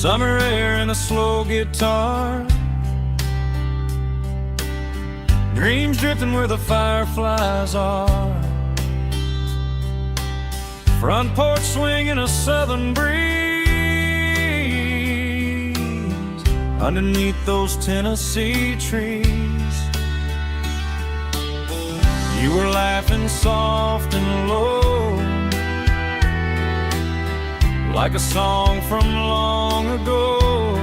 Summer air and a slow guitar, dreams drifting where the fireflies are. Front porch swinging a southern breeze underneath those Tennessee trees. You were laughing soft and low, like a song from long ago.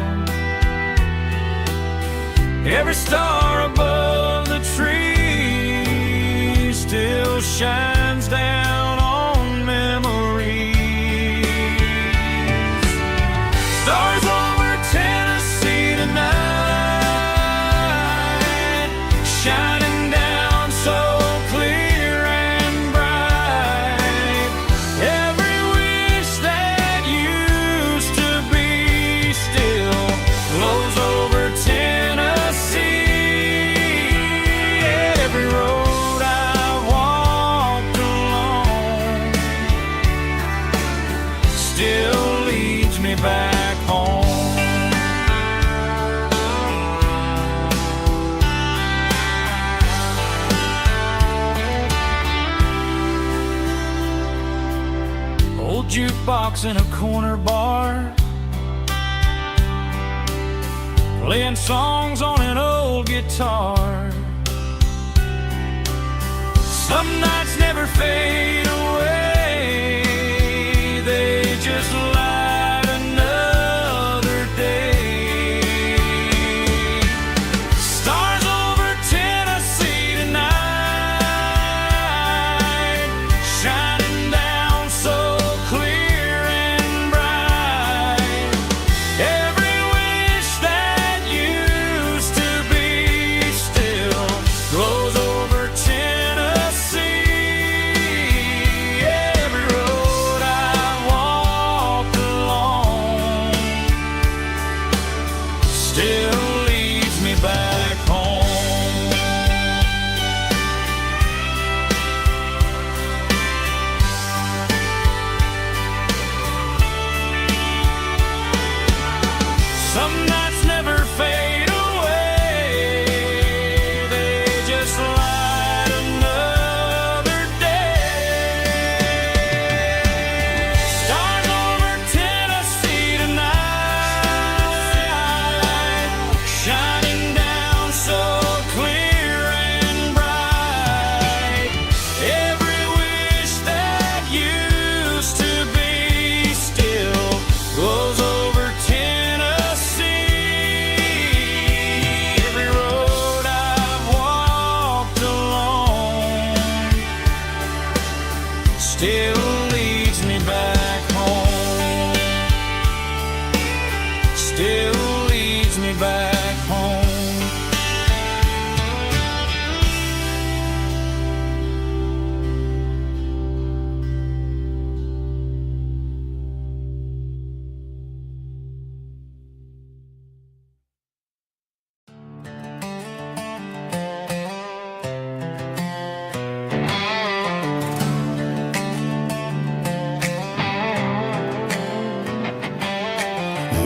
Every star above the tree still shines down on memories. Stars over Tennessee tonight, shining down so clear and bright. Every wish that used to be still glows over Tennessee. Every road I walked along still leads me back home. Old jukebox in a corner bar, playing songs on an old guitar. Some nights never fade away, they just light another day. Stars over Tennessee tonight, shining down so clear and bright. Every wish that used to be still glows over Tennessee. Every road I walked along still leads me back home. Some nights never fade away, they just light another day. Stars over Tennessee tonight, shining down so clear and bright. Every wish that used to be still glows over Tennessee. Every road I've walked along still leads me back home. Still leads me back home.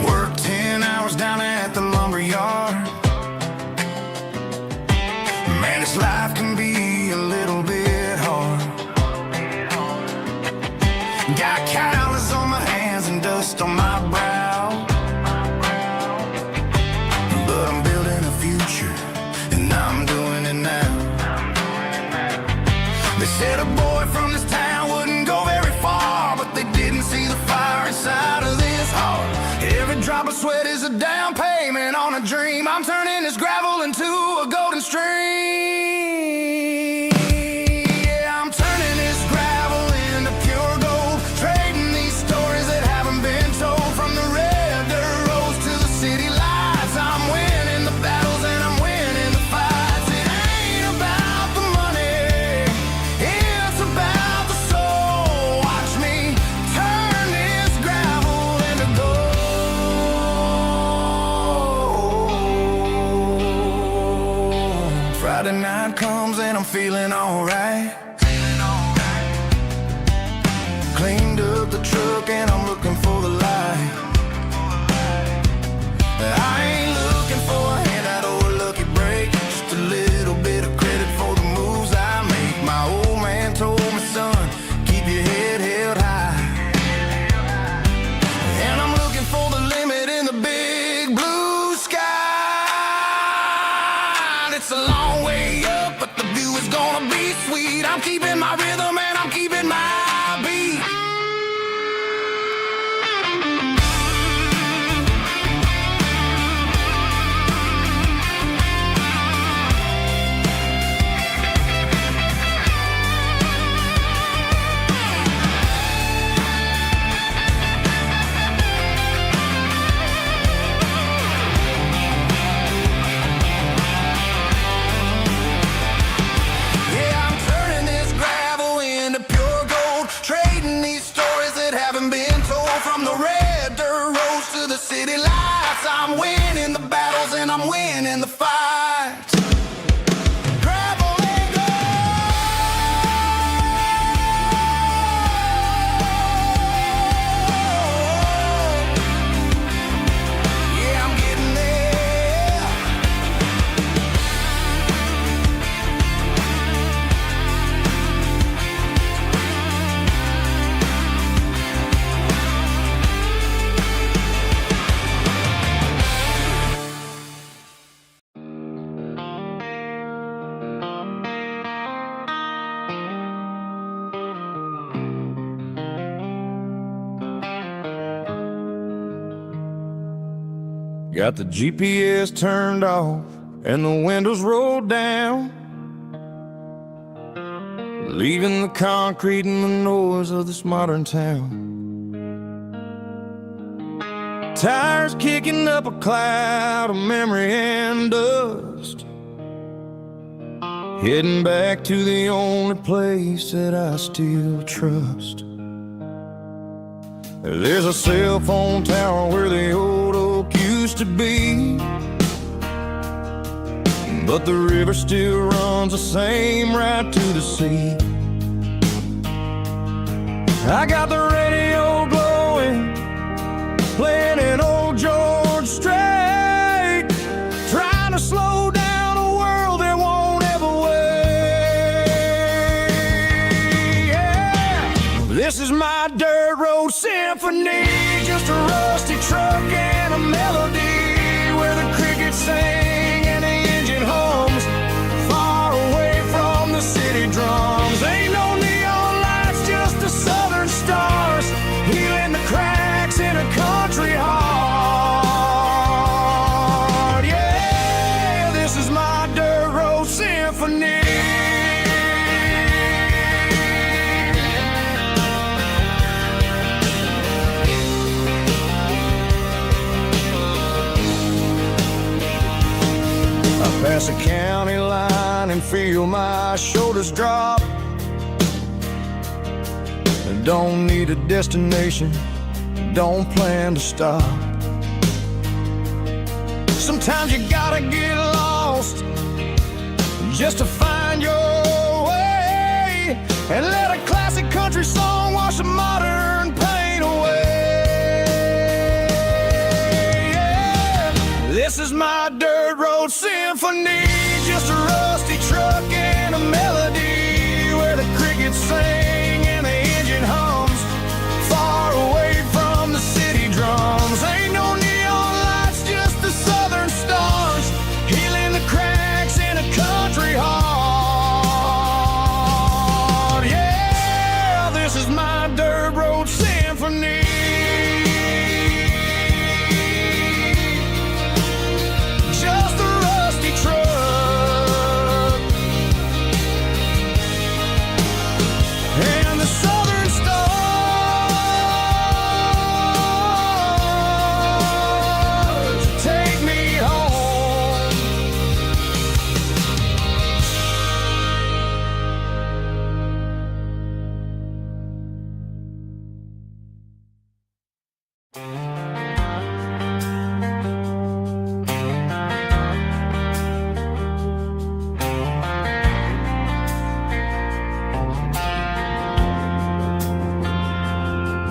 Work 10 hours down at the lumber yard. Man, this life can be a little bit hard. Got calluses on my hands and dust on my brow, but I'm building a future and I'm doing it now. They said a boy from this town wouldn't go very far, but they didn't see the fire inside of this heart. Every drop of sweat is a down payment on a dream. I'm turning this gravel into a golden stream. Yeah, I'm turning this gravel into pure gold, trading these stories that haven't been told. From the red dirt roads to the city lights, I'm winning the battles and I'm winning the fights. It ain't about the money, it's about the soul. Watch me turn this gravel into gold. Friday night comes and I'm feeling alright. Cleaned up the truck and I'm looking for the light. from the red dirt roads to the city lights. I'm winning the battles and I'm winning the fights. Gravel and gold. Yeah, I'm getting there. Got the GPS turned off and the windows rolled down, leaving the concrete and the noise of this modern town. Tires kicking up a cloud of memory and dust, heading back to the only place that I still trust. There's a cell phone tower where the old oak used to be, but the river still runs the same right to the sea. I got the radio glowing, playing an old George Strait, trying to slow down a world that won't ever wait. Yeah. This is my dirt road symphony, just a rusty truck and a melody where the crickets sing and the engine hums, far away from the city drums. Ain't no neon lights, just the southern stars, healing the cracks in a country heart. Yeah, this is my dirt road symphony. Pass a county line and feel my shoulders drop. Don't need a destination, don't plan to stop. Sometimes you gotta get lost just to find your way, and let a classic country song wash the modern pain away. Yeah. This is my dirt road symphony, just a rusty truck and a melody where the crickets sing and the engine hums, far away from the city drums. Ain't no neon lights, just the southern stars, healing the cracks in a country heart. Yeah, this is my dirt road symphony.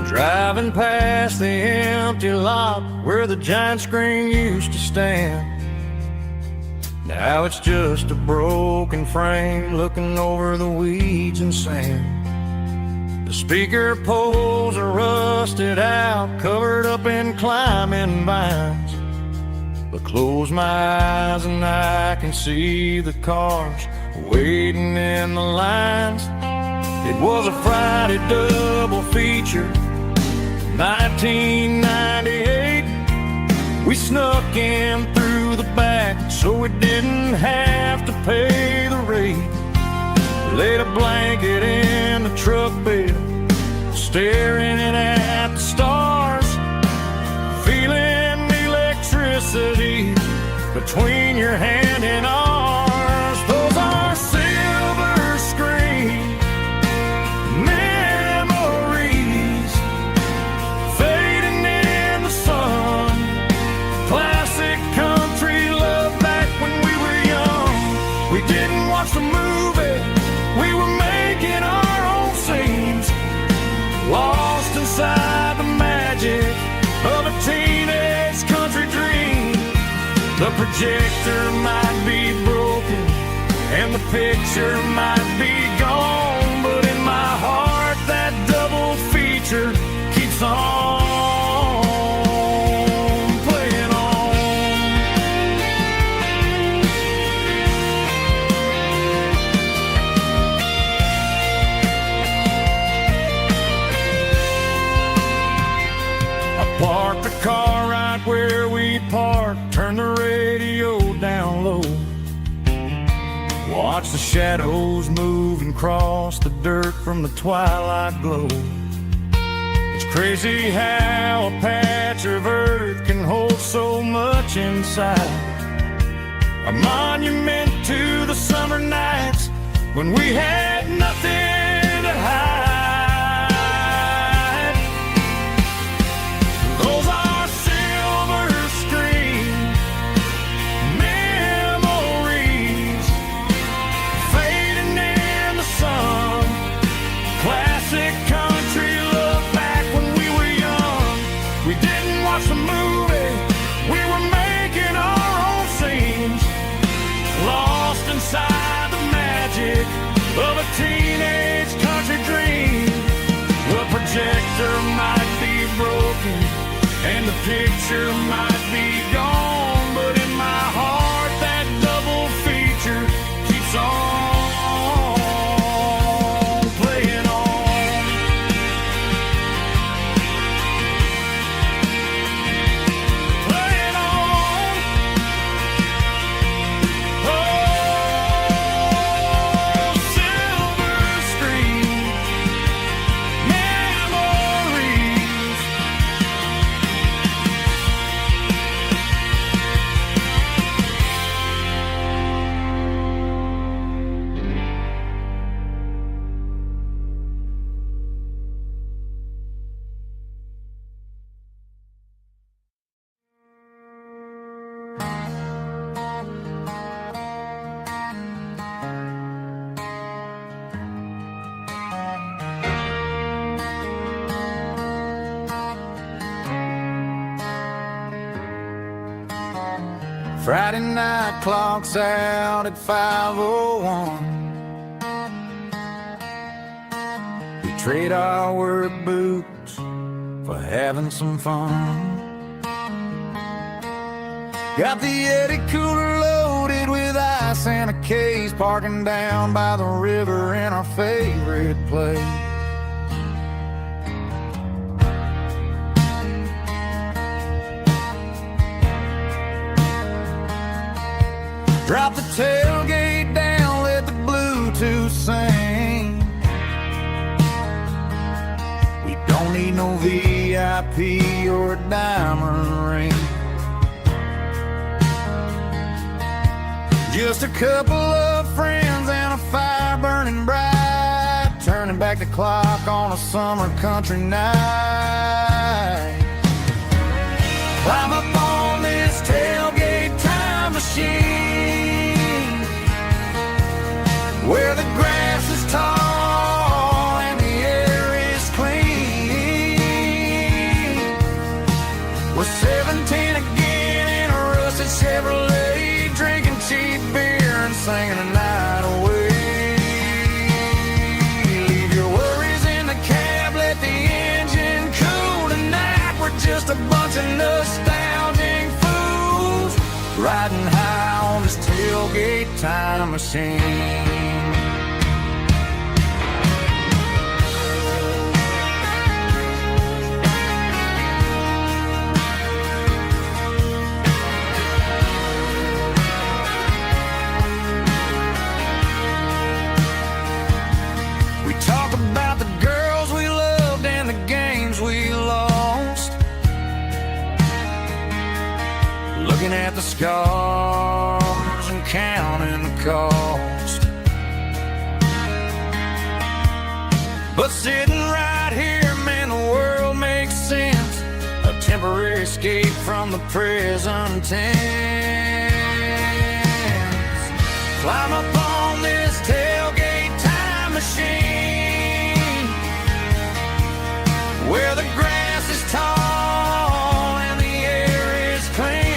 Driving past the empty lot where the giant screen used to stand. Now it's just a broken frame looking over the weeds and sand. The speaker poles are rusted out, covered up in climbing vines. But close my eyes and I can see the cars waiting in the lines. It was a Friday double feature, 1998. We snuck in through the back so we didn't have to pay the rate. Laid a blanket in the truck bed, staring at the stars, feeling the electricity between your hand and ours. Those are silver screen memories, fade The projector might be broken and the picture might be gone, but in my heart that double feature keeps on playing on. I parked the car right where we parked, turn the radio down low, watch the shadows move and cross the dirt from the twilight glow. It's crazy how a patch of earth can hold so much inside, a monument to the summer nights when we had nothing to hide. Those are silver screen memories fading in the sun. Classic country look back when we were young. We didn't watch the movie, we were making our own scenes, lost inside the magic of a teenage country dream. The projector might be broken and the picture might be gone, but in my heart that double feature keeps on playing on. Playing on. Oh, silver screen memories. Friday night clock's out at 5:01. We trade our work boots for having some fun. Got the Yeti cooler loaded with ice and a case, parking down by the river in our favorite place. Drop the tailgate down, let the Bluetooth sing. We don't need no VIP or a diamond ring. Just a couple of friends and a fire burning bright, turning back the clock on a summer country night. Climb up on this tailgate time machine, where the grass is tall and the air is clean. We're 17 again in a rusted Chevrolet, drinking cheap beer and singing the night away. Leave your worries in the cab, let the engine cool tonight. We're just a bunch of nostalgic fools riding high on this tailgate time machine. We talk about the girls we loved and the games we lost, looking at the scars and counting the cost. But sitting right here, man, the world makes sense. A temporary escape from the present tense. Climb up on this tailgate time machine, where the grass is tall and the air is clean.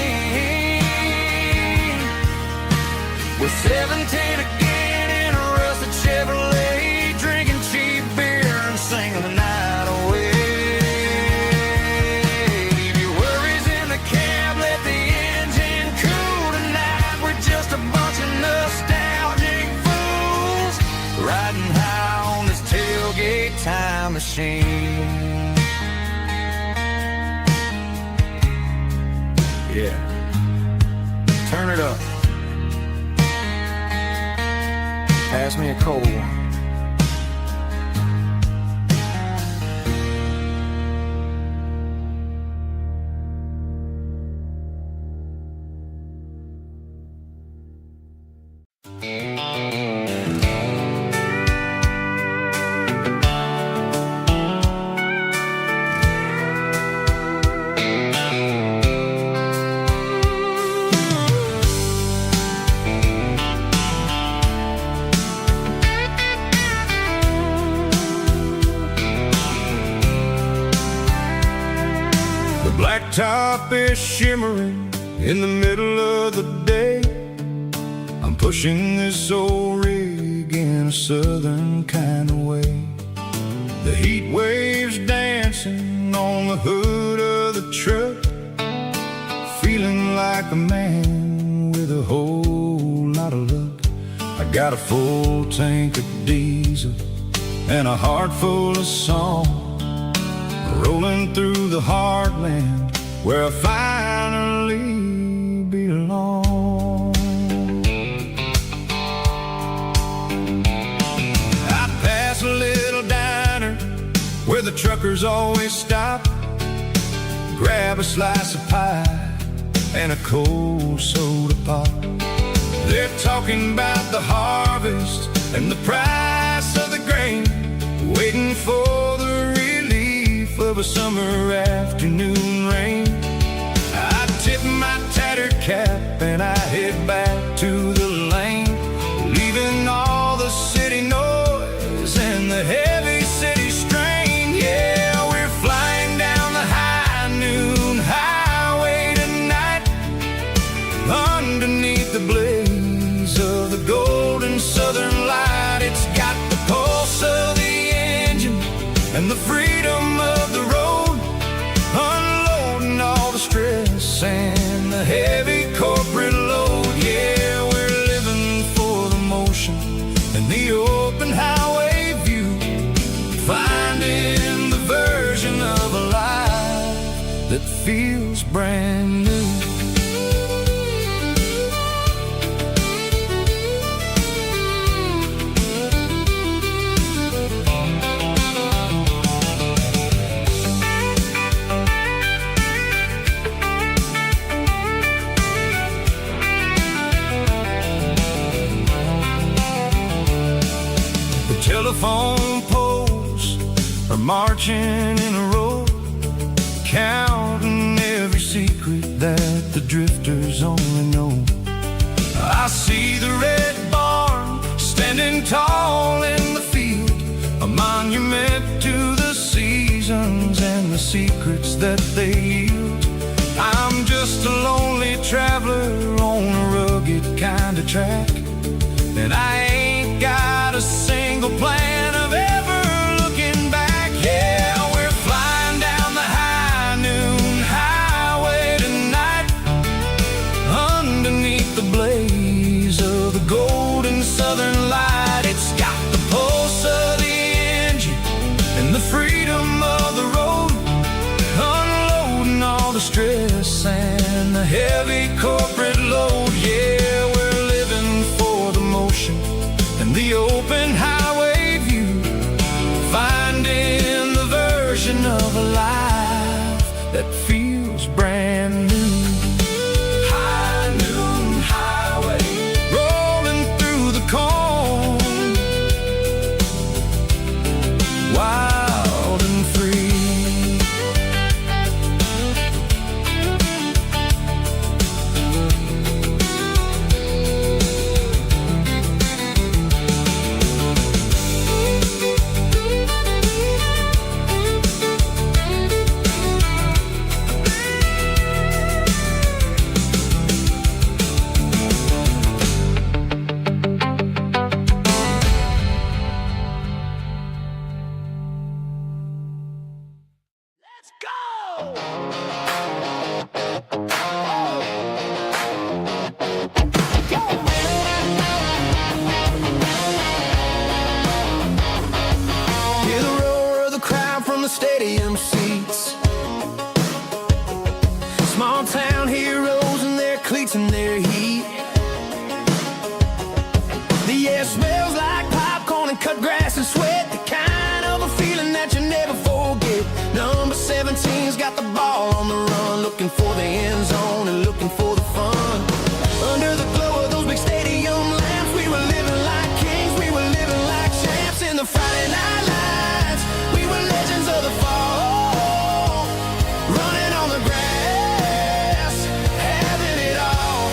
machine. Yeah, turn it up. Pass me a cold one. Blacktop is shimmering in the middle of the day. I'm pushing this old rig in a southern kind of way. The heat waves dancing on the hood of the truck, feeling like a man with a whole lot of luck. I got a full tank of diesel and a heart full of song, rolling through the heartland where I finally belong. I pass a little diner where the truckers always stop, grab a slice of pie and a cold soda pop. They're talking about the harvest and the price of the grain, waiting for the relief of a summer afternoon rain. I tip my tattered cap and I head back to the lane, leaving all the city noise and the heavy city strain. Yeah, we're flying down the high noon highway tonight, underneath the blaze of the golden southern light. It's got the pulse of the engine and the freedom of the road, unloading all the stress and the heavy corporate load. Yeah, we're living for the motion and the open highway view, finding the version of a life that feels brand new. Telephone poles are marching in a row, counting every secret that the drifters only know. I see the red barn standing tall in the field, a monument to the seasons and the secrets that they yield. I'm just a lonely traveler on a rugged kind of track, and I ain't got a single plan of ever looking back. Yeah, we're flying down the high noon highway tonight, underneath the blaze of the golden southern light. It's got the pulse of the engine and the freedom of the road, unloading all the stress and the heavy corporate load. Yeah, we're living for the motion and the open highway view, finding the version of a life that feels brand new. High noon highway, rolling through the corn, wild and free. heroes in their cleats and their heat. The air smells like popcorn and cut grass and sweat, the kind of a feeling that you never forget. Number 17's got the ball on the run, looking for the end zone and looking for the fun. Under the glow of those big stadium lamps, we were living like kings, we were living like champs. In the Friday night lights, we were legends of the fall, running on the grass, having it all.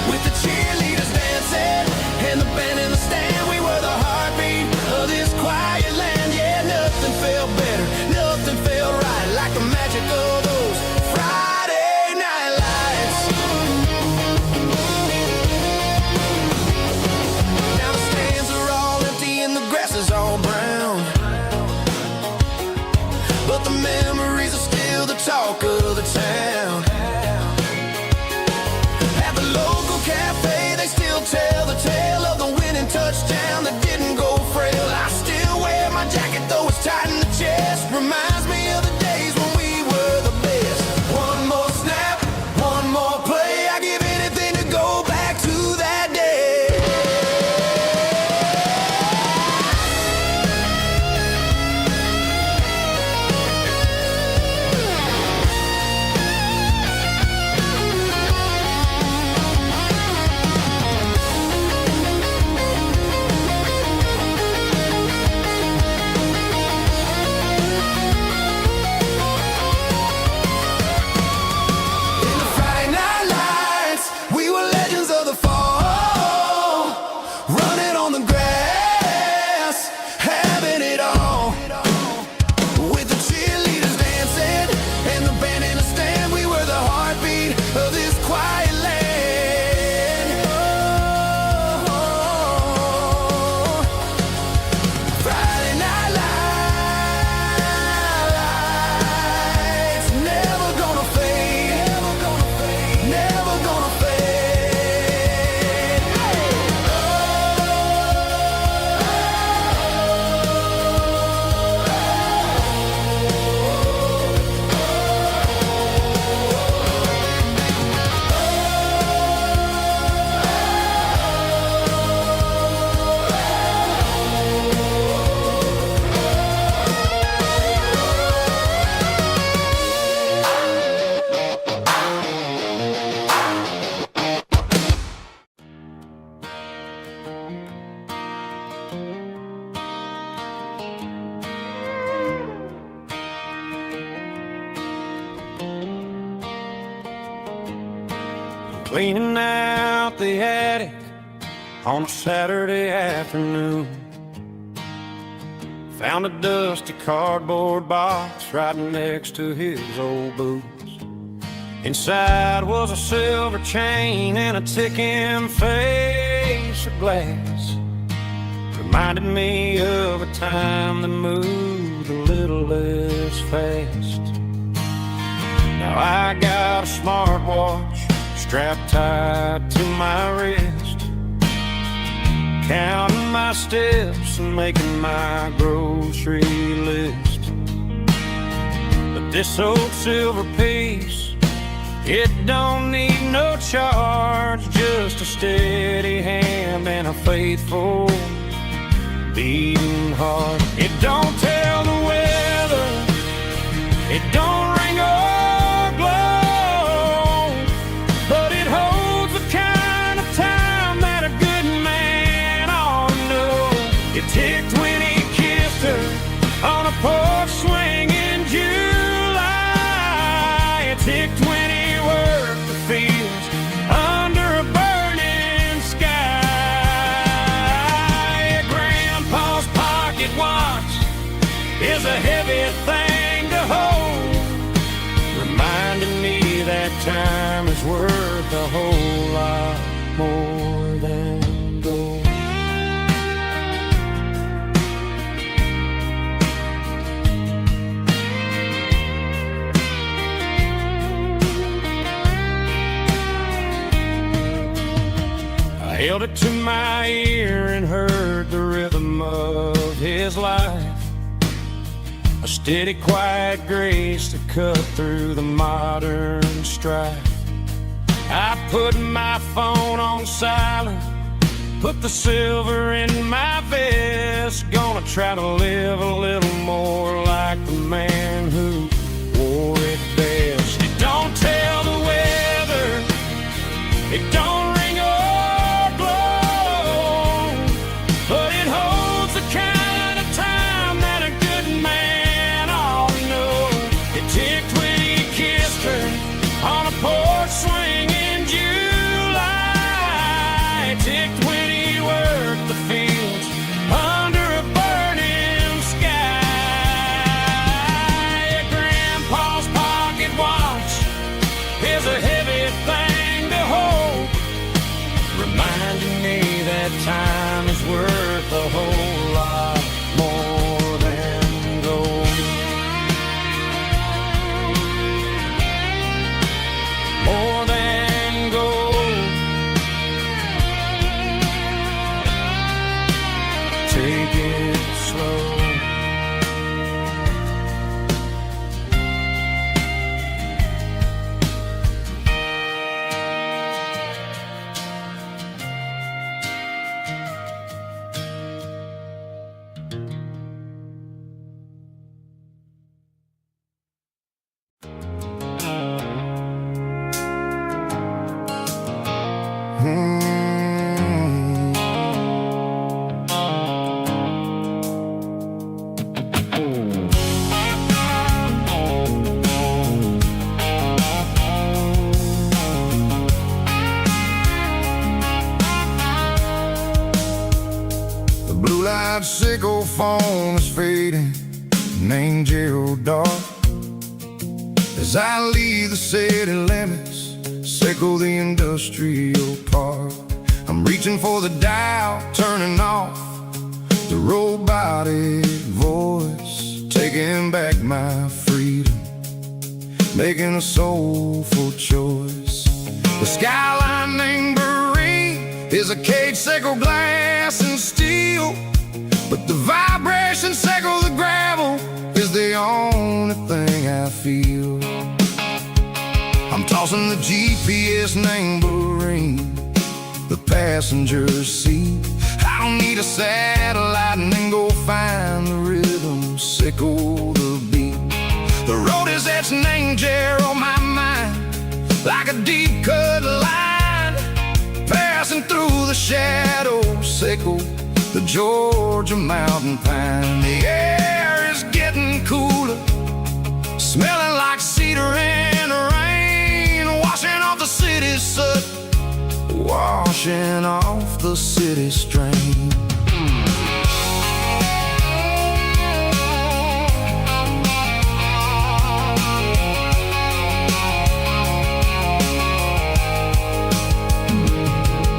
With the cheerleaders dancing and the band in the stand, we were the heartbeat of this quiet land. Yeah, nothing felt better, nothing felt right like the magic of those Friday night lights. Now the stands are all empty and the grass is all brown, but the memories are still the talk of the town. At the local cafe, they still tell the tale of the winning touchdown that didn't go frail. I still wear my jacket though it's tight in the chest. Reminds me of the days when we were the best. One more snap, one more play. I give anything to go back to that day. In the Friday night lights, we were legends of the fall, running on the grass, having it all. With the cheerleaders dancing and the band in the stand, we were the heartbeat of this quiet land. Oh, Friday night lights, never gonna fade, never gonna fade, never gonna fade. Cleaning out the attic on a Saturday afternoon. Found a dusty cardboard box right next to his old boots. Inside was a silver chain and a ticking face of glass. Reminded me of a time that moved a little less fast. Now I got a smartwatch strapped tight to my wrist, counting my steps and making my grocery list. But this old silver piece, it don't need no charge, just a steady hand and a faithful beating heart. It don't tell the weather, it don't ring or glow, but it holds the kind of time that a good man ought to know. It ticked when he kissed her on a porch swing in July. It ticked when he worked the fields under a burning sky. Grandpa's pocket watch is a heavy thing to hold, reminding me that time is worth a whole lot more than gold. I held it to my ear and heard the rhythm of his life, a steady, quiet grace to cut through the modern strife. I put my phone on silent, put the silver in my vest. Gonna try to live a little more like the man who wore it best. It don't tell the weather, it don't ring or blow, but it holds the kind of time that a good man ought to know. It ticked when he kissed her on a porch swing in July. It ticked when he worked the fields under a burning sky. Yeah, Grandpa's pocket watch is a heavy thing to hold, reminding me that time is worth a whole lot more than gold. More than gold. Take it slow. The blue light sickle foam is fading, an angel dark. As I leave the city limits, sickle the industrial park. I'm reaching for the dial, turning off the robotic voice, taking back my freedom, making a soulful choice. The skyline named Marine is a cage, sickle glass and steel, but the vibration sickle the gravel is the only thing I feel. I'm tossing the GPS named Marine, the passenger seat. I don't need a satellite and then go find the rhythm, sickle the beat. The road is etched an angel on my mind, like a deep cut line, passing through the shadows, sickle the Georgia mountain pine. The air is getting cooler, smelling like cedar in the rain, washing off the city's soot, washing off the city strain.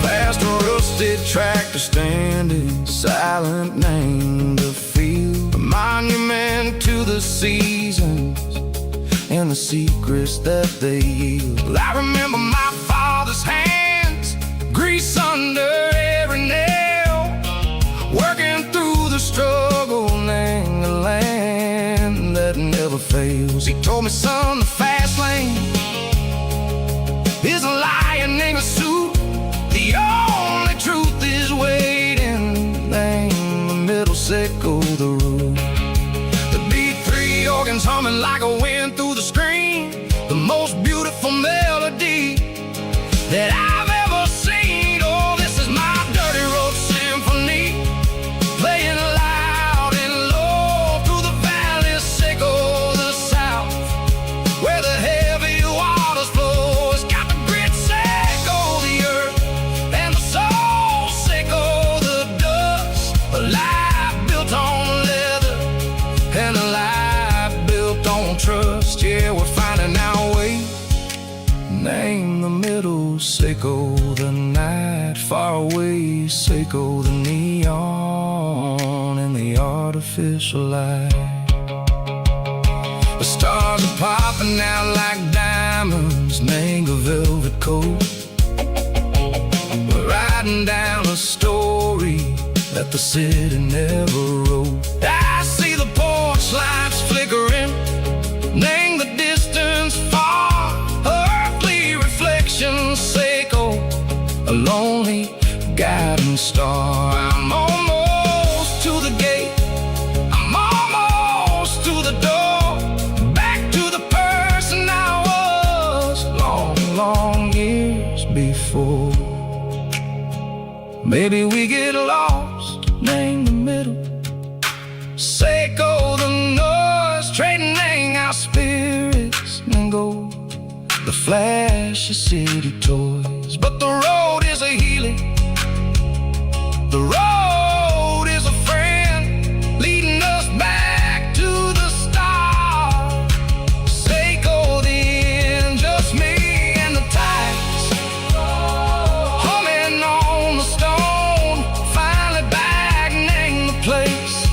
Past a rusted tractor standing silent, named the field, a monument to the seasons and the secrets that they yield. I remember my father's hands, grease under every nail, working through the struggle and the land that never fails. He told me, son, the fast lane is a lion in a suit. The only truth is waiting. Name the middle, sickle the root. The B3 organs humming like a wind through the screen, the most beautiful melody that I've ever seen. Oh, this is my dirty road symphony, playing loud and low through the valleys, sickle the south, where the heavy waters flow. It's got the grit, sickle the earth, and the soul, sickle the dust. A life built on leather and a life built on trust. Yeah, we're finding our way. Name the middle, sickle the night, far away, sickle the neon and the artificial light. The stars are popping out like diamonds, mango velvet coat. We're riding down a story that the city never wrote. I see the porch lights flicker star. I'm almost to the gate, I'm almost to the door, back to the person I was long, long years before. Maybe we get lost in the middle, Seiko the noise, trading our spirits and gold, the flash of city toys. But the road is a healing, the road is a friend, leading us back to the start. Seiko the end, just me and the tides, humming on the stone, finally back in the place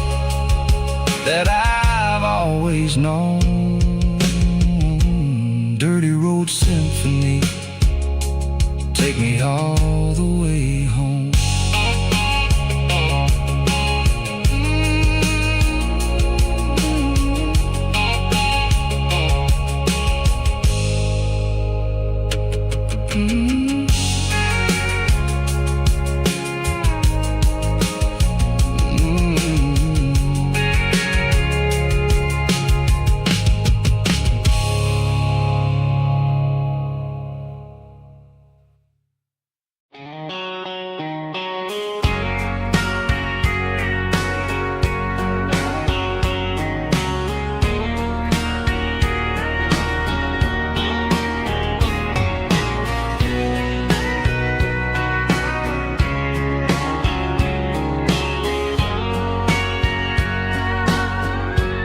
that I've always known. Dirty Road Symphony, take me all the way home.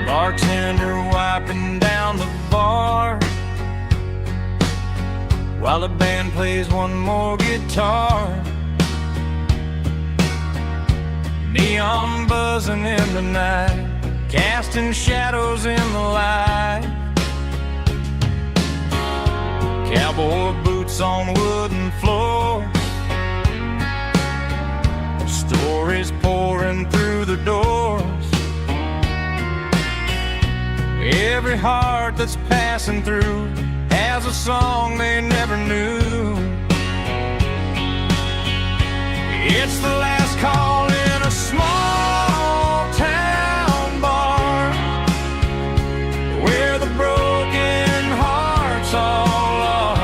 Bartender wiping down the bar while the band plays one more guitar. Neon buzzing in the night, casting shadows in the light. Cowboy boots on wooden floors, stories pouring through the doors. Every heart that's passing through has a song they never knew. It's the last call in a small town bar where the broken hearts all are.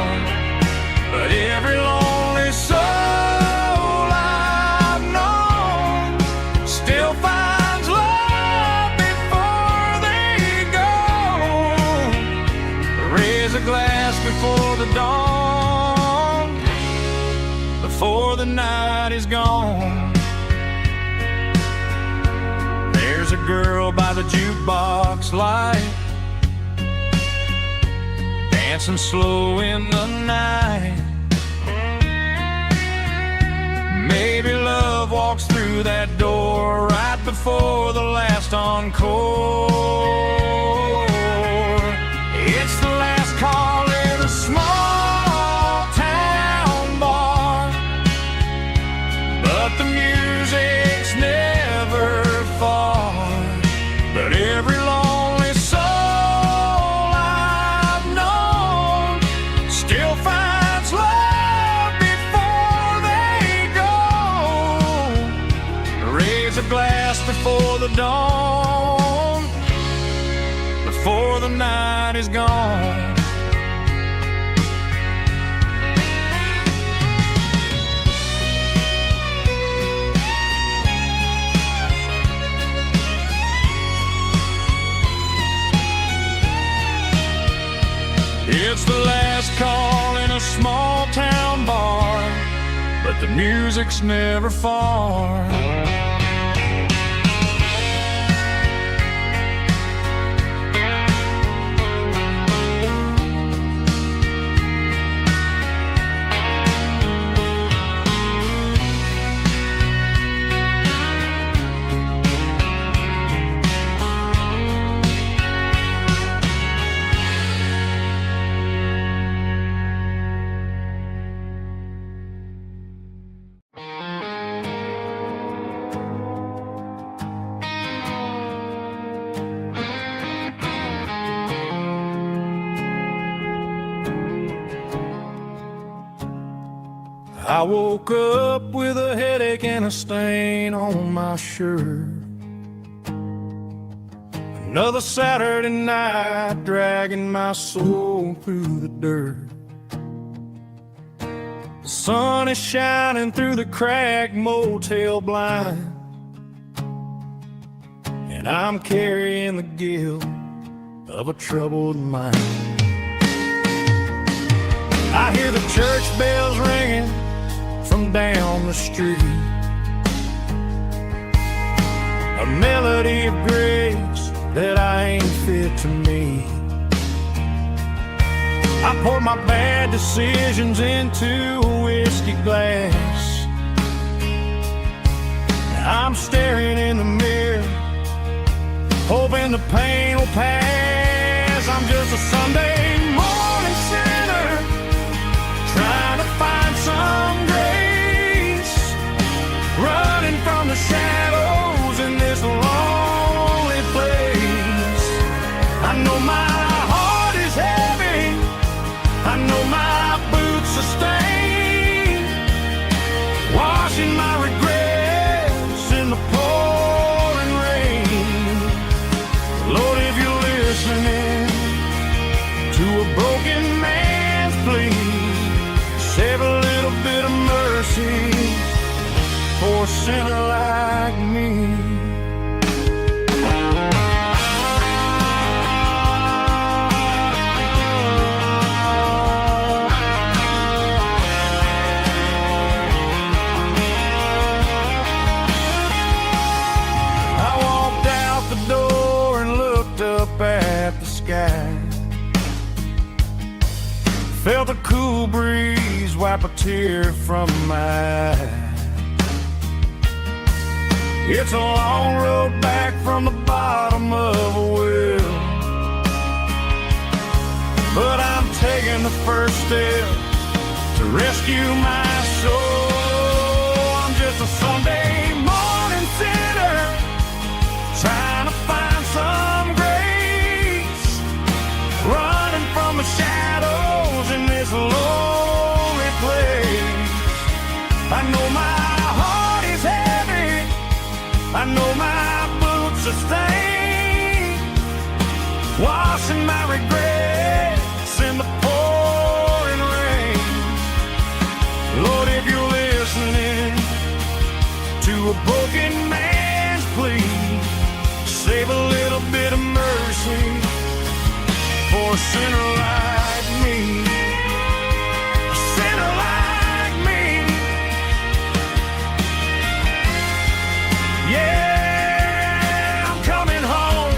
But every lonely soul I've known still finds love before they go. Raise a glass before the dawn, before the night is gone. There's a girl by the jukebox light, dancing slow in the night. Maybe love walks through that door right before the last encore. It's the last call in a small town bar, but the music's never far. But every lonely soul I've known still finds love before they go. Raise a glass before the dawn, before the night is gone. It's the last call in a small town bar, but the music's never far. I woke up with a headache and a stain on my shirt. Another Saturday night dragging my soul through the dirt. The sun is shining through the cracked motel blind, and I'm carrying the guilt of a troubled mind. I hear the church bells ringing from down the street, a melody of grace that I ain't fit to meet. I pour my bad decisions into a whiskey glass. I'm staring in the mirror, hoping the pain will pass. I'm just a Sunday morning sinner, trying to find some grace, running from the shadows in this lonely place. I know my heart is heavy, I know my boots are stained, washing my regrets in the pouring rain. Lord, if you're listening to a broken man's plea, save a little bit of mercy for a sinner like me. I walked out the door and looked up at the sky, felt a cool breeze wipe a tear from my eye. It's a long road back from the bottom of a well, but I'm taking the first step to rescue my soul. I'm just a Sunday morning sinner, trying to find some grace, running from the shadows in this lonely place. I know my heart is heavy, I know my boots are stained, washing my regrets in the pouring rain. Lord, if you're listening to a broken man's plea, save a little bit of mercy for a sinner like me. A sinner like me. Yeah, I'm coming home.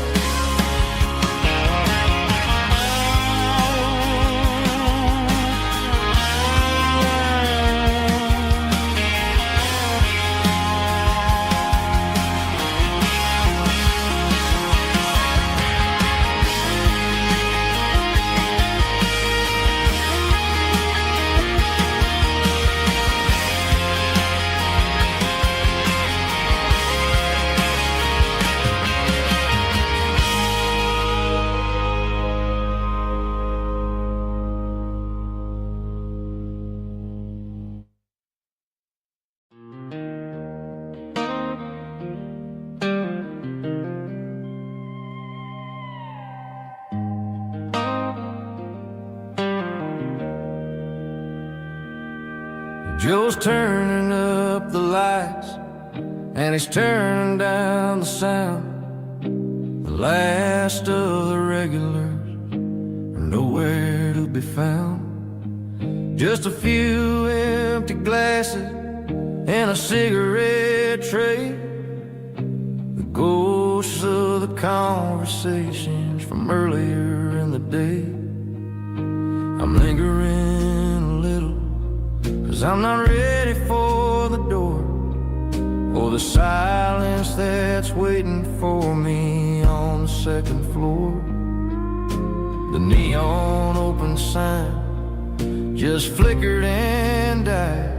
Joe's turning up the lights, and he's turning down the sound. The last of the regulars are nowhere to be found. Just a few empty glasses and a cigarette tray, the ghosts of the conversations from earlier in the day. I'm lingering a little, 'cause I'm not ready for the door, or the silence that's waiting for me on the second floor. The neon open sign just flickered and died,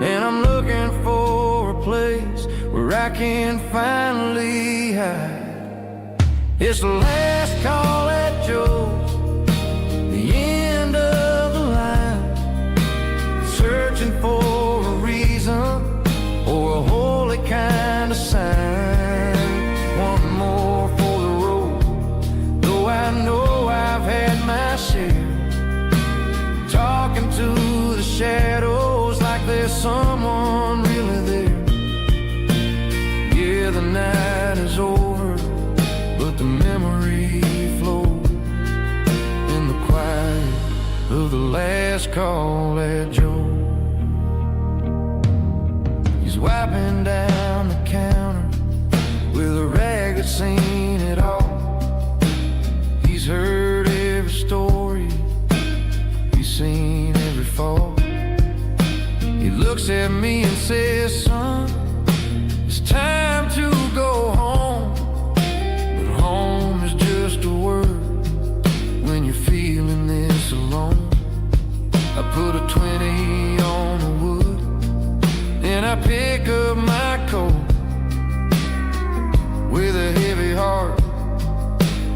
and I'm looking for a place where I can finally hide. It's the last call at Joe's, the end of the line, searching someone really there. Yeah, the night is over, but the memory flows in the quiet of the last call at Joe. He's wiping down the counter with a rag that's seen it all. He's heard every story, he's seen every fall. He looks at me and says, son, it's time to go home. But home is just a word when you're feeling this alone. I put a 20 on the wood, and I pick up my coat with a heavy heart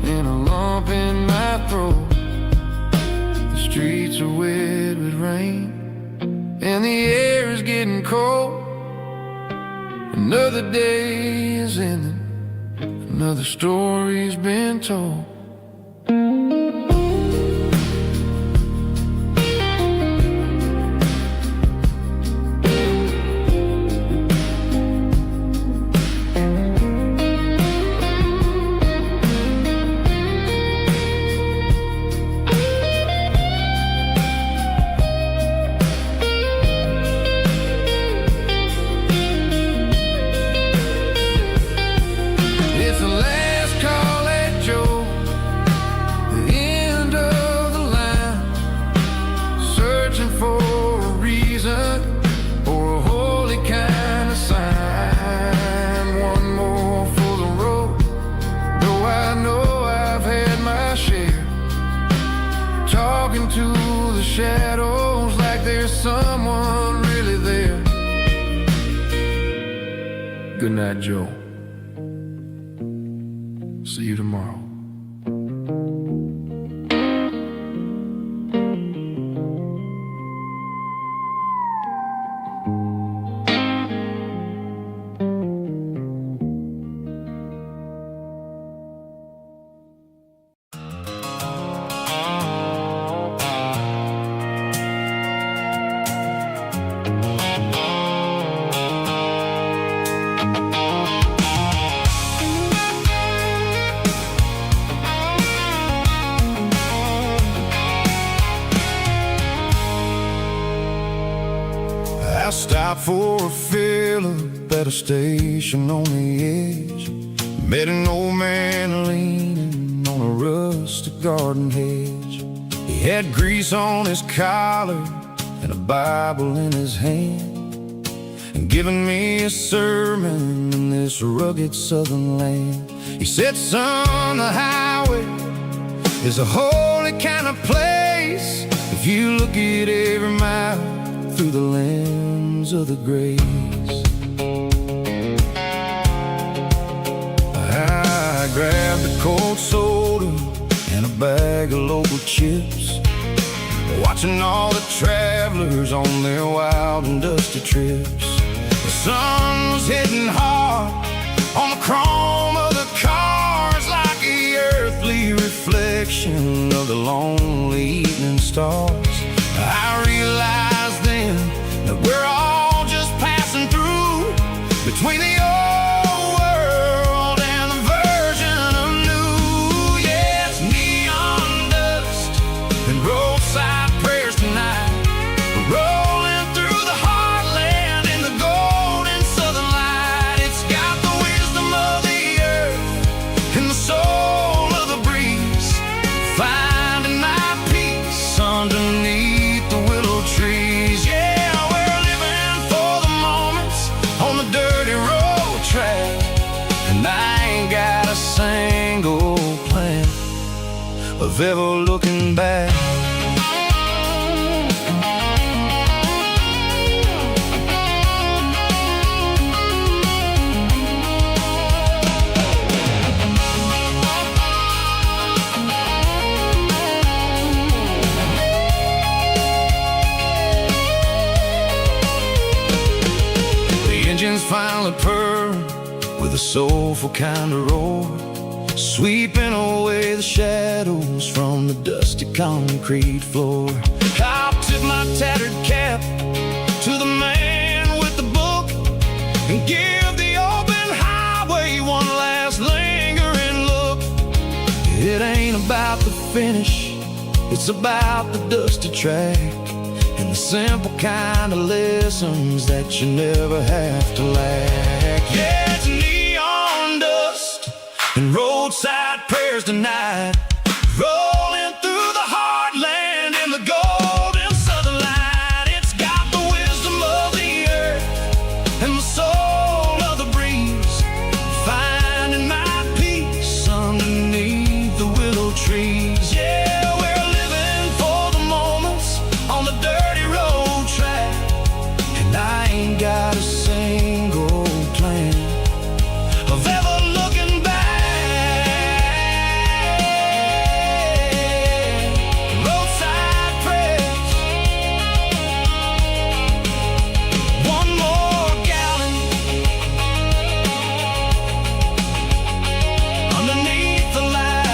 and a lump in my throat. The streets are wet with rain, and the air is getting cold. Another day is ending, another story's been told. Shadows like there's someone really there. Good night, Joe. See you tomorrow. I stopped for a fill-up at a station on the edge. Met an old man leaning on a rustic garden hedge. He had grease on his collar and a Bible in his hand, and giving me a sermon in this rugged southern land. He said, son, the highway is a holy kind of place if you look at every mile through the lens of the grace. I grabbed a cold soda and a bag of local chips, watching all the travelers on their wild and dusty trips. The sun was hitting hard on the chrome of the cars, like the earthly reflection of the lonely evening stars. I realized then that we're all just passing through between the old world and the version of new. Yeah, it's neon dust and roadside prayers tonight. We're rolling through the heartland in the golden southern light. It's got the wisdom of the earth and the soul of the breeze, finding my peace underneath the willow trees. Yeah, we're living for the moments on the dirty road track, and I ain't got a single plan of ever looking back. Engines finally purr with a soulful kind of roar, sweeping away the shadows from the dusty concrete floor. I'll tip my tattered cap to the man and give the open highway one last lingering look. It ain't about the finish, it's about the dusty track and the simple kind of lessons that you never have to lack. Yeah, it's neon dust and roadside prayers tonight, rolling through the heartland in the golden southern light. It's got the wisdom of the earth and the soul of the breeze, finding my peace underneath the willow trees. Yeah, we're living for the moments on the dirty road track, and I ain't got a single plan of ever looking back. Roadside prayers, one more gallon underneath the light.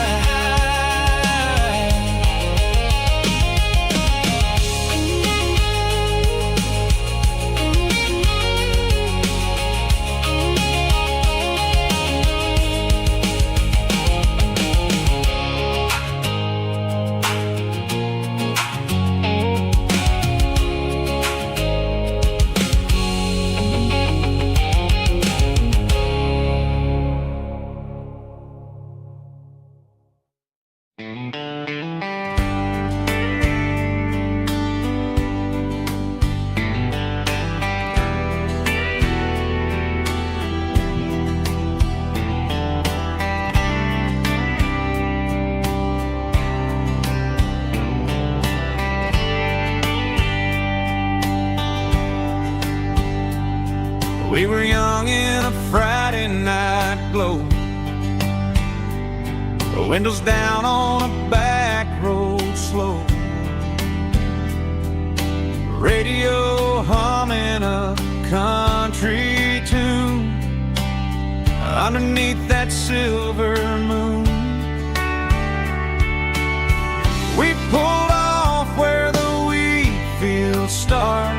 We were young in a Friday night glow, the windows down on a back road slow, radio humming a country tune underneath that silver moon. We pulled off where the wheat fields start,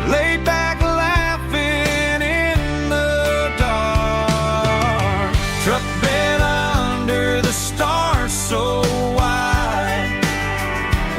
laid back laughing in the dark, truck bed under the stars so wide,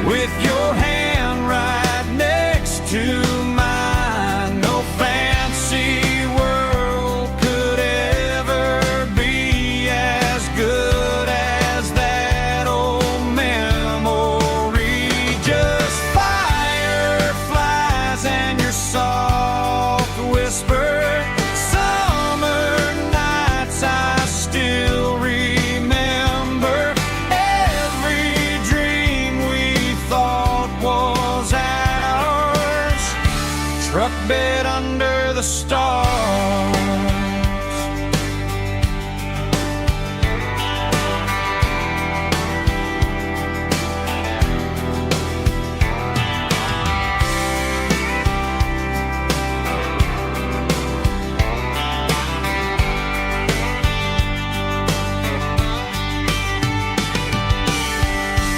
with your hand right next to mine. No fancy world could ever be as good as that old memory. Just fireflies and your soft whisper, summer nights I still remember. Every dream we thought was ours, truck bed under the stars.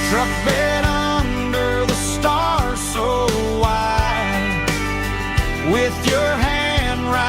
Truck bed under the stars so wide, with your hand right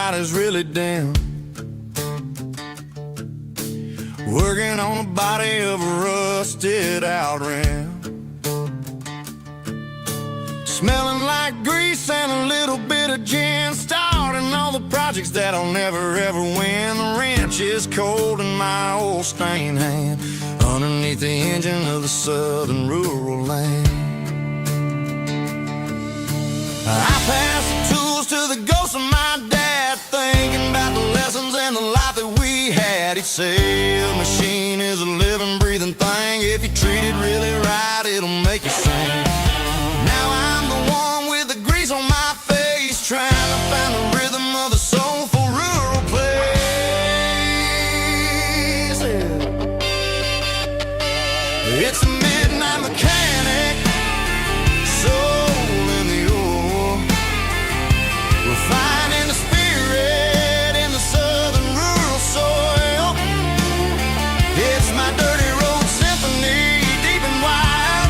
light is really dim, working on the body of a rusted out rim, smelling like grease and a little bit of gin, starting all the projects that I'll never ever win. The wrench is cold in my old stained hand, underneath the engine of the southern rural land. I pass the tools to the ghost of my dad, thinking about the lessons and the life that we had. He'd say a machine is a living, breathing thing. If you treat it really right, it'll make you sing. Now I'm the one with the grease on my face, trying to find the rhythm of the soulful rural place. It's a midnight mechanic, soul in the ore, refining the spirit in the southern rural soil. It's my dirty road symphony, deep and wide,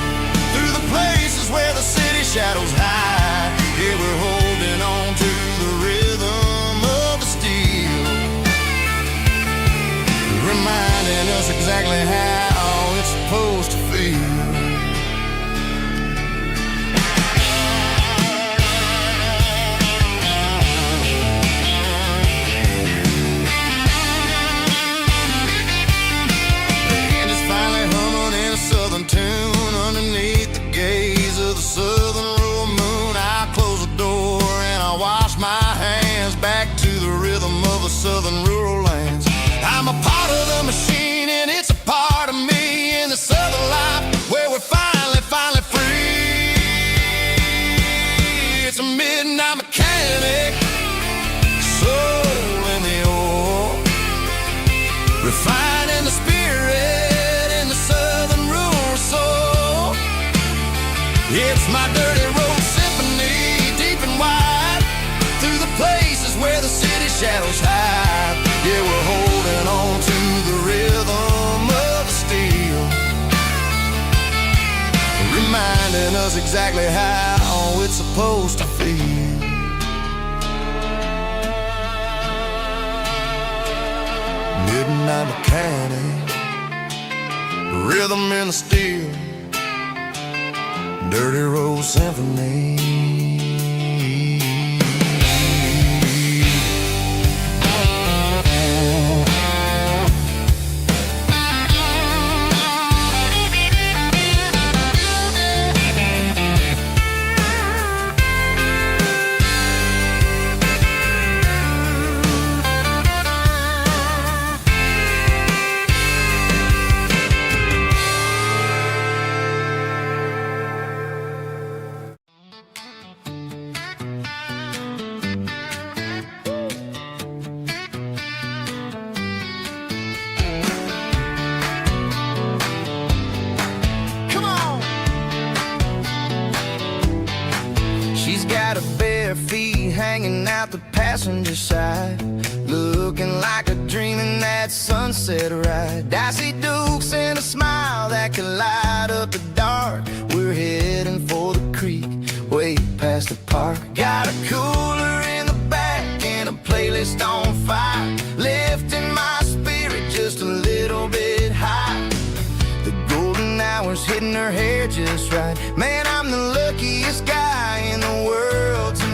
through the places where the city shadows hide. Yeah, we're holding on to the rhythm of the steel, reminding us exactly how it's supposed to feel. Tune underneath the gaze of the southern rural moon. I close the door and I wash my hands, back to the rhythm of the southern rural lands. I'm a part of the machine and it's a part of me, in the southern life where we're finally free. It's a midnight mechanic, soul in the ore, refining the spirit in the southern rural soul. It's my dirty road symphony, deep and wide, through the places where the city shadows hide. Yeah, we're holding on to the rhythm of the steel, reminding us exactly how it's supposed to feel. Midnight mechanic, rhythm in the steel, dirty road symphony. Got her bare feet hanging out the passenger side, looking like a dream in that sunset ride. Dicey dukes and a smile that can light up the dark. We're heading for the creek, way past the park. Got a cooler in the back and a playlist on fire, lifting my spirit just a little bit high. The golden hours hitting her hair just right. Man, I'm the luckiest guy in the world tonight.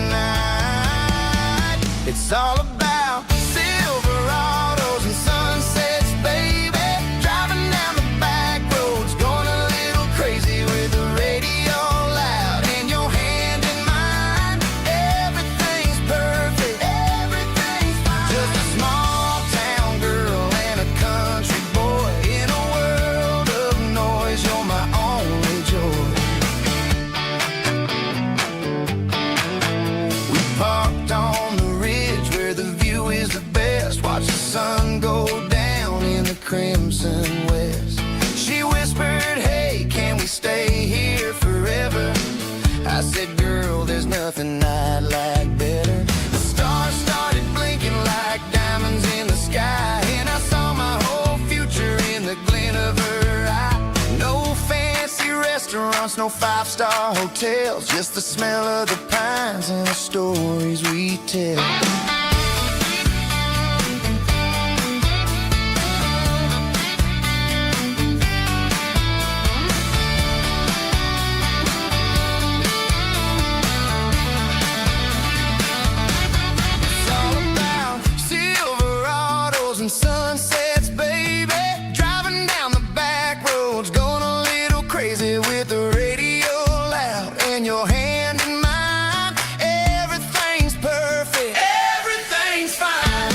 It's all about Silverados and sunsets, baby. Driving down the back roads, going a little crazy with the radio loud and your hand in mine. Everything's perfect, everything's fine. Just a small town girl and a country boy in a world of noise. You're my only joy. We parked on the ridge where the view is the best. Watch the sun go down in the crimson west. She whispered, hey, can we stay here forever? I said, girl, there's nothing I'd like better. The stars started blinking like diamonds in the sky, and I saw my whole future in the glint of her eye. No fancy restaurants, no five-star hotels, just the smell of the pines and the stories we tell. and sunsets, baby. Driving down the back roads, going a little crazy with the radio loud and your hand in mine. Everything's perfect, everything's fine.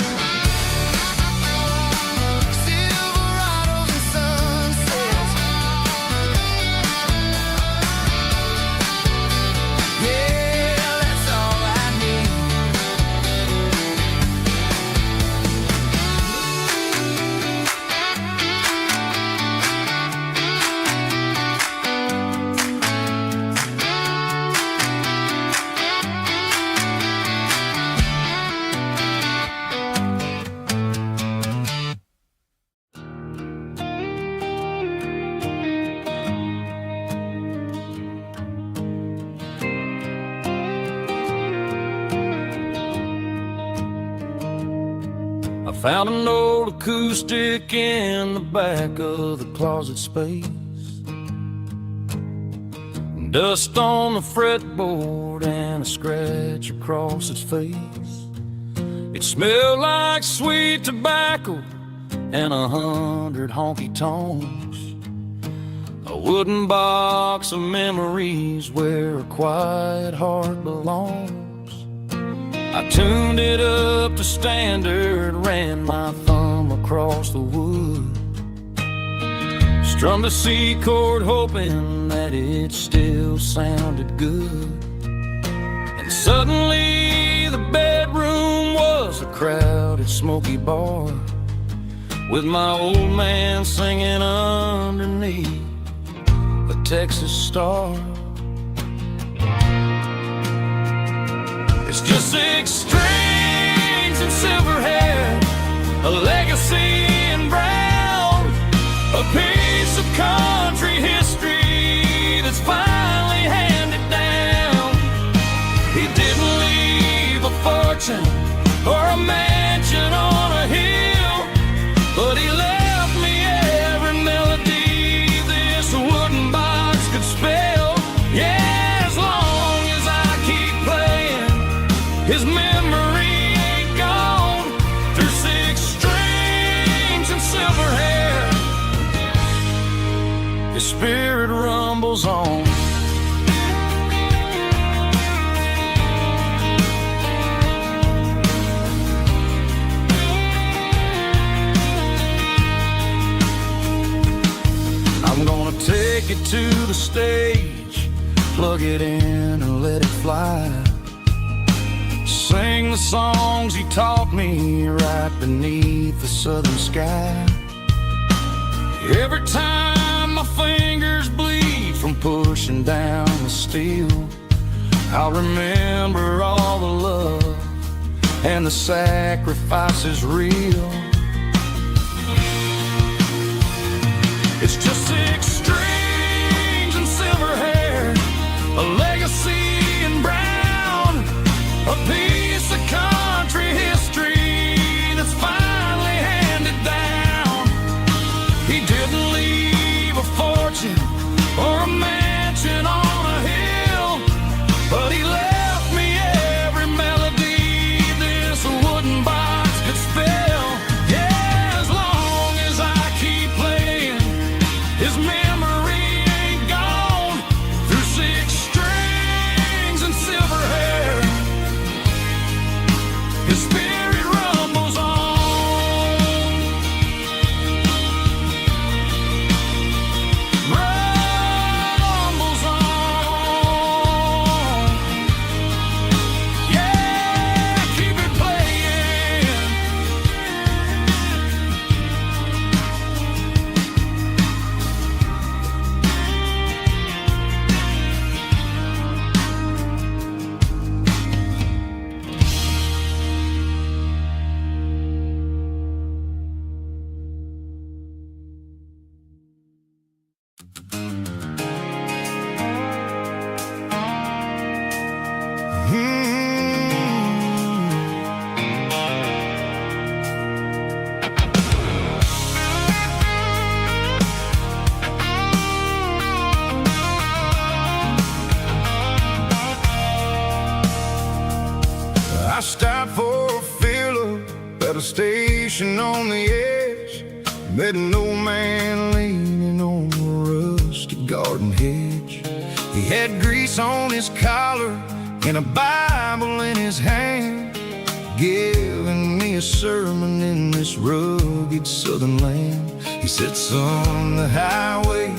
Silverados and sunsets, yeah, that's all I need. I found an old acoustic in the back of the closet space. Dust on the fretboard and a scratch across its face. It smelled like sweet tobacco and 100 honky tonks. A wooden box of memories where a quiet heart belongs. I tuned it up to standard, ran my thumb across the wood. Strummed a C chord hoping that it still sounded good. And suddenly the bedroom was a crowded smoky bar, with my old man singing underneath a Texas star. It's just 6 strings and silver hair, a legacy in brown, a piece of country history that's finally handed down. He didn't leave a fortune or a mansion on a hill, but he left me every melody this wooden box could spell. Yeah, as long as I keep playing, his memory ain't gone. Through 6 strings and silver hair, his spirit rumbles on. I'm gonna take it to the stage, plug it in and let it fly. Sing the songs he taught me right beneath the southern sky. Every time my fingers bleed from pushing down the steel, I'll remember all the love and the sacrifices real. It's just 6 strings and silver hair, a legacy in brown, a piece of country history that's finally handed down. He didn't leave a fortune or a mansion on a hill, but he left me every melody this wooden box could spell. station on the edge, met an old man leaning on a rusty garden hedge. He had grease on his collar and a Bible in his hand, giving me a sermon in this rugged southern land. He said, son, the highway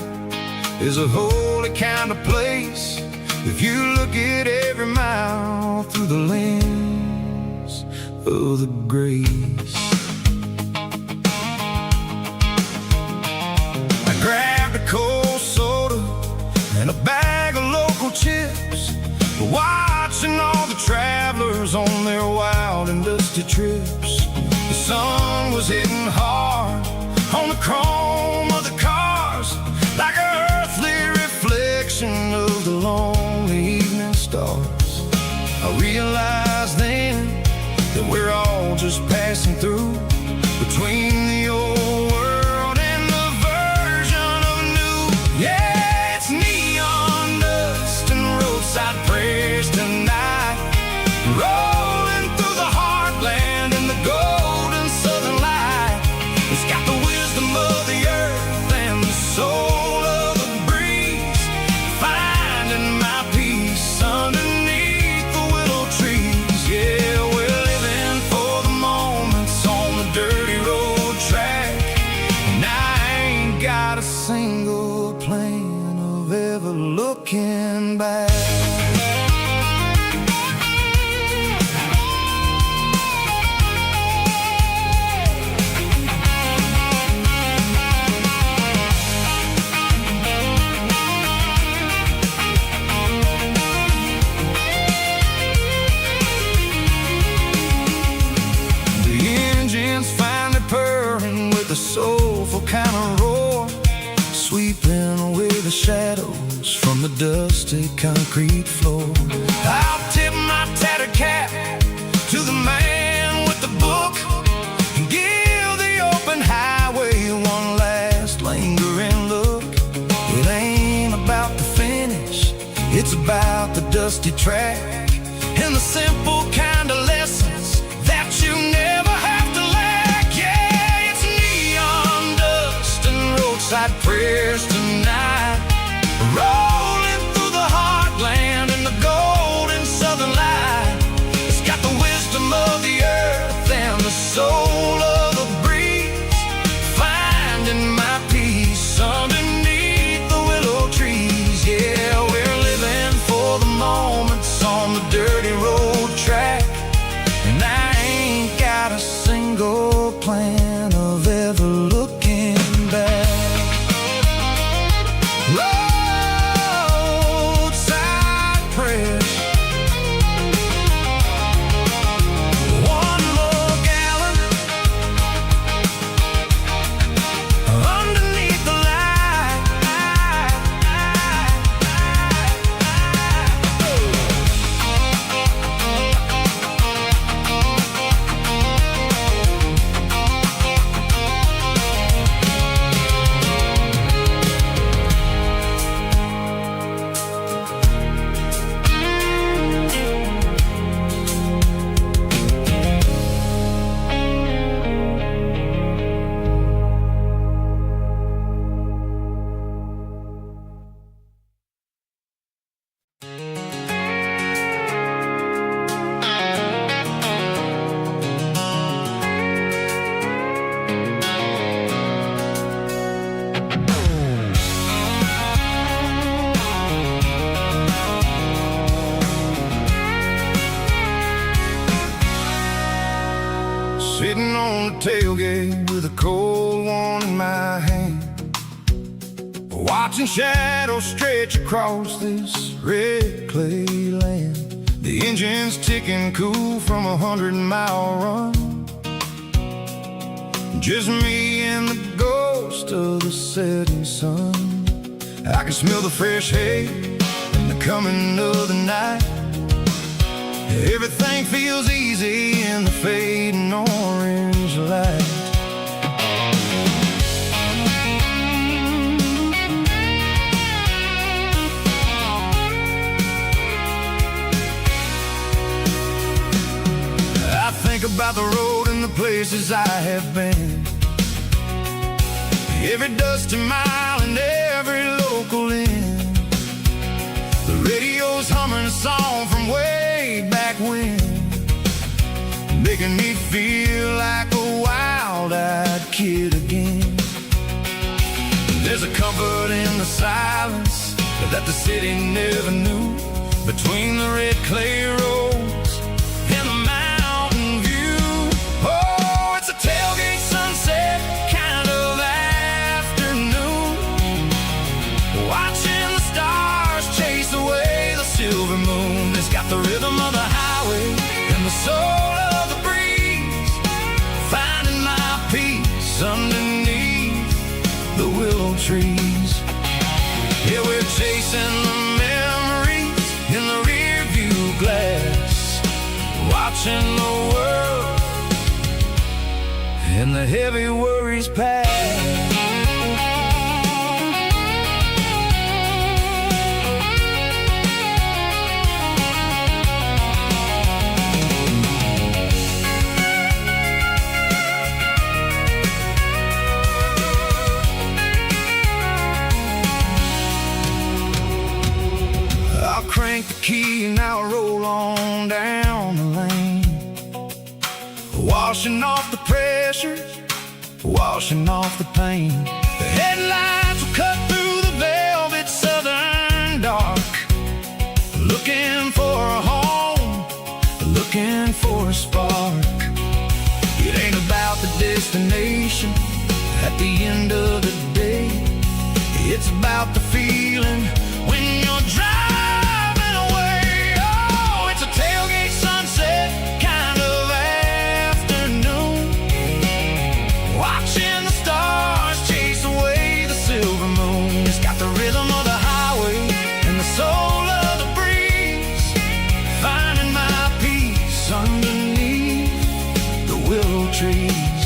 is a holy kind of place if you look at every mile through the lens of the grace. I grabbed a cold soda and a bag of local chips, watching all the travelers on their wild and dusty trips. The sun was hitting hard on the chrome of the cars, like an earthly reflection of the lonely evening stars. I realized then that we're all just passing through, between the old world and the version of new. Yeah, it's neon dust and roadside prayers tonight, rolling through the heartland in the golden southern light. It's got the wisdom of the earth and the soul of the breeze, finding my peace underneath the willow trees. Yeah, we're living for the moments on the dirty road track, and I ain't got a single plan of ever looking back. Soulful kind of roar, sweeping away the shadows from the dusty concrete floor. I'll tip my tattered cap to the man with the book and give the open highway one last lingering look. It ain't about the finish, it's about the dusty track and the simple kind of lessons that you never have to lack. Yeah, it's neon dust and roadside prayers tonight, rolling through the heartland in the golden southern light. It's got the wisdom of the earth and the soul of the breeze, finding my peace underneath the willow trees. Yeah, we're living for the moments on the dirty road track, and I ain't got a single plan of ever looking back. Roadside prayers, one more gallon underneath the light. Sitting on the tailgate with a cold one in my hand, watching shadows stretch across this red clay land. The engine's ticking cool from 100-mile run, just me and the ghost of the setting sun. I can smell the fresh hay and the coming of the night. Everything feels easy in the fading orange light. I think about the road and the places I have been. Every dusty mile and every local inn. The radio's humming a song from way back when, making me feel like a wild-eyed kid again. There's a comfort in the silence that the city never knew, between the red clay roads and the mountain view. Oh, it's a tailgate sunset kind of afternoon, watching the stars chase away the silver moon. It's got the rhythm of the highway and the soul of the breeze, finding my peace underneath the willow trees. Yeah, we're chasing the memories in the rear view glass, watching the world and the heavy worries pass. Crank the key and I'll roll on down the lane, washing off the pressure, washing off the pain. The headlights will cut through the velvet southern dark, looking for a home, looking for a spark. It ain't about the destination at the end of the day, it's about the feeling when you're driving. Tailgate sunset kind of afternoon, watching the stars chase away the silver moon. It's got the rhythm of the highway and the soul of the breeze, finding my peace underneath the willow trees.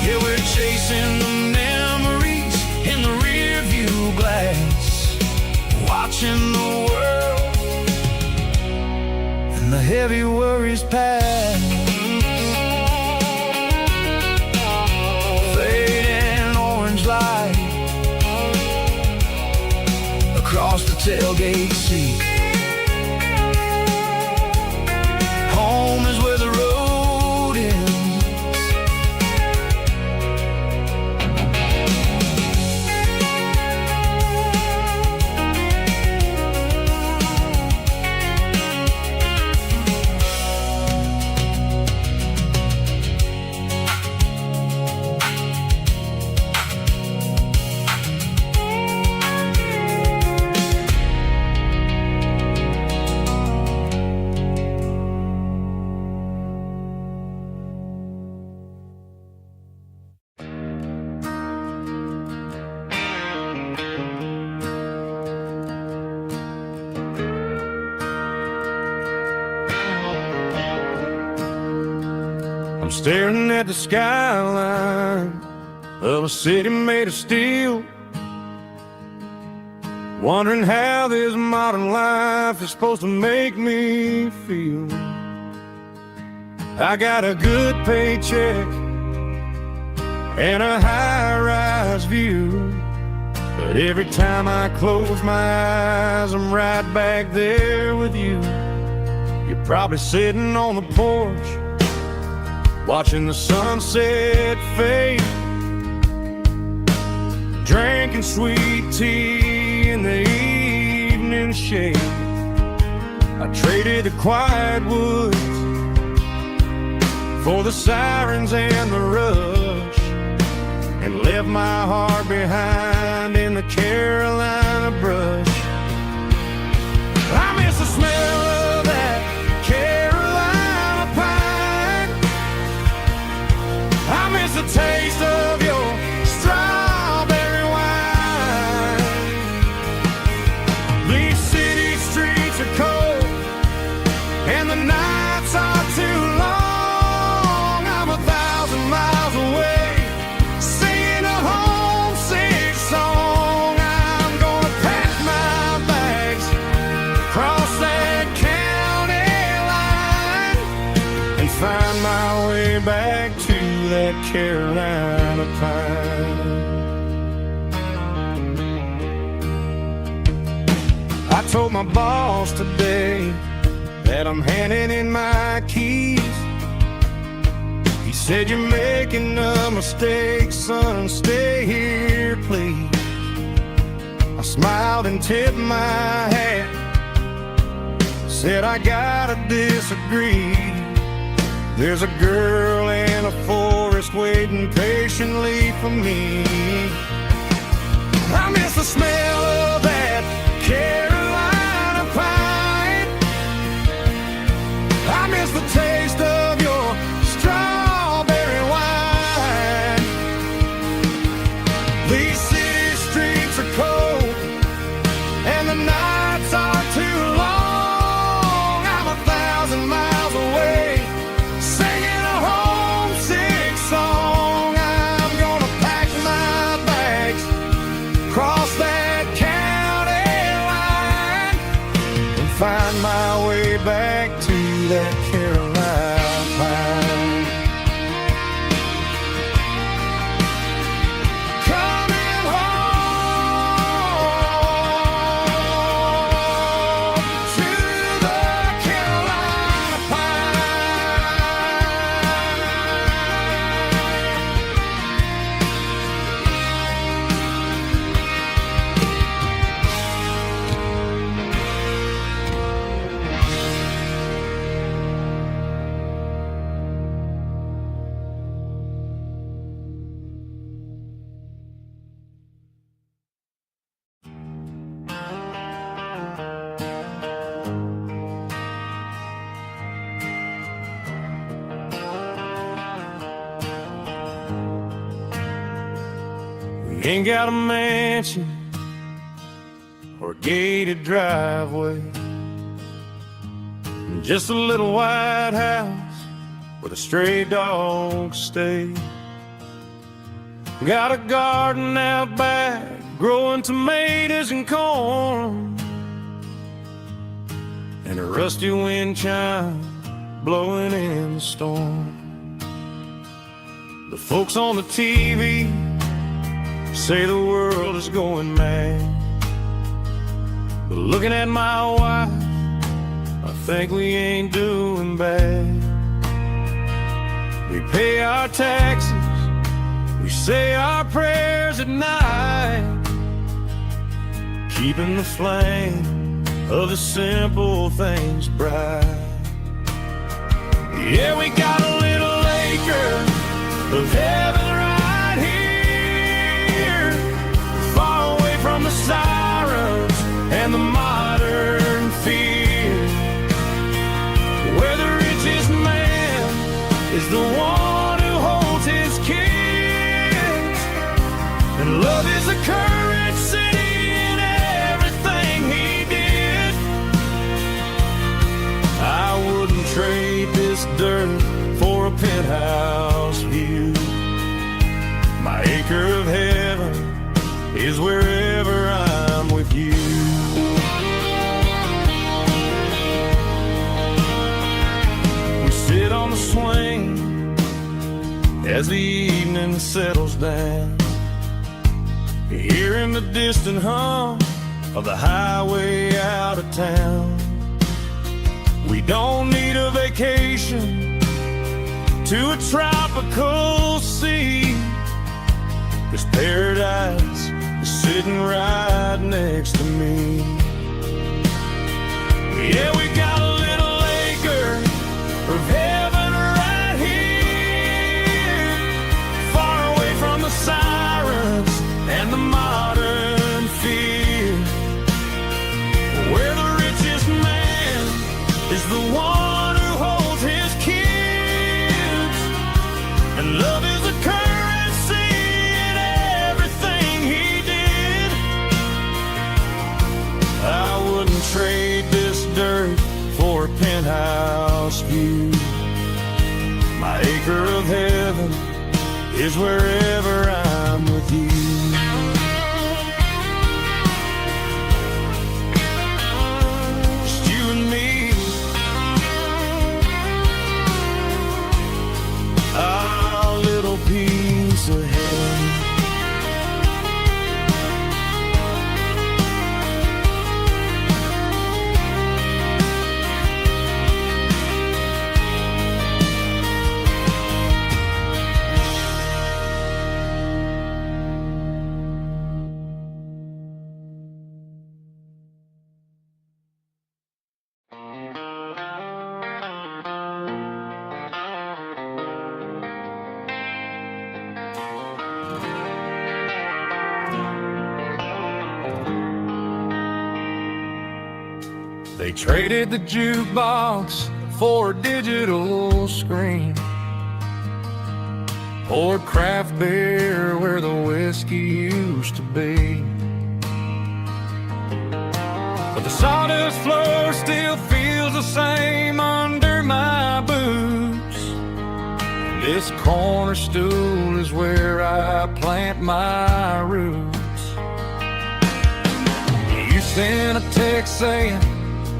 Yeah, we're chasing the memories in the rear view glass, watching the world the heavy worries pass. Fading orange light across the tailgate seat. Home is where the road ends. Staring at the skyline of a city made of steel, wondering how this modern life is supposed to make me feel. I got a good paycheck and a high-rise view, but every time I close my eyes, I'm right back there with you. You're probably sitting on the porch, watching the sunset fade, drinking sweet tea in the evening shade. I traded the quiet woods for the sirens and the rush, and left my heart behind in the Carolina brush. I miss the smell of that Carolina pine, I miss the taste of your strawberry wine. These city streets are cold and the nights are too long. I'm 1,000 miles away, singing a homesick song. I'm gonna pack my bags, cross that county line, and find my way back Carolina pine. I told my boss today that I'm handing in my keys. He said, "You're making a mistake, son, stay here, please." I smiled and tipped my hat, said, "I gotta disagree. There's a girl in a forest waiting patiently for me. I miss the smell of that Carolina pine. I miss the taste of your strawberry wine. These city streets are cold and the nights are too long. I'm 1,000 miles away singing a homesick song. I'm gonna pack my bags, cross that county line, and find my way back to that Carolina pine. Coming home to the Carolina Ain't got a mansion or a gated driveway, just a little white house where the stray dogs stay. Got a garden out back growing tomatoes and corn, and a rusty wind chime blowing in the storm. The folks on the TV say the world is going mad, but looking at my wife, I think we ain't doing bad. We pay our taxes, we say our prayers at night, keeping the flame of the simple things bright. Yeah, we got a little acre of heaven right here, far away from the sirens and the modern fear, where the richest man is the one who holds his kids, and love is a currency in everything he did. I wouldn't trade this dirt for a penthouse view. My acre of heaven is wherever I'm with you. We sit on the swing as the evening settles down, hearing the distant hum of the highway out of town. We don't need a vacation to a tropical sea, 'cause paradise is sitting right next to me. Yeah, we got a little acre of heaven right here, far away from the sirens and the modern fear, where the richest man is the one who holds his kids, and love is a currency in everything he did. I wouldn't trade this dirt for a penthouse view. My acre of heaven is wherever I'm with you. Just you and me, our little piece They traded the jukebox for a digital screen, poured craft beer where the whiskey used to be. But the sawdust floor still feels the same under my boots. This corner stool is where I plant my roots. You sent a text saying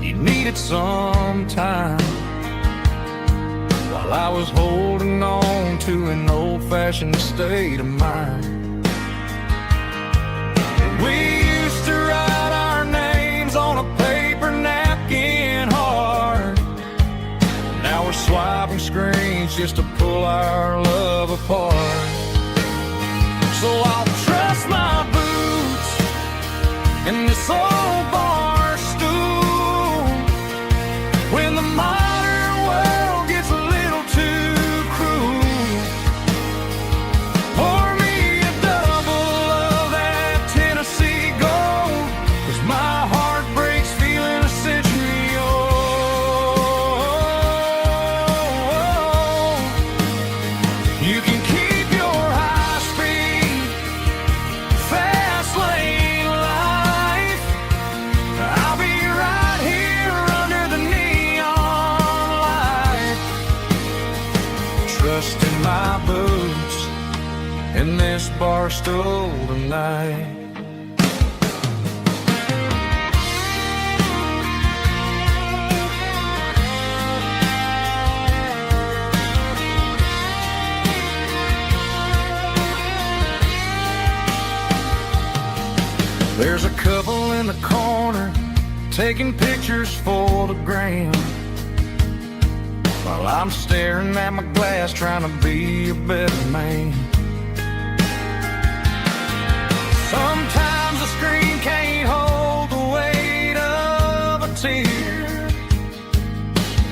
you needed some time, while I was holding on to an old-fashioned state of mind. We used to write our names on a paper napkin hard. Now we're swiping screens just to pull our love apart. So I'll trust my boots in this old bar stool when the modern world gets a little too cruel. Pour me a double of that Tennessee Gold, 'cause my heart breaks feeling a century old. You can keep your high-speed, fast lane life. I'll be right here under the neon light, trusting my boots in this bar stool tonight. There's a couple in the corner taking pictures for the gram, while I'm staring at my glass trying to be a better man. Sometimes the screen can't hold the weight of a tear,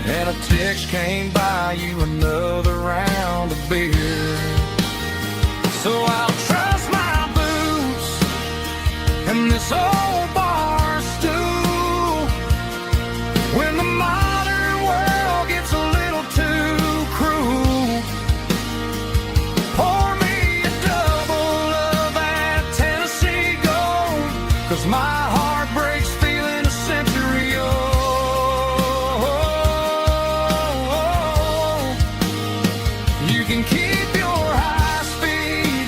and a text can't buy you another round of beer. So I'll trust my boots in this old bar stool when the modern world gets a little too cruel. Pour me a double of that Tennessee Gold, 'cause my heart breaks feeling a century old. You can keep your high-speed,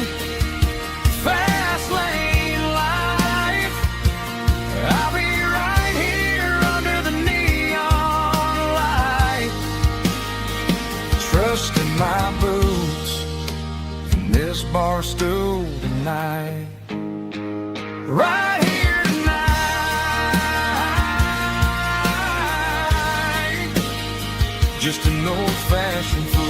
fast lane life. I'll be right here under the neon light, trusting my boots in this bar stool tonight. Right here tonight, just an old-fashioned fool.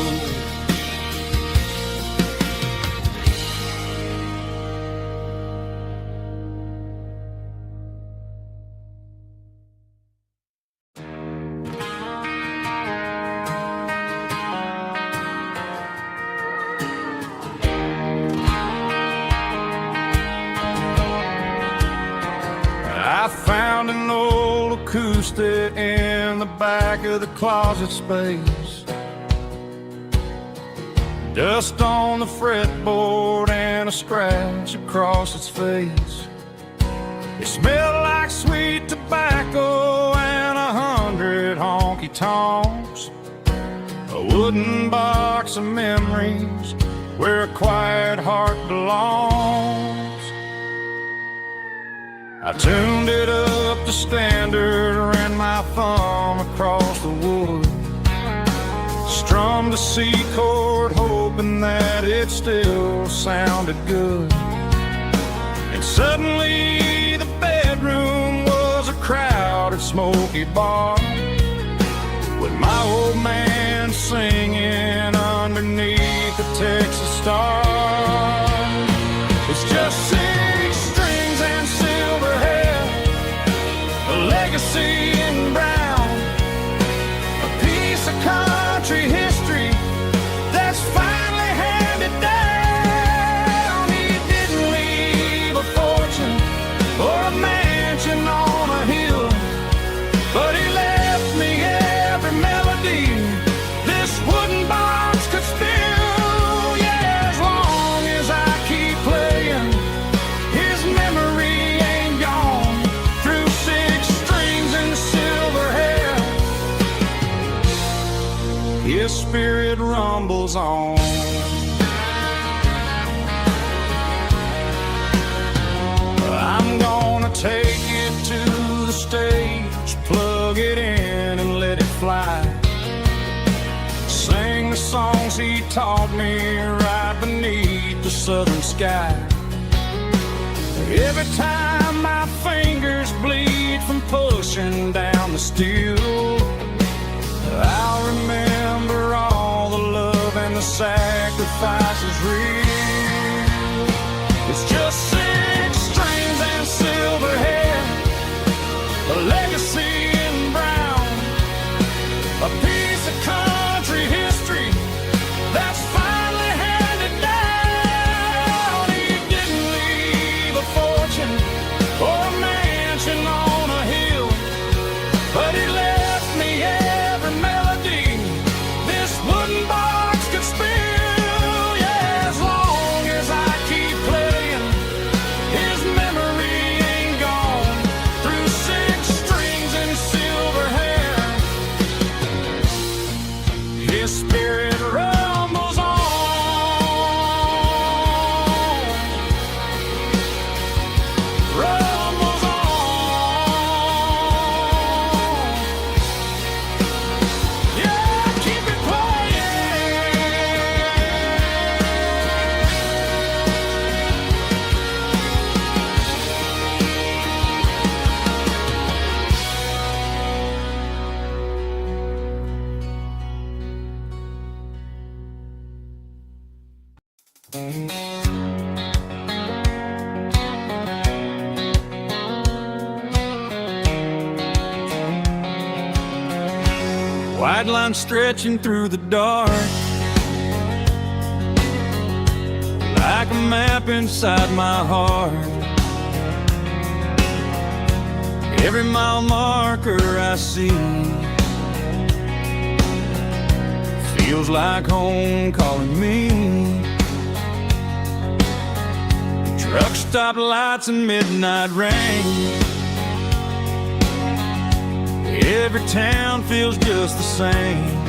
I found an old acoustic in the back of the closet space. Dust on the fretboard and a scratch across its face. It smelled like sweet tobacco and 100 honky-tonks. A wooden box of memories where a quiet heart belongs. I tuned it up to standard, ran my thumb across the wood, strummed a C chord hoping that it still sounded good. And suddenly the bedroom was a crowded smoky bar, with my old man singing underneath the Texas star. It's just 6 strings and silver hair, a legacy in brown, a piece of country history that's finally handed down. rumbles on. I'm gonna take it to the stage, plug it in and let it fly. Sing the songs he taught me right beneath the southern sky. Every time my fingers bleed from pushing down the steel, I'll remember all the love and the sacrifices real. It's just 6 strings and silver hair, a legacy in brown, a piece of country history that's finally handed down. He didn't leave a fortune or a mansion on a hill, but he left me every melody this wooden box could spill. Yeah, as long as I keep playing, his memory ain't gone. Through 6 strings and silver hair, his spirit rumbles on. Rumbles on. Yeah, keep it white line stretching through the dark, like a map inside my heart. Every mile marker I see feels like home calling me. Truck stop lights and midnight rain, every town feels just the same.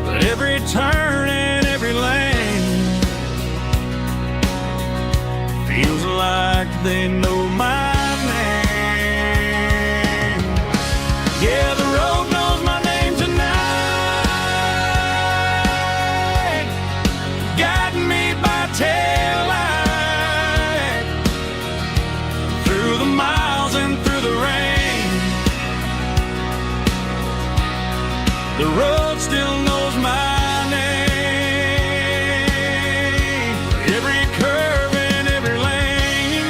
But every turn and every lane feels like they know my name. Yeah, the road knows my name tonight, guiding me by taillight through the miles and through the rain. The road still knows my name. Every curve and every lane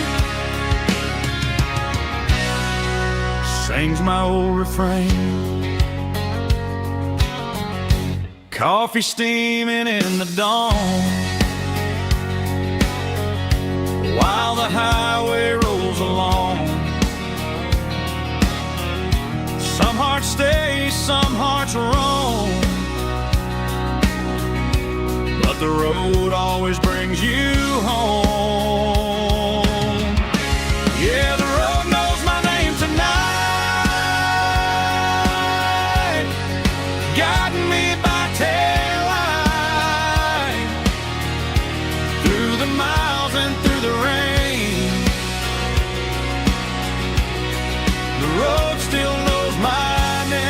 sings my old refrain. Coffee steaming in the dawn, while the highway rolls along. Some hearts stay, some hearts roam, but the road always brings you home. Yeah, the road knows my name tonight, guiding me by taillight through the miles and through the rain. The road still knows my name.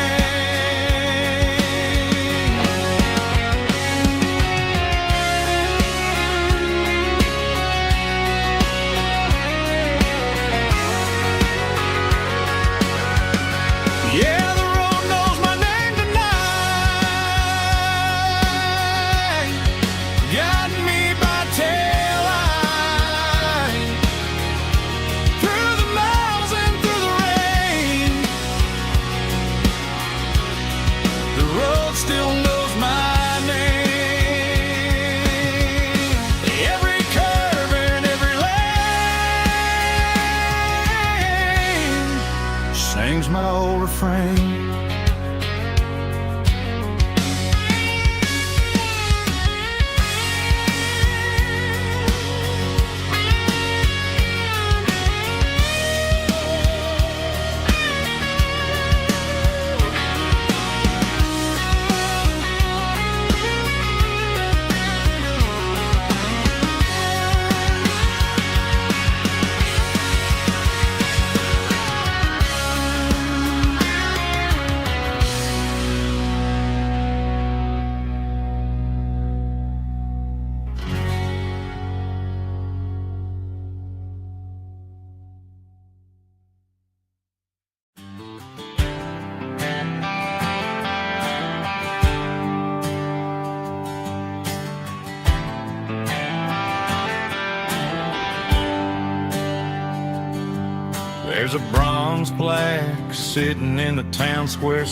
There's a bronze plaque sitting in the town square.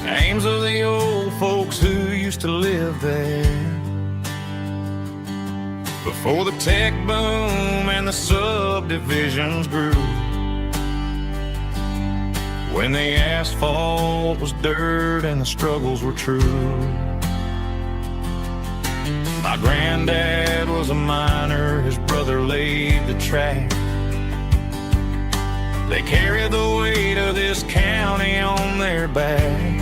Names of the old folks who used to live there before the tech boom and the subdivisions grew. When the asphalt was dirt and the struggles were true. My granddad was a miner, his brother laid the track. They carried the weight of this county on their back.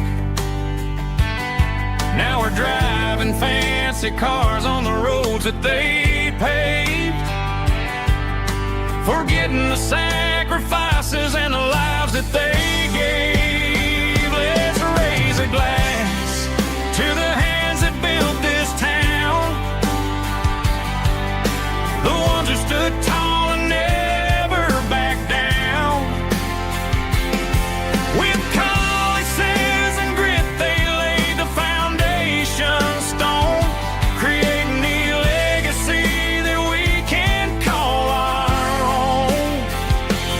Now we're driving fancy cars on the roads that they paved, forgetting the sacrifices and the lives that they gave. Let's raise a glass to the hands that built this town, the ones who stood tall and never backed down. With calluses and grit they laid the foundation stone, creating the legacy that we can call our own.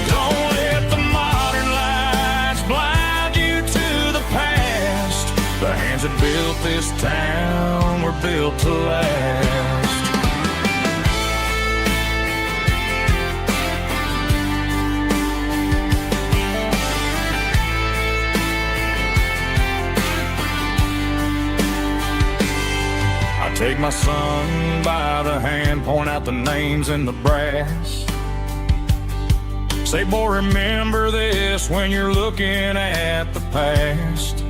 Don't let the modern lights blind you to the past. The hands that built this town were built to last. Take my son by the hand, point out the names in the brass. Say, boy, remember this when you're looking at the past.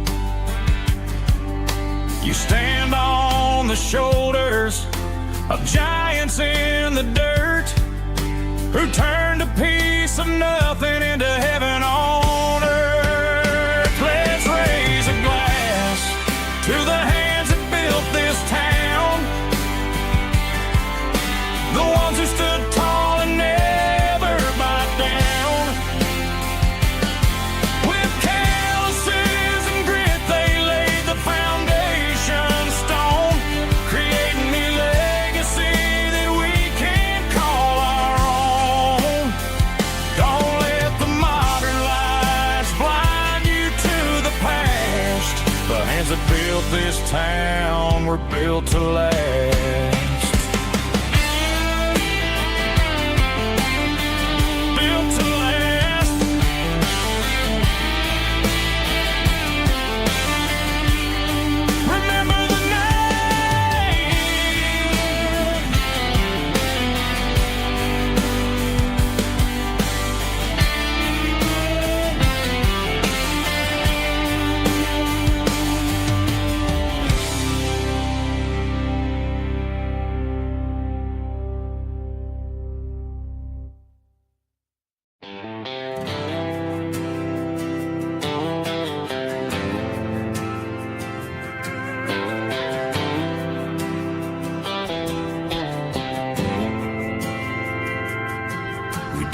You stand on the shoulders of giants in the dirt who turned a piece of nothing into heaven on earth. Let's raise a glass to the hands that built this town, the ones who stood tall and never backed down. With calluses and grit they laid the foundation stone, creating the legacy that we can call our own. Don't let the modern lights blind you to the past. The hands that built this town were built to last.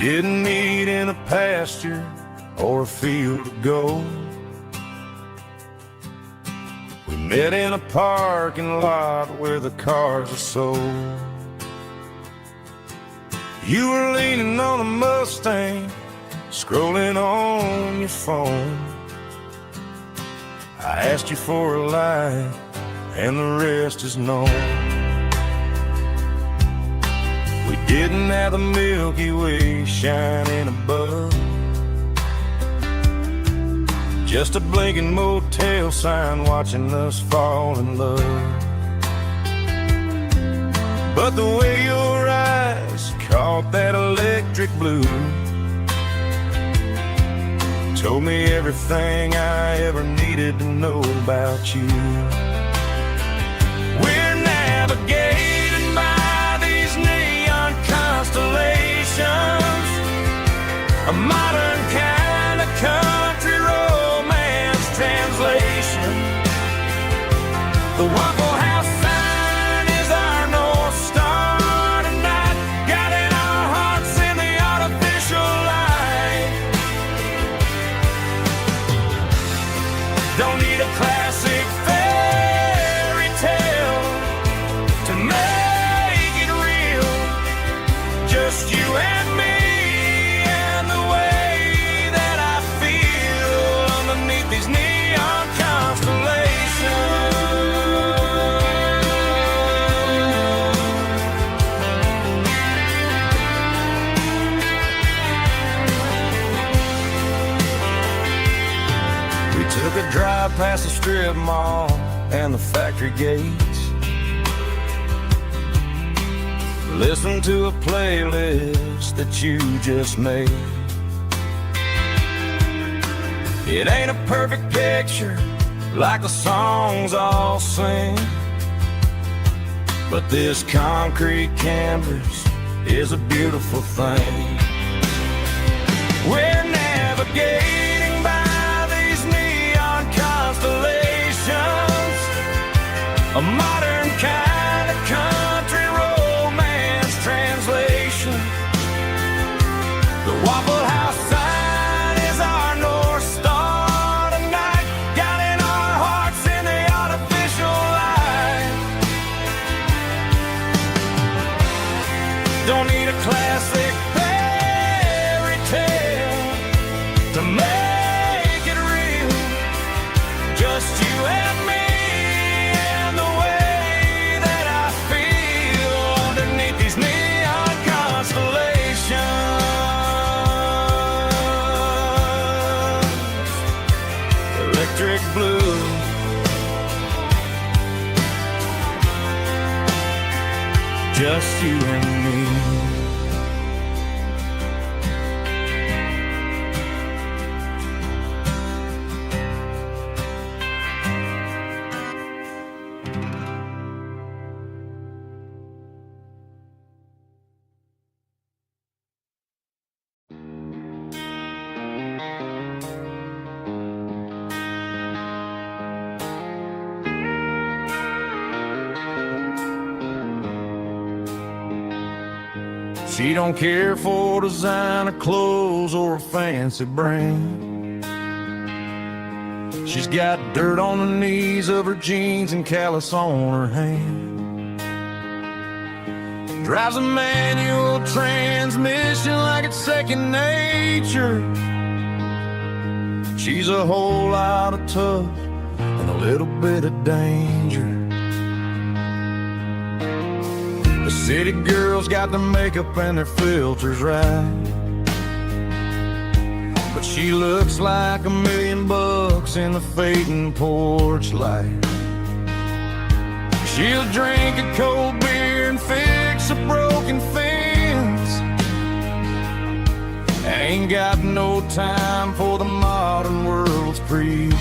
Didn't meet in a pasture or a field of gold. We met in a parking lot where the cars are sold. You were leaning on a Mustang, scrolling on your phone. I asked you for a light, and the rest is known. We didn't have the Milky Way shining above, just a blinking motel sign watching us fall in love. But the way your eyes caught that electric blue told me everything I ever needed to know about you. We're navigating by these neon constellations, a modern kind of country romance translation. The Waffle House sign is our North Star tonight, guiding our hearts in the artificial light. Don't need a classic fairy tale to make it real, just you and me strip mall and the factory gates. Listen to a playlist that you just made. It ain't a perfect picture like the songs all sing, but this concrete canvas is a beautiful thing. We're navigating by these neon constellations, a modern kind of country romance translation. The Waffle House sign is our North Star tonight, guiding our hearts in the artificial light. Don't need a classic fairy tale to make it real, just you and me and the way that I feel underneath these neon constellations. Electric blue, just you and me. She don't care for designer clothes or a fancy brand. She's got dirt on the knees of her jeans and callus on her hand. Drives a manual transmission like it's second nature. She's a whole lot of tough and a little bit of danger. The city girls got their makeup and their filters right, but she looks like $1 million in the fading porch light. She'll drink a cold beer and fix a broken fence. Ain't got no time for the modern world's pretense.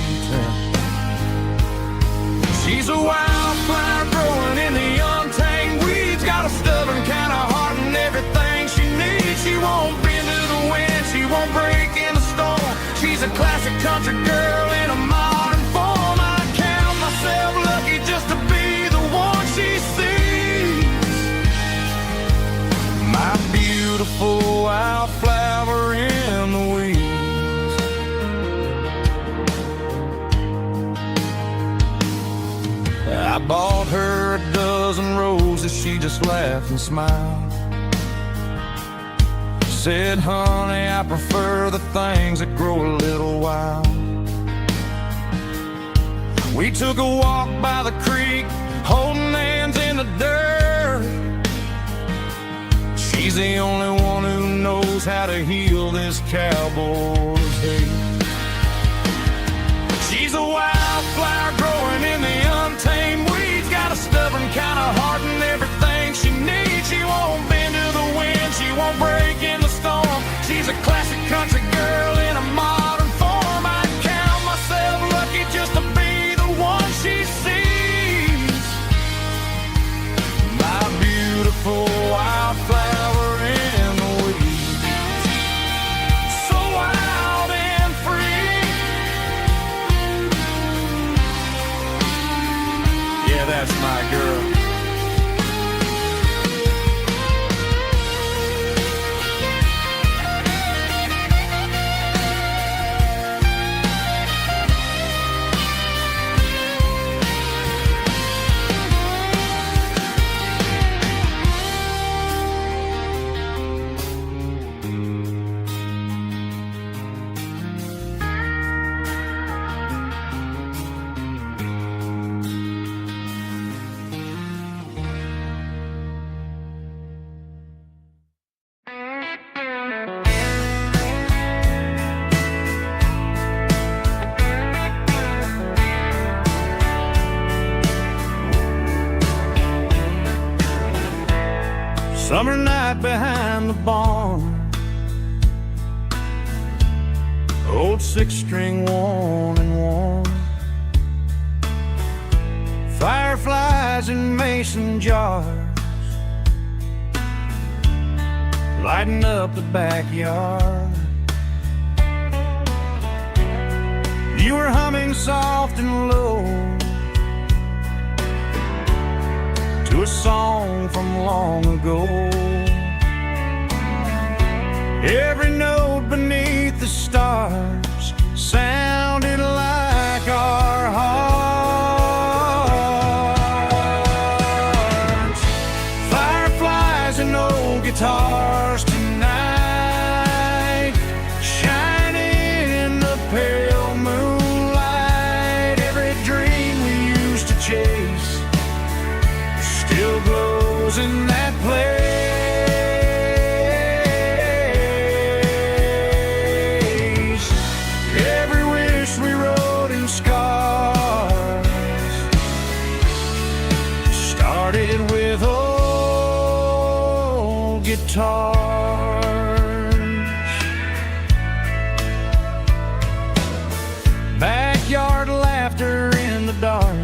She's a wildflower growing in the untamed weeds, got a stubborn kind of heart and everything she needs. She won't bend to the wind, she won't break in the storm. She's a classic country girl in a modern form. I count myself lucky just to be the one she sees. My beautiful wildflower in the weeds. I bought her a dozen roses, she just laughed and smiled. Said, honey, I prefer the things that grow a little wild. We took a walk by the creek, holding hands in the dirt. She's the only one who knows how to heal this cowboy's hate. She's a wildflower growing in the untamed weeds, got a stubborn kind of heart and everything she needs. She won't bend to the wind, she won't break in the storm. She's a classic country girl in a modern form. I count myself lucky just to be the one she sees. My beautiful wildflower in the weeds, so wild and free. Yeah, that's my girl. Summer night behind the barn, old six-string worn and worn, fireflies in mason jars, lighting up the backyard. You were humming soft and low to a song from long ago. Every note beneath the stars sounded like our hearts. Fireflies and old guitars tonight, shining in the pale moonlight. Every dream we used to chase still glows in that place. Every wish we wrote in scars started with old guitars. Backyard laughter in the dark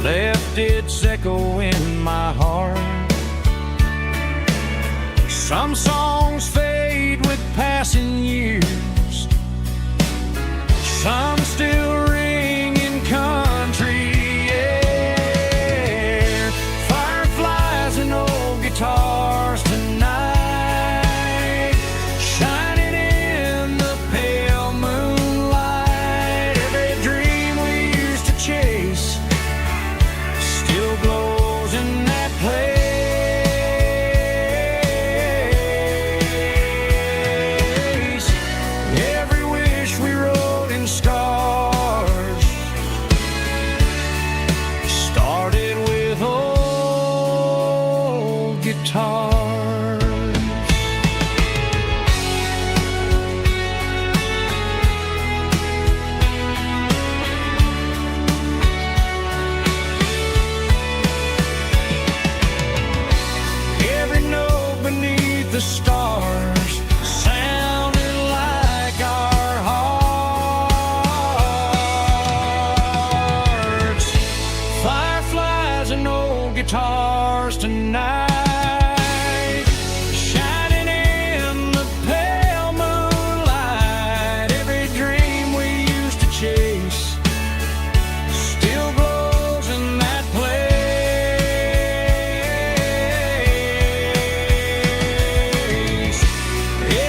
left its echo in my heart. Some songs fade with passing years, some still ring in country air. Fireflies and old guitars tonight, shining in the pale moonlight. Every dream we used to chase still glows in that place. Every wish we wrote in stars started with old guitars. Every note beneath the stars sounded like our hearts. Fireflies and old guitars tonight, shining in the pale moonlight. Every dream we used to chase still glows in that place.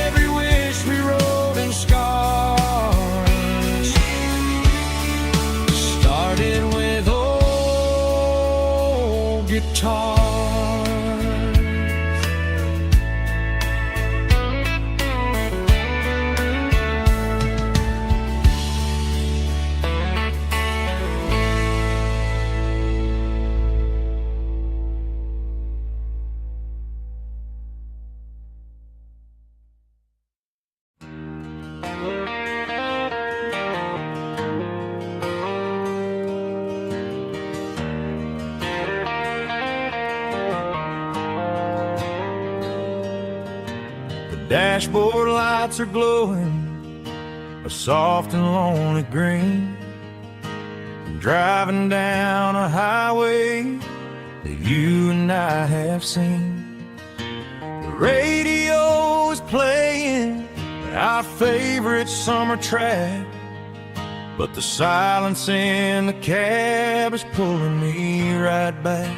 Every wish we wrote in scars started with old guitars. Dashboard lights are glowing a soft and lonely green. Driving down a highway that you and I have seen. The radio is playing our favorite summer track, but the silence in the cab is pulling me right back.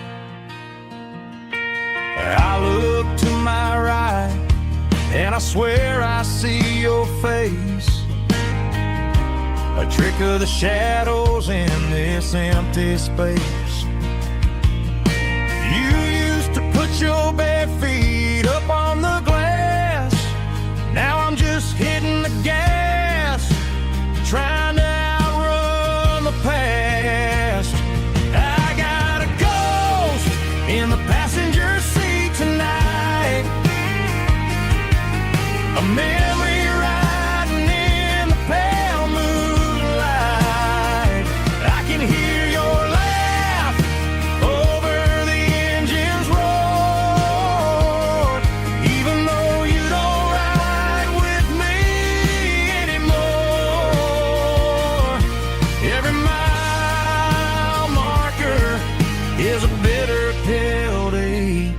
I look to my right and I swear I see your face, a trick of the shadows in this empty space. You used to put your bare feet up on the glass. Now I'm just hitting the gas, trying to outrun the past. I got a ghost in the passenger seat tonight, a memory riding in the pale moonlight. I can hear your laugh is a bitter pill to eat,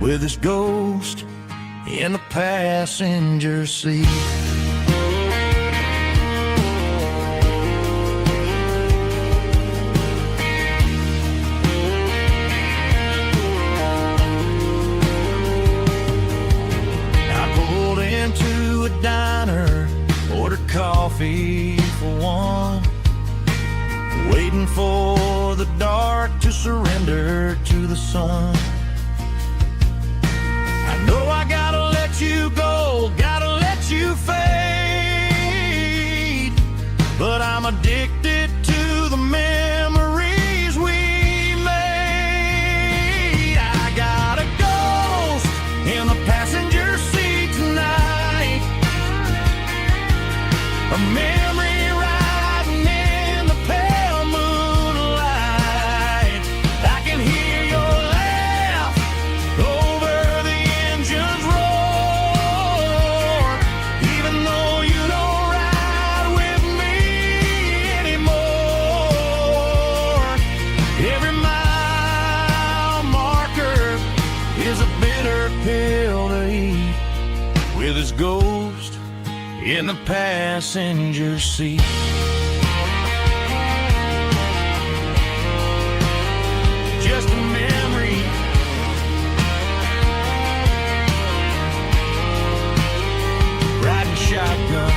with his ghost in the passenger seat. Into a diner, ordered coffee for one, waiting for the dark to surrender to the sun. I know I gotta let you go, gotta let you fade, but I'm addicted to the memories we made. I got a ghost in the passenger seat tonight, a memory riding in the pale moonlight. I can hear your laugh over the engine's roar, even though you don't ride with me anymore. Every mile marker is a bitter pill to eat, with his ghost in the passenger seat. Just a memory, riding shotgun.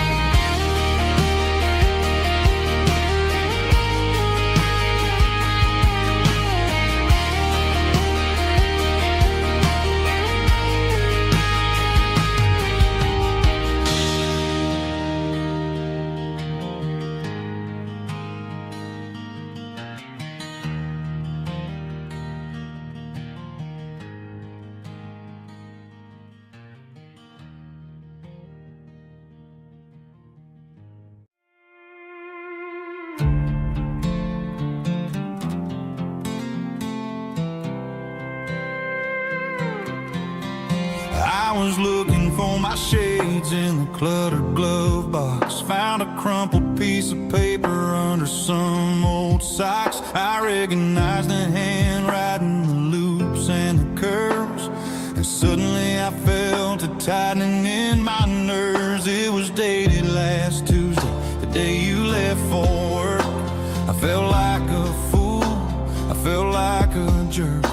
I was looking for my shades in the cluttered glove box. Found a crumpled piece of paper under some old socks. I recognized the handwriting, the loops and the curves, and suddenly I felt a tightening in my nerves. It was dated last Tuesday, the day you left for work. I felt like a fool, I felt like a jerk.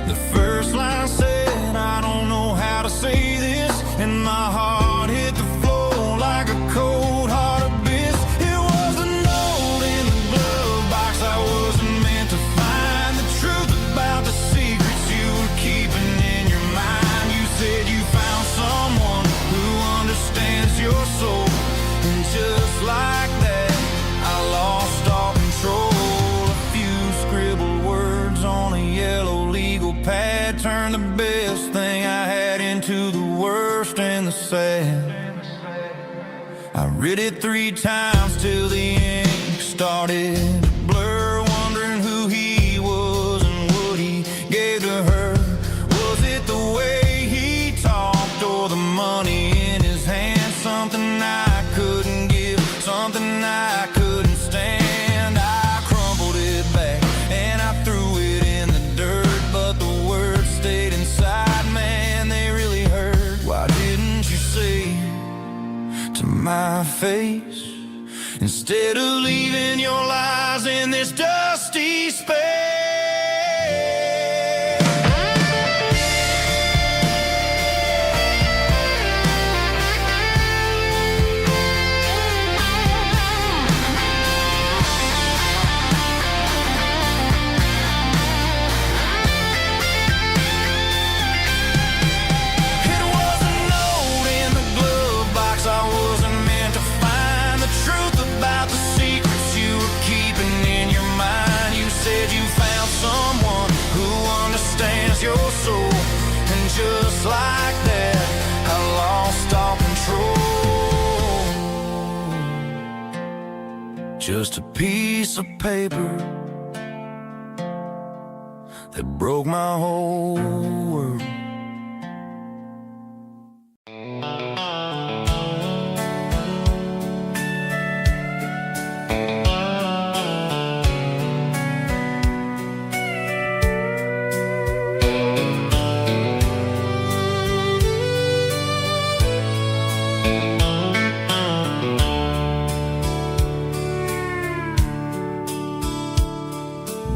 The first line said, I don't know how to say this, and my heart hit the floor like a cold heart abyss. It was a note in the glove box I wasn't meant to find, the truth about the secrets you were keeping in your mind. You said you found someone who understands your soul, and just like that I lost all control. A few scribbled words on a yellow legal pad turned the best thing I had into the worst and the sad. I read it 3 times till the ink started to blur, wondering who he was and what he gave to her. Was it the way he talked or the money in his hand? Something I couldn't give, something I couldn't stand. I crumpled it back and I threw it in the dirt, but the words stayed inside, man, they really hurt. Why didn't you say to my face, instead of leaving your lies in this dusty space? It was a note in the glove box I wasn't meant to find, the truth about the secrets you were keeping in your mind. You said you found someone who understands your soul, and just like that I lost all control. Just a piece of paper that broke my whole world.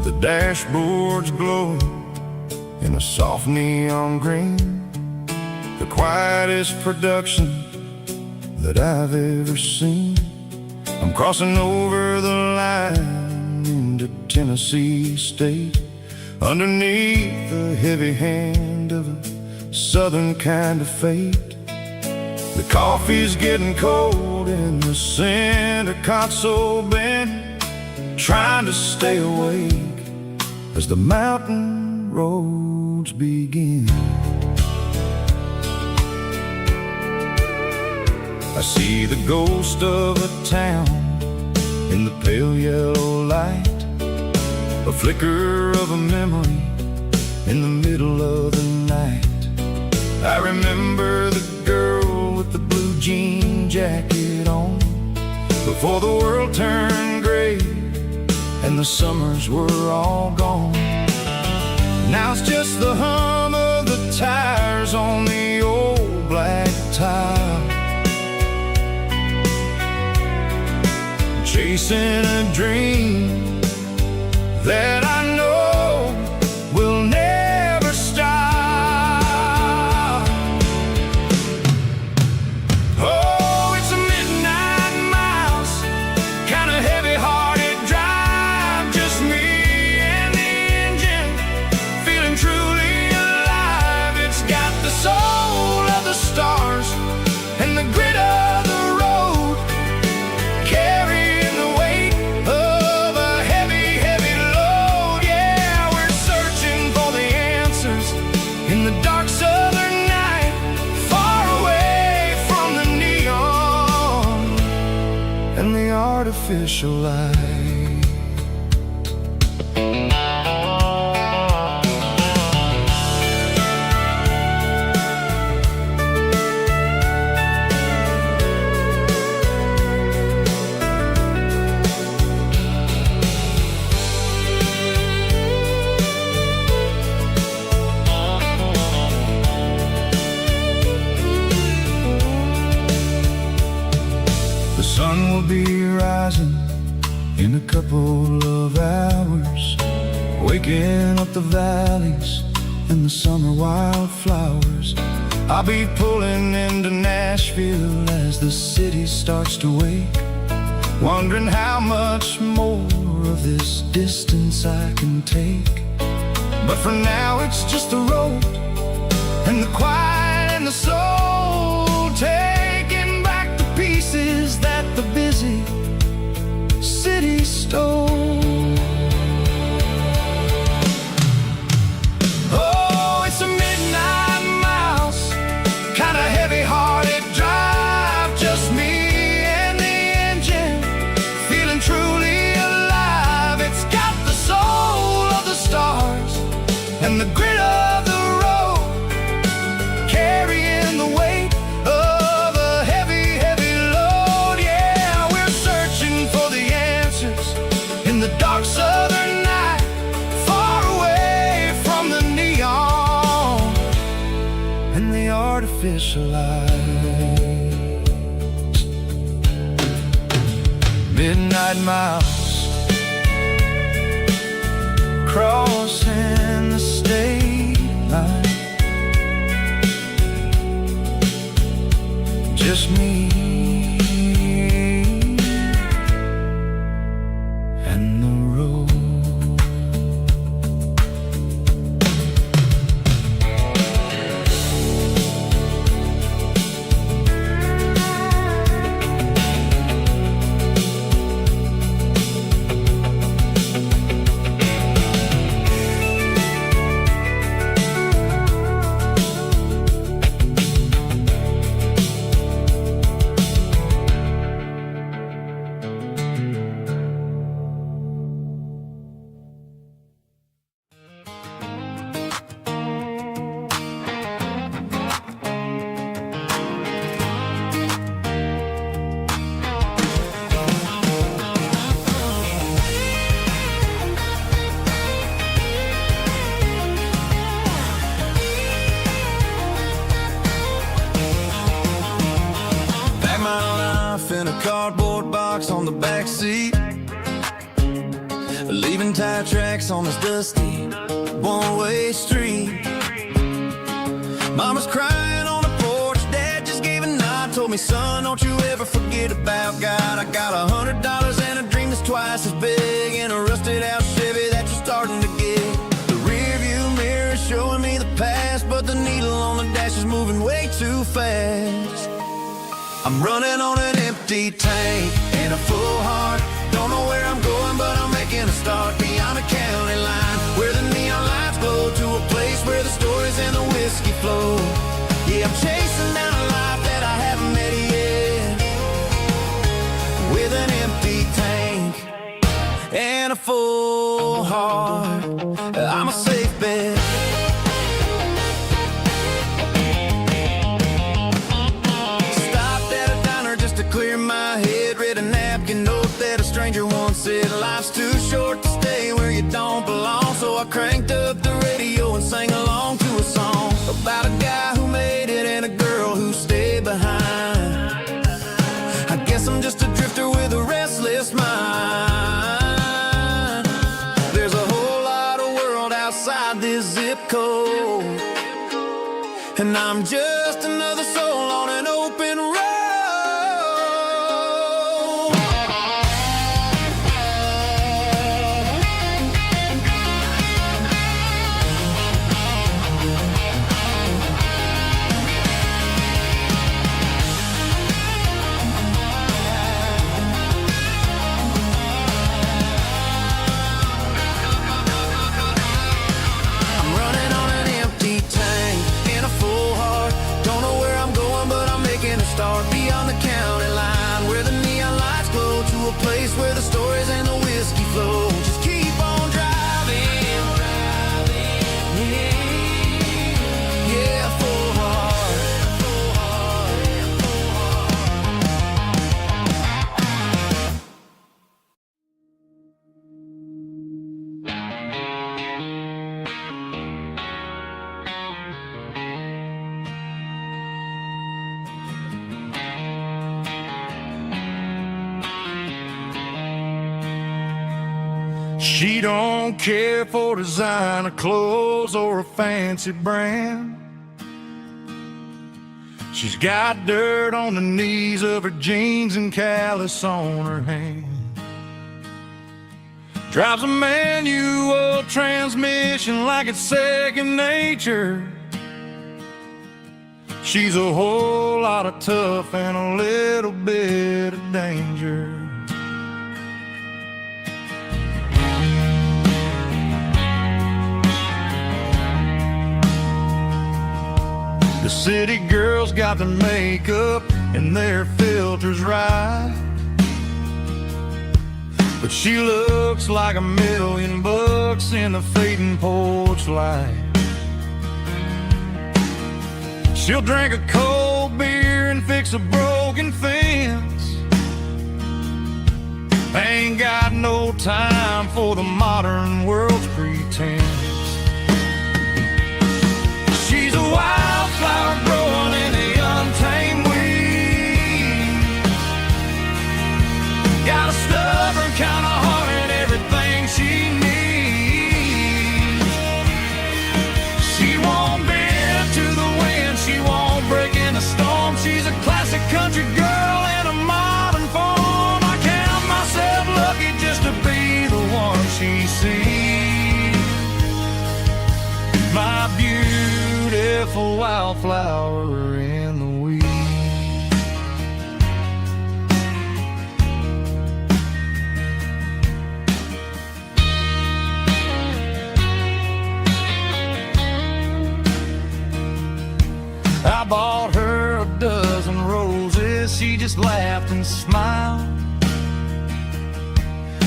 The dashboard's glowing in a soft neon green, the quietest production that I've ever seen. I'm crossing over the line into Tennessee State, underneath the heavy hand of a southern kind of fate. The coffee's getting cold in the center console bin, trying to stay awake as the mountain roads begin. I see the ghost of a town in the pale yellow light, a flicker of a memory in the middle of the night. I remember the girl with the blue jean jacket on, before the world turned gray and the summers were all gone. Now it's just the hum of the tires on the old black tile, chasing a dream that I know will never stop. Oh, it's a midnight miles, kind of heavy-hearted drive, just me and the engine, feeling truly alive. It's got the soul of the stars and the grit of the road, carrying the weight of a heavy, heavy load. Yeah, we're searching for the answers in the dark southern night, far away from the neon and the artificial light. The sun will be rising in a couple of hours, waking up the valleys and the summer wildflowers. I'll be pulling into Nashville as the city starts to wake, wondering how much more of this distance I can take. But for now it's just the road and the quiet and the soul, taking back the pieces that the busy city stole. Oh, it's a midnight miles, kind of heavy-hearted drive, just me and the engine, feeling truly alive. It's got the soul of the stars and the grit of the road, carrying the weight of a heavy, heavy load. Yeah, we're searching for the answers in the dark southern night, far away from the neon and the artificial lights. Midnight miles, crossing the state line, just me and the road. in a cardboard box on the back seat. leaving tire tracks on this dusty one-way street. Mama's crying on the porch, Dad just gave a nod, told me, son, don't you ever forget about God. I got $100 and a dream that's twice as big, and a rusted out Chevy that you're starting to get. The rear view mirror is showing me the past, but the needle on the dash is moving way too fast. I'm running on an empty tank and a full heart. Don't know where I'm going, but I'm making a start beyond the county line, where the neon lights glow, to a place where the stories and the whiskey flow. Yeah, I'm chasing down a life that I haven't met yet, with an empty tank and a full heart. I'm a safe bet. Clear my head, read a napkin note that a stranger once said, life's too short to stay where you don't belong. So I cranked up the radio and sang along to a song about a guy who made it and a girl who stayed behind. I guess I'm just a drifter with a restless mind. There's a whole lot of world outside this zip code, and I'm just another soul on an open road. Start beyond the county line, where the neon lights glow, to a place where the stories and the whiskey flow. Just keep on driving, yeah, full heart, full heart, full She don't care for designer clothes or a fancy brand. She's got dirt on the knees of her jeans and callus on her hand. Drives a manual transmission like it's second nature. She's a whole lot of tough and a little bit of danger. The city girls got their makeup and their filters right, but she looks like $1,000,000 in the fading porch light. She'll drink a cold beer and fix a broken fence. Ain't got no time for the modern world's pretense. She's a wildflower growing in the untamed weed. Got a stubborn kind of heart and everything she needs. She won't bend to the wind, she won't break in a storm. She's a classic country girl in a modern form. I count myself lucky just to be the one she sees. My beautiful wildflower in the weeds. I bought her a dozen roses, she just laughed and smiled.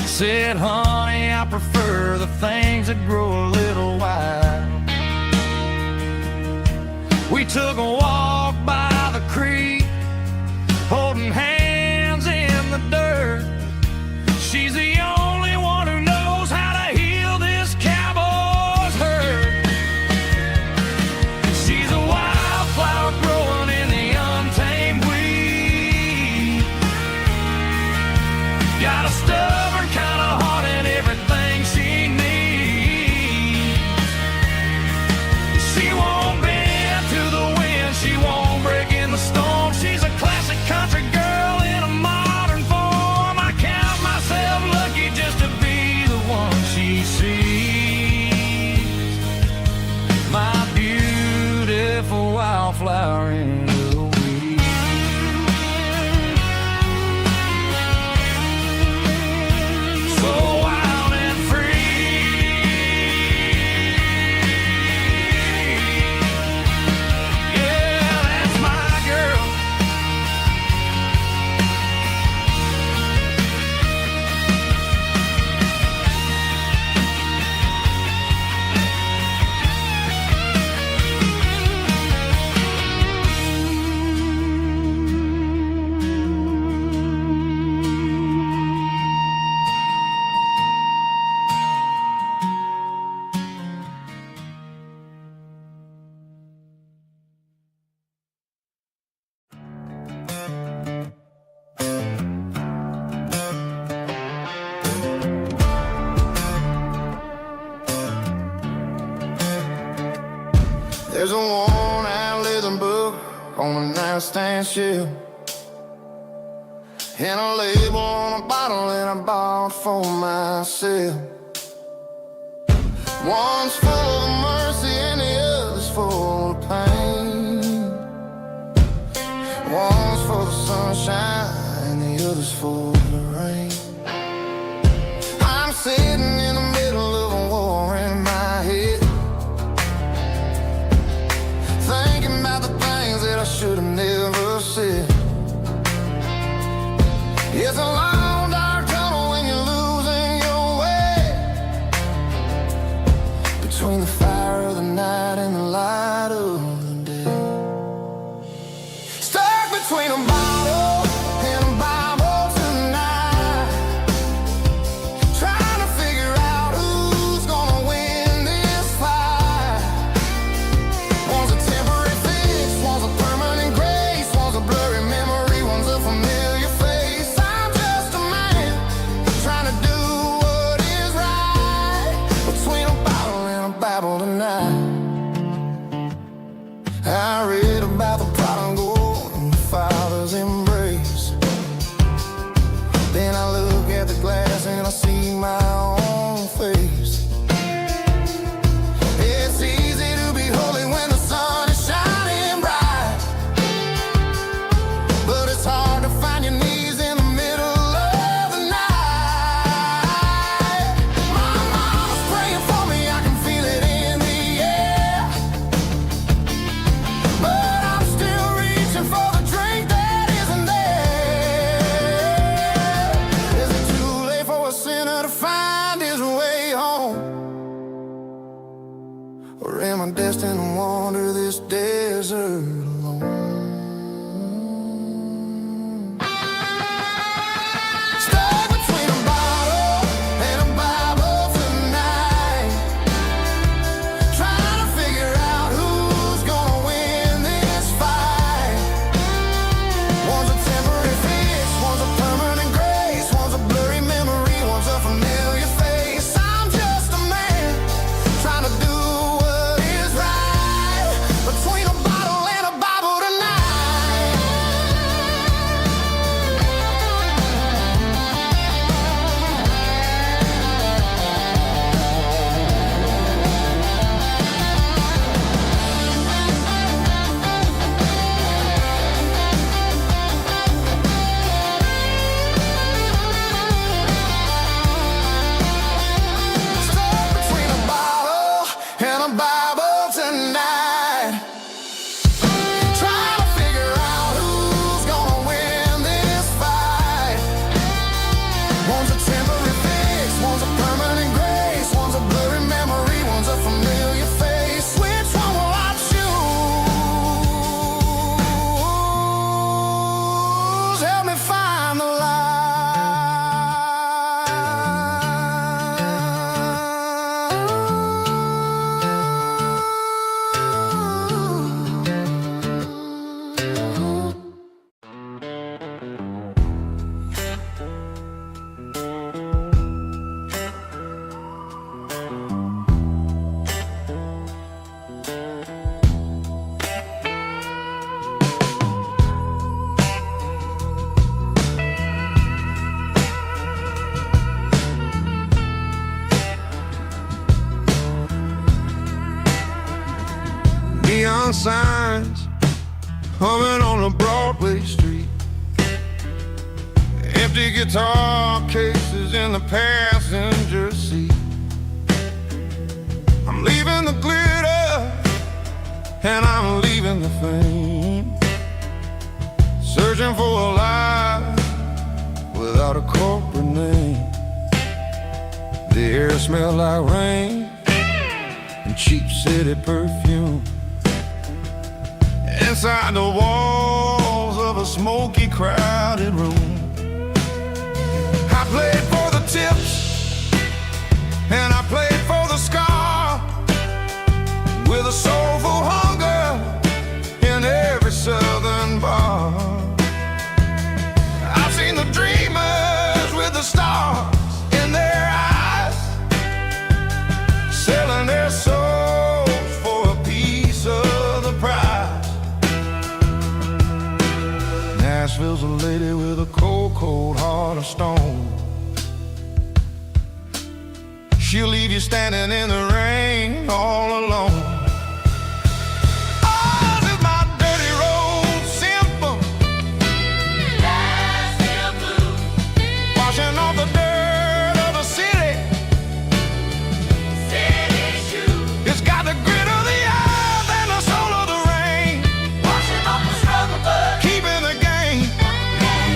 Said, honey, I prefer the things that grow a little wild. We took a walk by the creek, holding hands in the dirt. She's the only one who knows how to heal this cowboy's hurt. She's a wildflower growing in the untamed weed. Got a stubborn kind of heart and everything she sees my beautiful wildflower in the weeds. So wild and free, yeah, that's my girl. There's a worn-out leather book on the nightstand shelf, and a label on a bottle that I bought for myself. One's full of mercy and the other's full of pain. One's full of sunshine and the other's full of rain. I'm sitting in the middle of a war in my head, thinking about the things that I should have never said. It's a long dark tunnel when you're losing your way, between the fire of the night and the light of the day. Stuck between a bottle and a Bible tonight, trying to figure out who's gonna win this fight. One's a temporary fix, one's a permanent grace, one's a blurry memory, one's a familiar face. I'm just a man trying to do what is right, between a bottle and a Bible tonight. I read about the prodigal and the father's embrace. Then I look at the glass and I see my own face. It's easy to be holy when the sun is shining bright, but it's hard to find your knees in the middle of the night. My mama's praying for me, I can feel it in the air, but I'm still reaching for the drink that isn't there. Is it too late for a sinner to find his way home? Or am I destined to wander this desert alone? Stuck between a bottle and a Bible tonight, trying to figure out who's gonna win this fight. One's a temporary fix, one's a permanent grace, one's a blurry memory, one's a familiar face. I'm just a man trying to do what is right, neon signs humming on a Broadway street. Empty guitar cases in the passenger seat. I'm leaving the glitter and I'm leaving the fame, searching for a life without a corporate name. The air smells like rain and cheap city perfume. Inside the walls of a smoky, crowded room, I played for the tips and I played for the scar, with a soulful hunger in every southern bar. I've seen the dreamers with the stars in their eyes, selling their souls for a piece of the prize. Nashville's a lady with a cold, cold heart of stone. She'll leave you standing in the rain all alone. Oh, this is my dirty road symphony, Nashville blues, washing off the dirt of the city, city shoes. It's got the grit of the earth and the soul of the rain, washing off the struggle but keeping the game.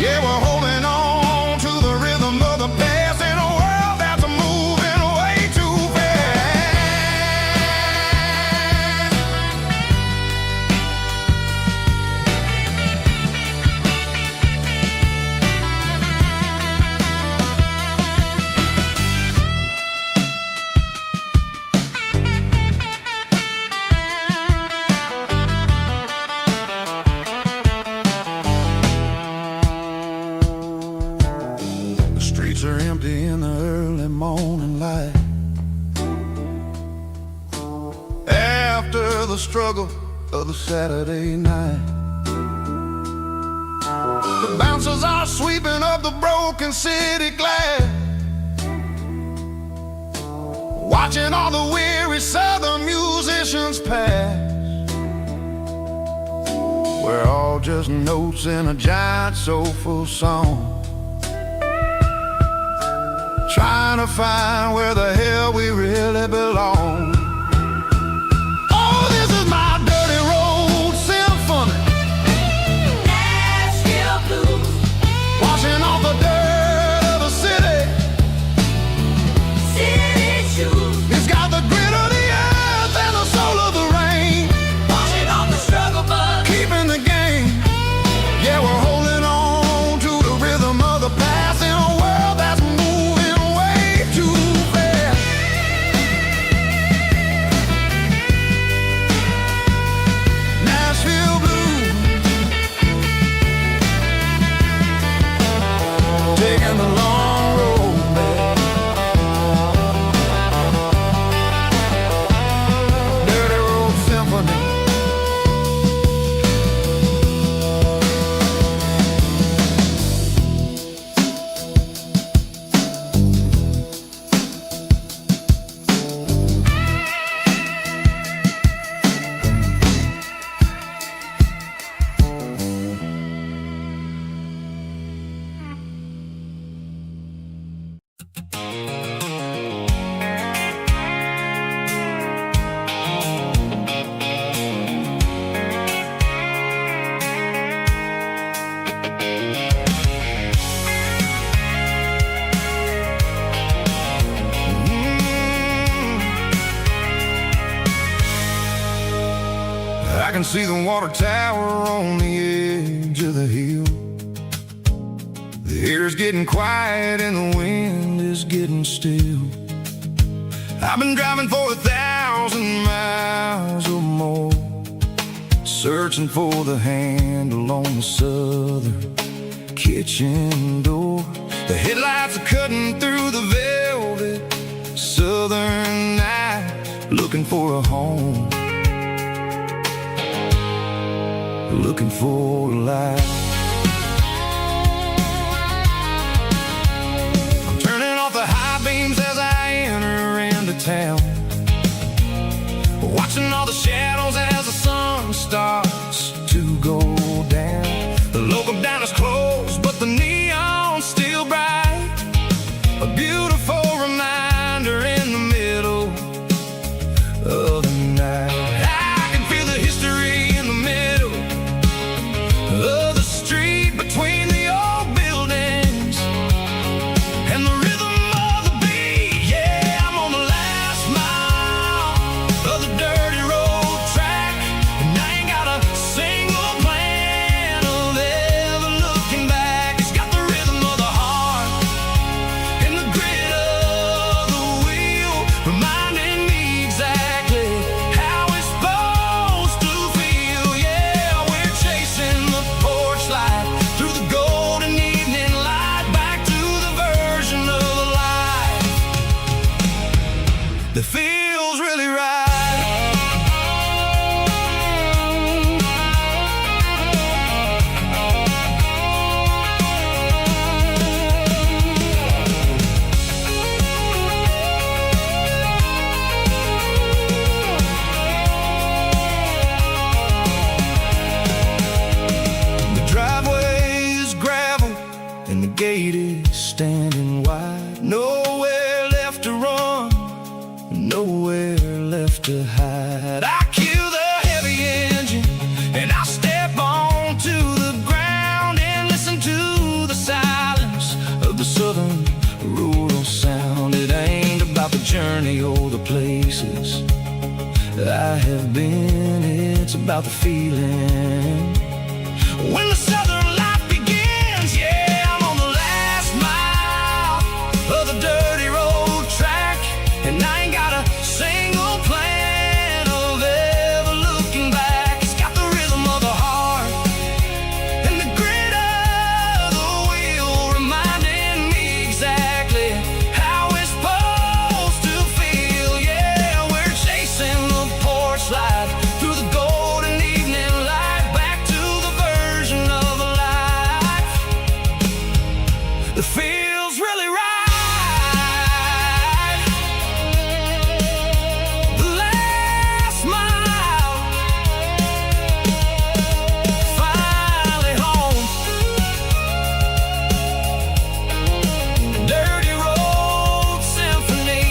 Yeah, we're holding on to the rhythm of the past in a world that's moving way too fast. The streets are empty in the early morning light, after the struggle of the Saturday night. The bouncers are sweeping up the broken city glass, watching all the weary southern musicians pass. We're all just notes in a giant soulful song, trying to find where the hell we really belong. Oh, this is my dirty road symphony, Nashville blues, washing off the dirt of the city, city shoes. It's got the grit of the earth and the soul of the rain, washing off the struggle but keeping the game. Yeah, we're holding on to the rhythm of the past in a world that's moving way too fast. Nashville blues, taking the long road back. Dirty road symphony. I can see the water tower on the edge of the hill. The air's getting quiet and the wind is getting still. I've been driving for 1,000 miles or more, searching for the handle on the southern kitchen door. The headlights are cutting through the velvet southern night, looking for a home, looking for a life. I'm turning off the high beams as I enter into town, watching all the shadows as the sun sun starts to go down. The local diner's closed, but the neon's still bright. A beautiful reminder in the middle of the night. I can feel the history in the middle of the street between the old buildings and the rhythm of the beat. Yeah, I'm on the last mile of the dirty road track, and I ain't got a single plan of ever looking back. It's got the rhythm of the heart and the grit of the wheel, reminding me exactly how it's supposed to feel. Yeah, we're chasing the porch light through the golden evening light, back to the version of life that feels really right. The driveway is gravel and the gate is standing wide. Nowhere left to run, nowhere left to hide. I kill the heavy engine and I step onto the ground and listen to the silence of the southern rural sound. It ain't about the journey or the places I have been, it's about the feeling when the southern life begins. Yeah, I'm on the last mile of the dirty road track, and I ain't got a single plan of ever looking back. It's got the rhythm of the heart and the grit of the wheel, reminding me exactly how it's supposed to feel. Yeah, we're chasing the porch light through the golden evening light, back to the version of life that feels really right. The last mile, finally home. Dirty Road Symphony.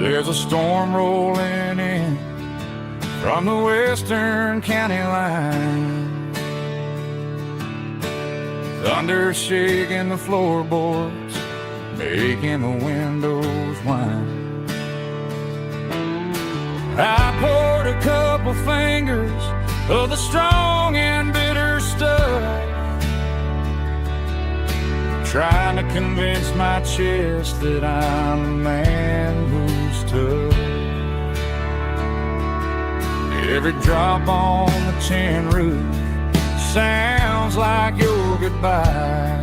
There's a storm rolling in from the western county line. Thunder shaking the floorboards, making the windows whine. I poured a couple fingers of the strong and bitter stuff, trying to convince my chest that I'm a man who's tough. Every drop on the tin roof sounds like your goodbye,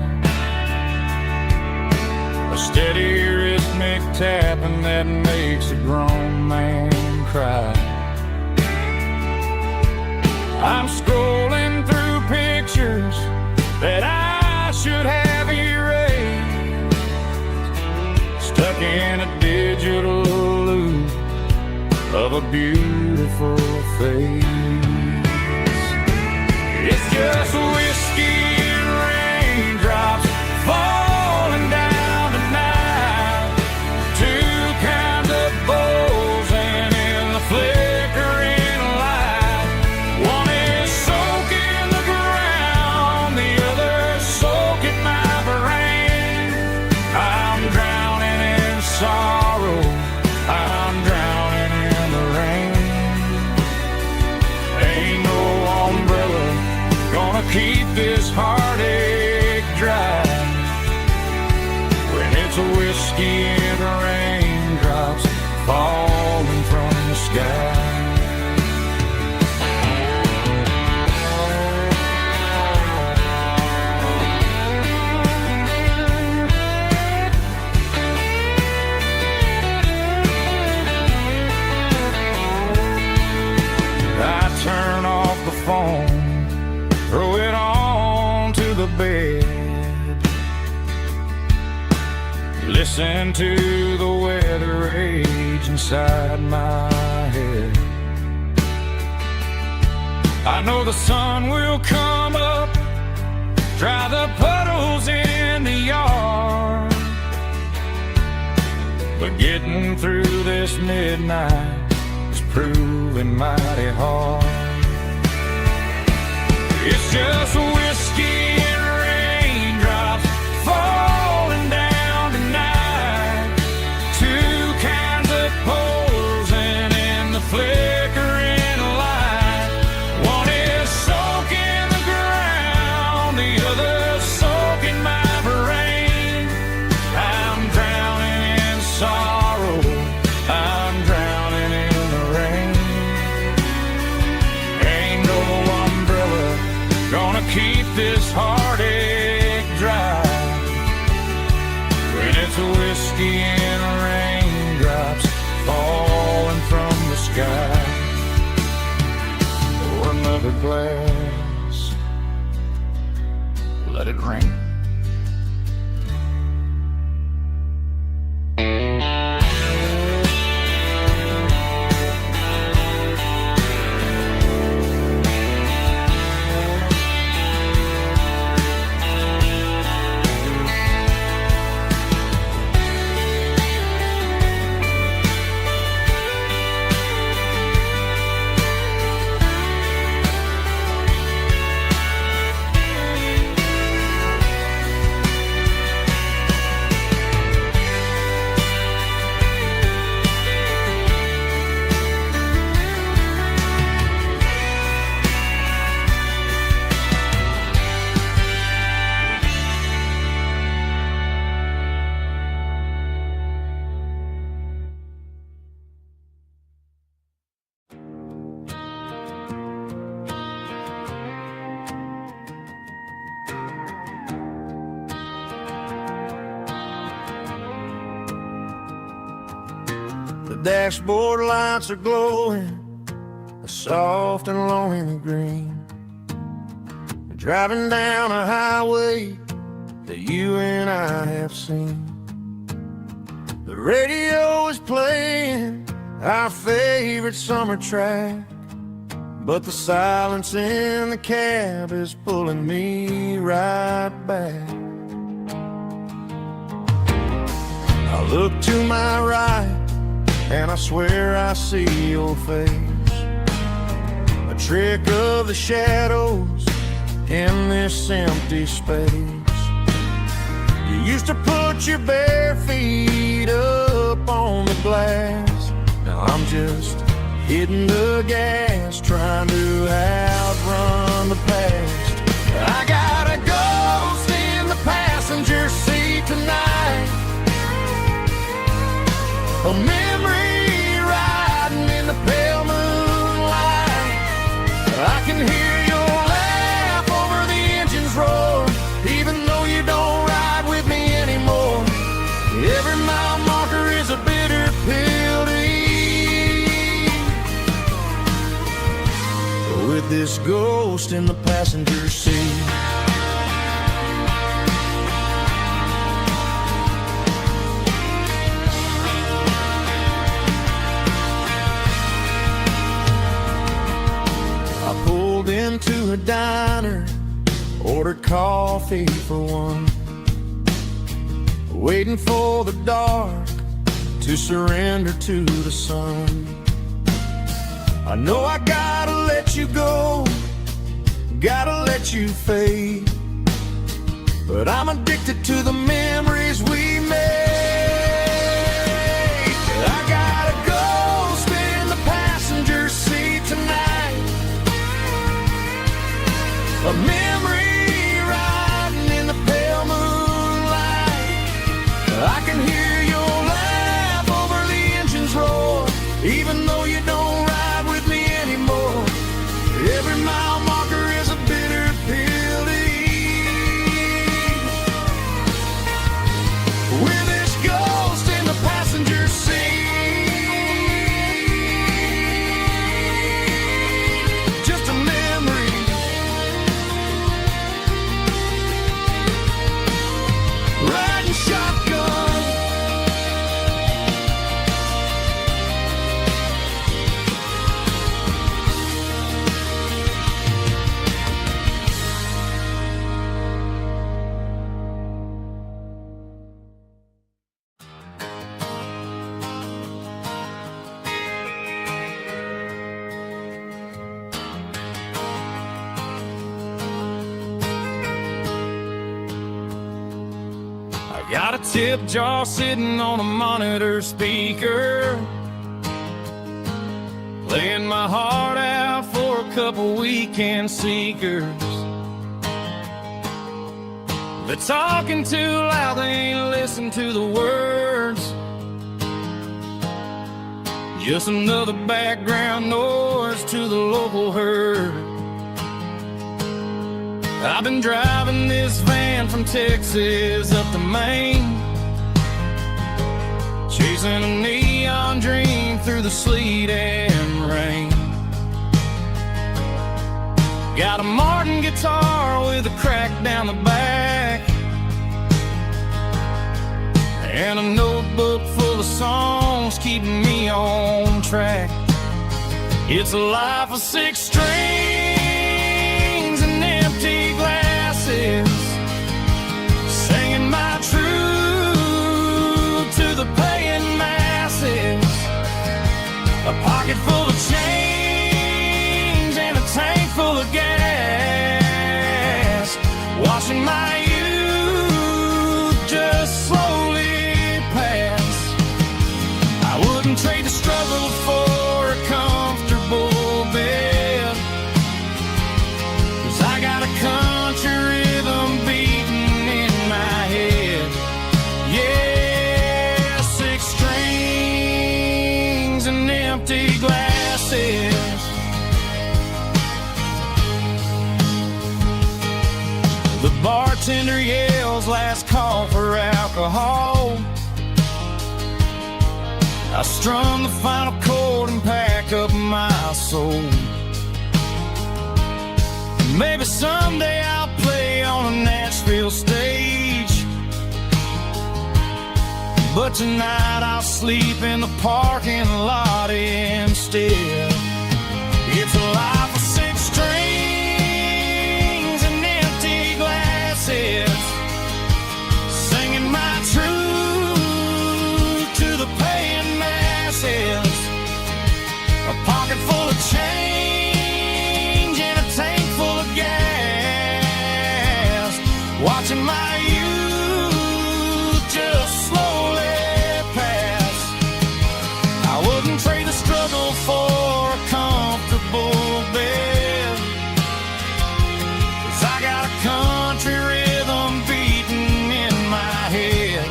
a steady rhythmic tapping that makes a grown man cry. I'm scrolling through pictures that I should have erased, stuck in a digital loop of a beautiful face. It's just whiskey and raindrops falling down tonight, two kinds of bowls and in the flickering light. One is soaking the ground, the other soaking my brain. I'm drowning in sorrow, I'm drowning in the rain. listen to the weather rage inside my head. I know the sun will come up, dry the puddles in the yard, but getting through this midnight is proving mighty hard. It's just whiskey and raindrops falling down tonight. Two kinds of posing in the flickering light. One is soaking the ground, the other soaking my brain. I'm drowning in sorrow, I'm drowning in the rain. Ain't no umbrella gonna keep this heartache dry when it's whiskey and raindrops falling from the sky. Pour another glass, let it rain. The dashboard lights are glowing a soft and lonely green. We're driving down a highway that you and I have seen. The radio is playing our favorite summer track, but the silence in the cab is pulling me right back. I look to my right and I swear I see your face, a trick of the shadows in this empty space. You used to put your bare feet up on the glass. Now I'm just hitting the gas, trying to outrun the past. I got a ghost in the passenger seat tonight, a memory riding in the pale moonlight. I can hear your laugh over the engine's roar, even though you don't ride with me anymore. Every mile marker is a bitter pill to eat, with this ghost in the passenger seat. Into a diner, ordered coffee for one, waiting for the dark to surrender to the sun. I know I gotta let you go, gotta let you fade, but I'm addicted to the memories we made. I got a ghost in the passenger seat tonight, a memory riding in the pale moonlight. I can hear your laugh over the engine's roar, even though you don't ride with me anymore. Every mile marker is a bitter pill to eat, with this ghost in the passenger seat. Just a memory, riding shotgun Got a tip jar sitting on a monitor speaker, playing my heart out for a couple weekend seekers. They're talking too loud, they ain't listen to the words. Just another background noise to the local herd. I've been driving this van from Texas up to Maine, chasing a neon dream through the sleet and rain. Got a Martin guitar with a crack down the back, and a notebook full of songs keeping me on track. It's a life of 6 strings and empty glasses, singing my truth to the paying masses. A pocket full of change and a tank full of gas, watching my youth just slowly pass. I wouldn't trade the struggle for a comfortable bed, 'cause I got a country rhythm beating in my head. Yeah, 6 strings and empty glasses. The bartender yells last call for alcohol. I strum the final chord and pack up my soul. Maybe someday I'll play on a Nashville stage, but tonight I'll sleep in the parking lot instead. It's a life of 6 strings and empty glasses, singing my truth to the paying masses. A pocket full of change and a tank full of gas, watching my youth just slowly pass. I wouldn't trade the struggle for a comfortable bed, 'cause I got a country rhythm beating in my head.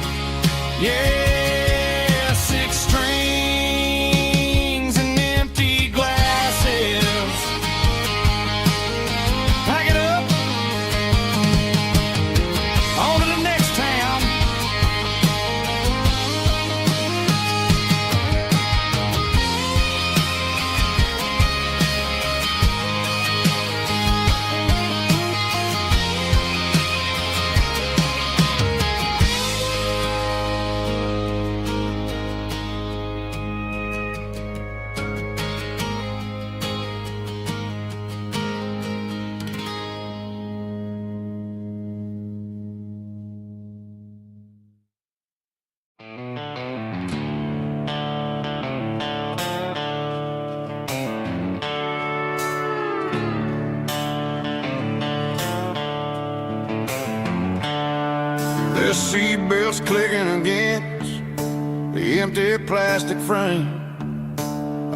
Yeah, 6 strings and empty glasses. Pack it up, on to the next town. The seatbelt's clicking against the empty plastic frame,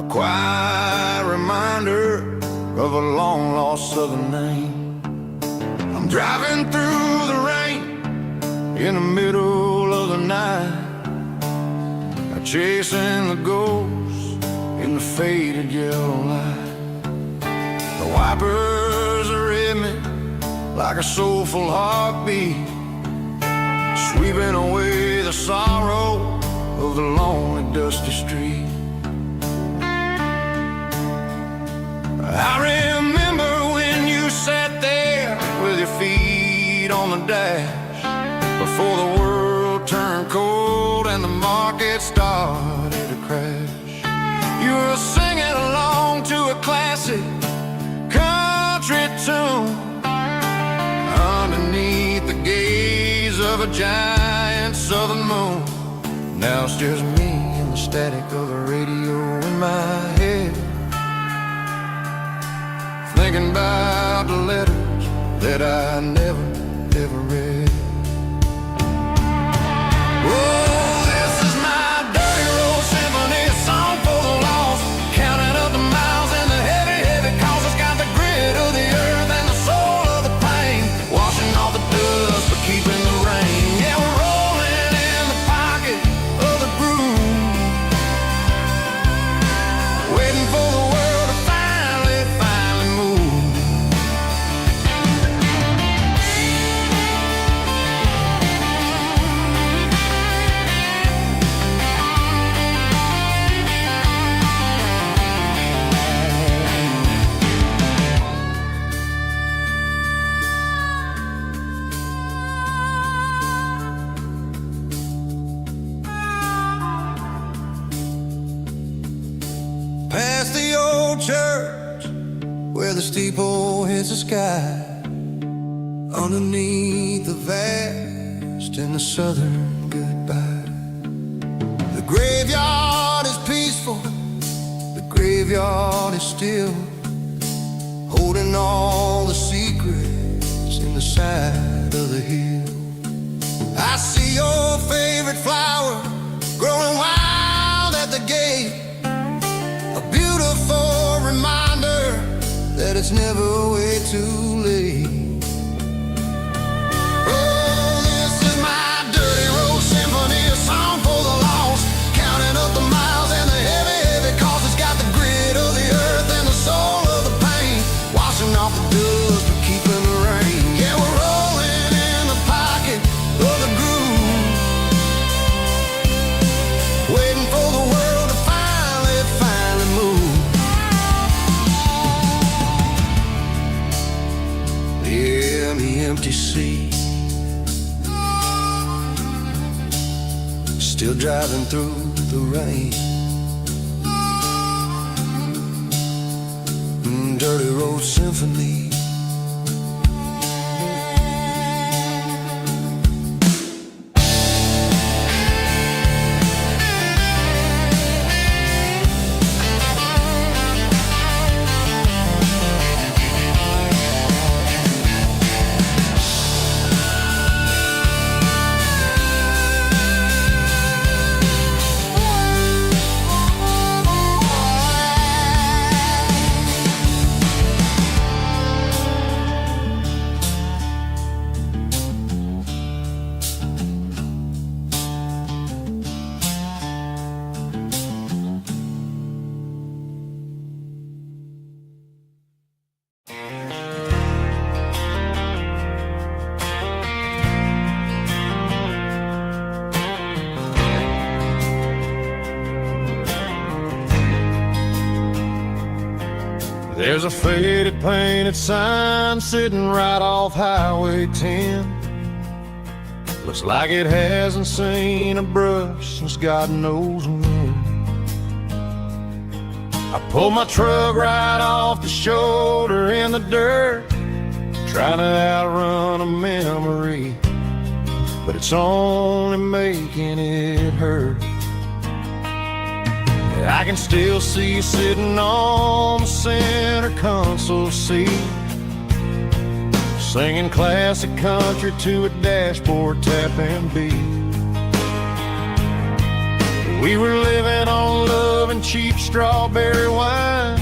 a quiet reminder of a long-lost southern name. I'm driving through the rain in the middle of the night, chasing the ghosts in the faded yellow light. The wipers are in me like a soulful heartbeat, sweeping away the sorrow of the lonely, dusty street. I remember when you sat there with your feet on the dash, before the world turned cold and the market started to crash. You were singing along to a classic country tune underneath the gaze of a giant southern moon. Now it's just me and the static of the radio in my head, thinking about the letters that I never, ever read. Oh, this is my dirty road symphony, a song for the lost. Counting up the miles and the heavy, heavy calls. It's got the grit of the earth and the soul of the pain, washing off the dust but keeping the rain. Yeah, we're rolling in the pocket of the groove, waiting for the world to finally move. Past the old church where the steeple hits the sky, underneath the vast and the southern goodbye. The graveyard is peaceful, the graveyard is still, holding all the secrets in the side of the hill. I see your favorite flower growing wild at the gate, a beautiful reminder that it's never way too late. Oh, this is my dirty road symphony, a song for the lost. Counting up the miles and the heavy, heavy calls. It's got the grit of the earth and the soul of the pain, washing off the dust but keeping the rain. Yeah, we're rolling in the pocket of the groove, waiting for the world to finally move. Yeah, the empty sea, still driving through the rain. Dirty road symphony. There's a faded painted sign sitting right off Highway 10. Looks like it hasn't seen a brush since God knows when. I pulled my truck right off the shoulder in the dirt, trying to outrun a memory, but it's only making it hurt. I can still see you sitting on the center console seat, singing classic country to a dashboard tapping beat. We were living on love and cheap strawberry wine,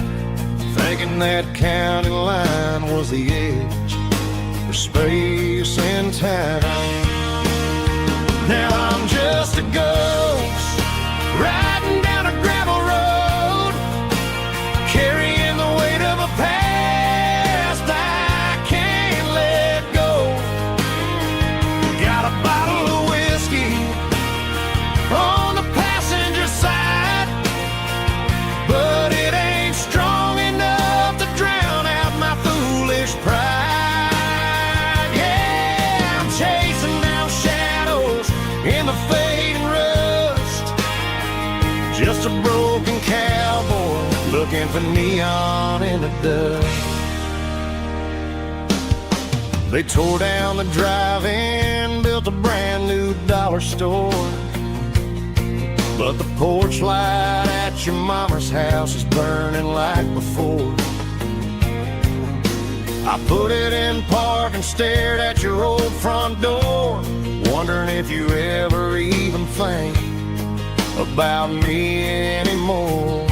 thinking that county line was the edge for space and time. Now I'm just a ghost riding down a gravel road, carrying the weight of a past I can't let go. Got a bottle of whiskey on the passenger side, but it ain't strong enough to drown out my foolish pride. Yeah, I'm chasing down shadows in the fading rust, just a broken cowboy looking for neon in the dust. They tore down the drive-in, built a brand new dollar store, but the porch light at your mama's house is burning like before. I put it in park and stared at your old front door, wondering if you ever even think about me anymore.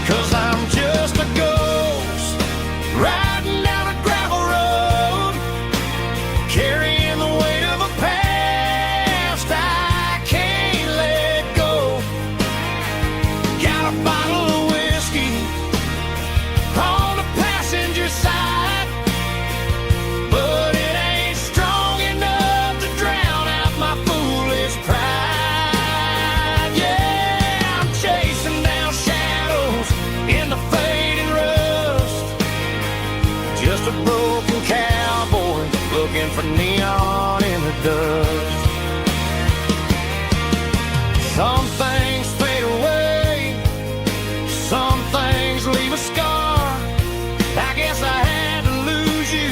'Cause I'm just a ghost riding down a gravel road, carrying the weight of a past I can't let go. Got a bottle of whiskey on the passenger side, but it ain't strong enough to drown out my foolish pride. Yeah, I'm chasing down shadows in the fading rust, just a broken cowboy looking for neon in the dust. Some things fade away, some things leave a scar. I guess I had to lose you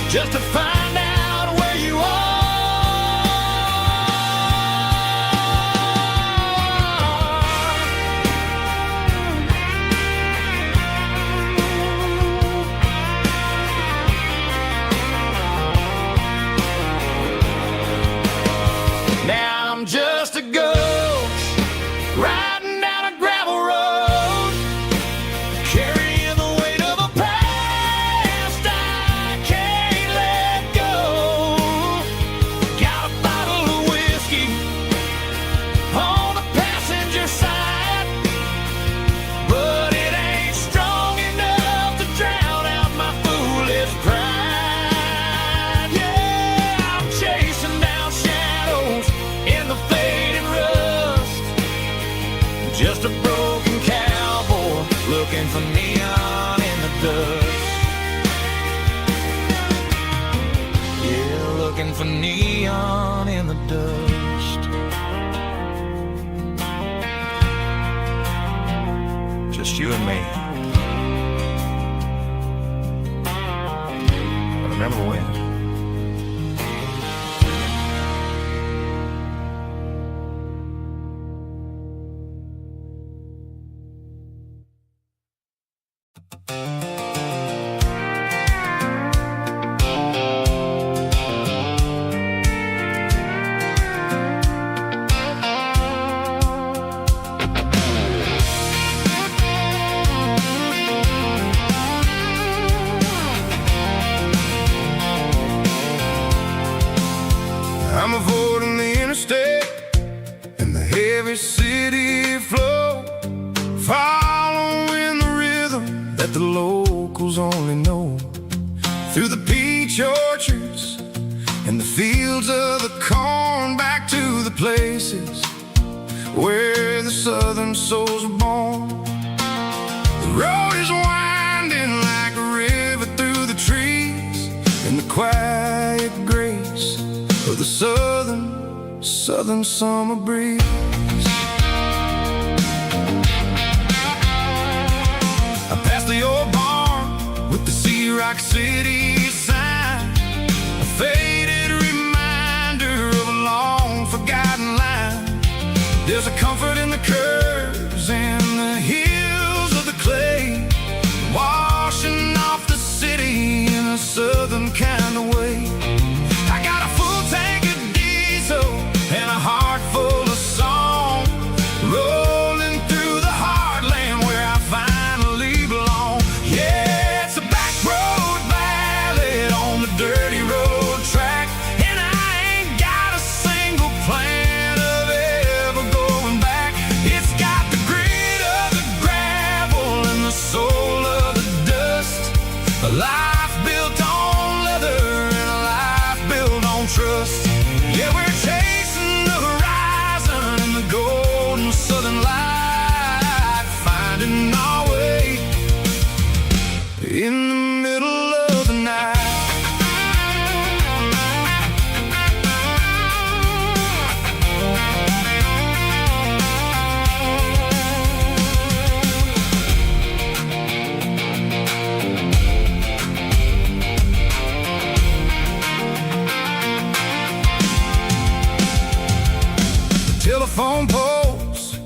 just to find out where you are. Now I'm just a ghost riding down a gravel road, carrying the weight of a past I can't let go. Got a bottle of whiskey on the passenger side, but it ain't strong enough to drown out my foolish pride. Yeah, I'm chasing down shadows in the fading rust, just a broken cowboy looking for neon in the dust. Yeah, looking for neon in the dust. Just you and me. I remember when. I'm avoiding the interstate and the heavy city flow, following the rhythm that the locals only know, through the peach orchards and the fields of the corn, back to the places where the southern souls were born. The road is winding like a river through the trees, in the quiet grace of the southern summer breeze. I passed the old barn with the Sea Rock City sign, a faded reminder of a long forgotten line. There's a comfort in the curves and the hills of the clay, washing off the city in a southern kind of way. I got a full tank of diesel and a heart full of song, rolling through the heartland where I finally belong. Yeah, it's a back road ballad on the dirty road track, and I ain't got a single plan of ever going back. It's got the grit of the gravel and the soul of the dust, a life built on leather and a life built on trust. Yeah, we're chasing the horizon and the golden southern light, finding our way in the middle of the night. Telephone poles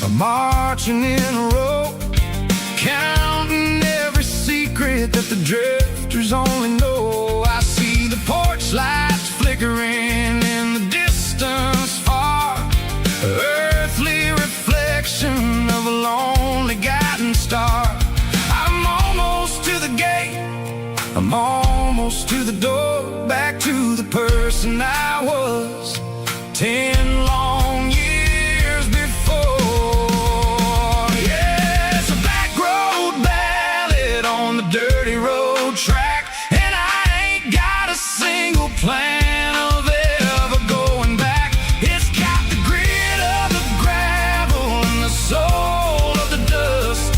are marching in a row, counting every secret secret that the drifters only know. I see the porch lights flickering in the distance far, earthly reflection of a lonely guiding star. I'm almost to the gate, I'm almost to the door, back to the person I was 10 long years before. Yeah, it's a back road ballad on the dirty road track, and I ain't got a single plan of ever going back. It's got the grit of the gravel and the soul of the dust,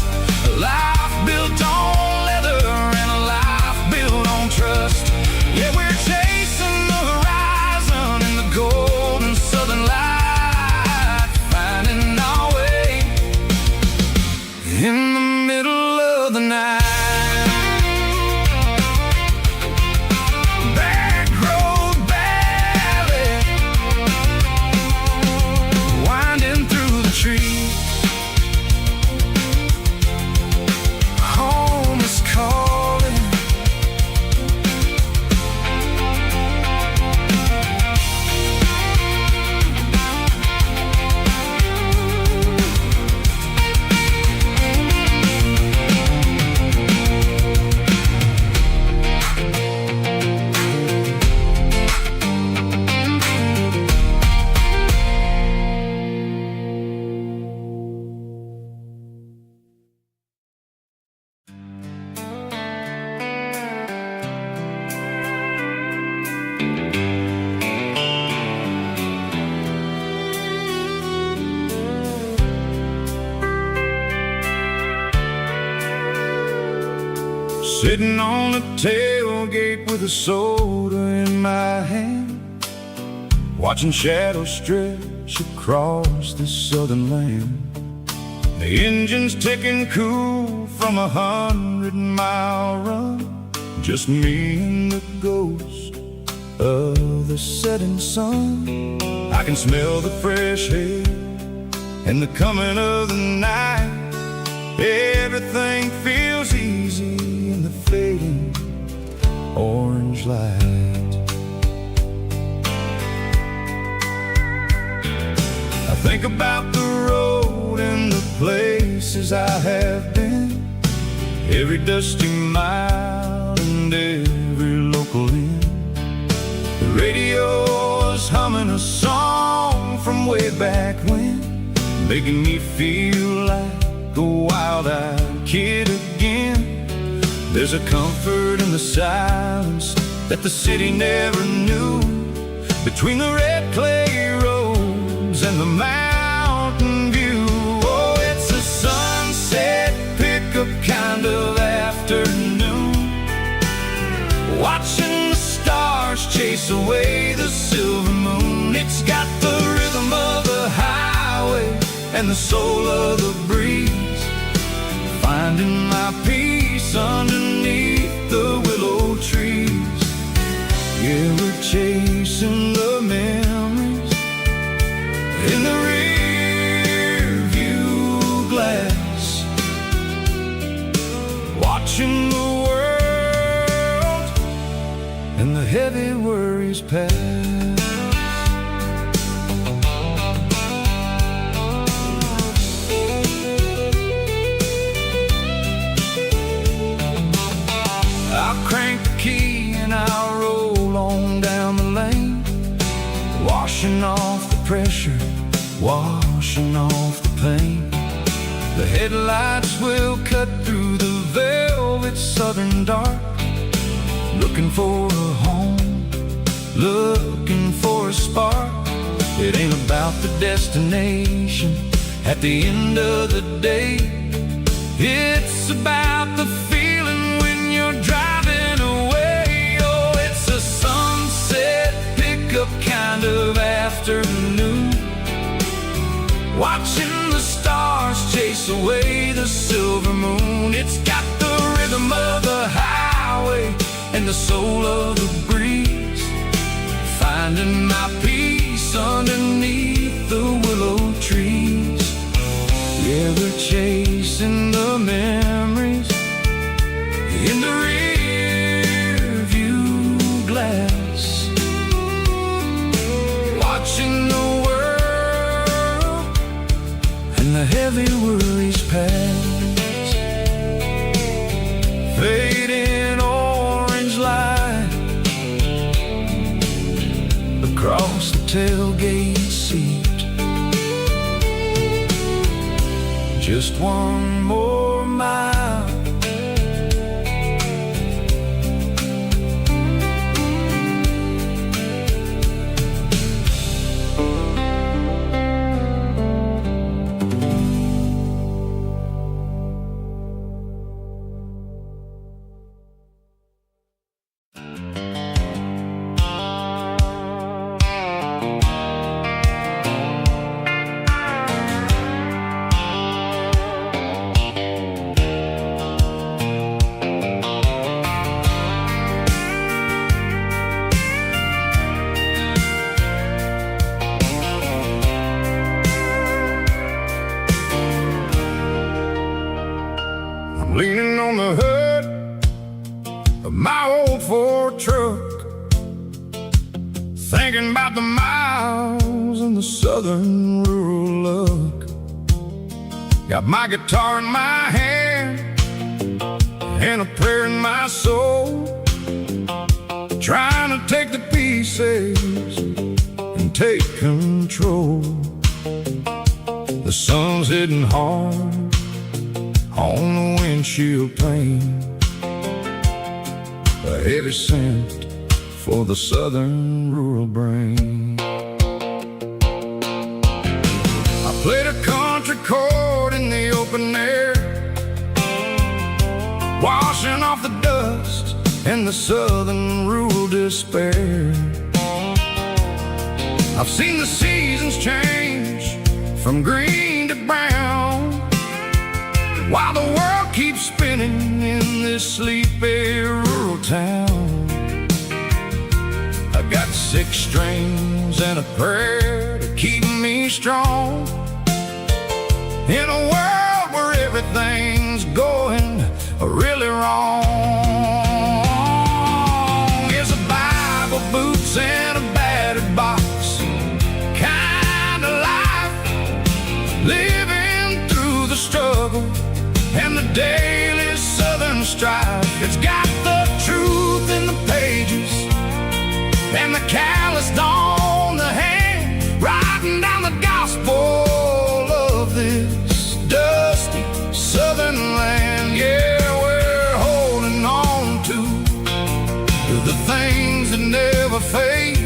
a life built on leather and a life built on trust. Yeah, we're chasing the horizon in the golden southern light, finding our way in the middle of the night. Back road ballad, winding through the trees. Home is calling. Sitting on a tailgate with a soda in my hand, watching shadows stretch across this southern land. The engine's ticking cool from 100-mile run, just me and the ghost of the setting sun. I can smell the fresh air and the coming of the night. Everything feels easy in the fading orange light. I think about the road and the places I have been, every dusty mile and every local inn. The radio is humming a song from way back when, making me feel like a wild-eyed kid again. There's a comfort in the silence that the city never knew, between the red clay roads and the mountain view. Oh, it's a sunset pickup kind of afternoon, watching the stars chase away the silver moon. It's got the rhythm of the highway and the soul of the breeze, finding my peace underneath the willow trees. Yeah, we're chasing the memories in the rear view glass, watching the world and the heavy worries pass. I'll crank the key and I'll roll on down the lane, washing off the pressure, washing off the pain. The headlights will cut through the velvet southern dark, looking for a home, looking for a spark. It ain't about the destination at the end of the day, it's about the feeling when you're driving away. Oh, it's a sunset pickup kind of afternoon, watching the stars chase away the silver moon. It's got the rhythm of the highway and the soul of the breeze, finding my peace underneath the willow trees. Yeah, we're chasing the memories in the the heavy worries pass, fading orange light across the tailgate seat. Just one more mile, leaning on the hood of my old Ford truck, thinking about the miles and the southern rural look. Got my guitar in my hand and a prayer in my soul, trying to take the pieces and take control. The sun's hitting hard on the windshield pane, a heavy scent for the southern rural brain. I played a country chord in the open air, washing off the dust and the southern rural despair. I've seen the seasons change from green to brown, while the world keeps spinning in this sleepy rural town. I got 6 strings and a prayer to keep me strong, in a world where everything's going really wrong. Here's a Bible, boots, and a battered box, kind of life, living through the struggle and the daily southern strife. It's got the truth in the pages and the calloused on the hand, writing down the gospel of this dusty southern land. Yeah, we're holding on to the things that never fade,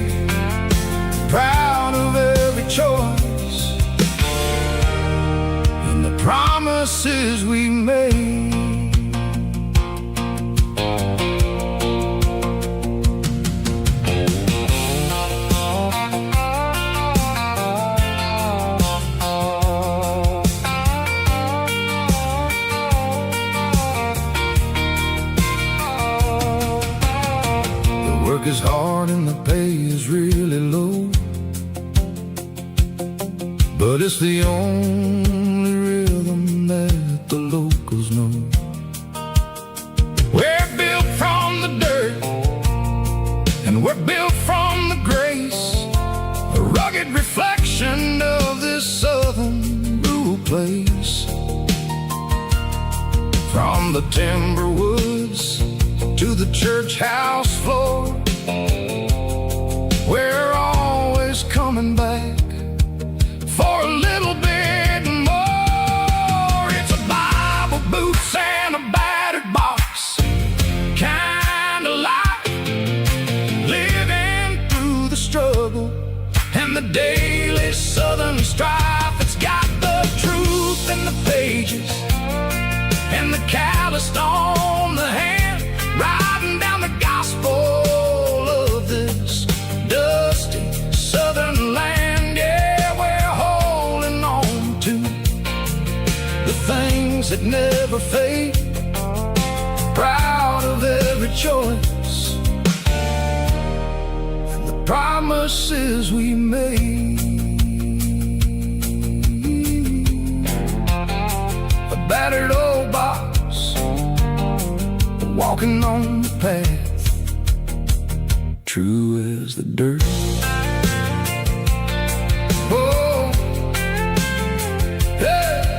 proud of every choice and the promises we made. The work is hard and the pay is really low, but it's the only rhythm that the locals know. We're built from the dirt and we're built from the grace, a rugged reflection of this southern rural place. From the timber woods to the church house floor, we're always coming back for a little bit more. It's a Bible, boots, and a battered box, kind of life, living through the struggle and the daily southern strife. It's got the truth in the pages and the calloused on the hand, writing down the gospel of this dusty southern land. Yeah, we're holding on to the things that never fade, proud of every choice and the promises we made. A battered old box, walking on the path, true as the dirt. Oh, yeah.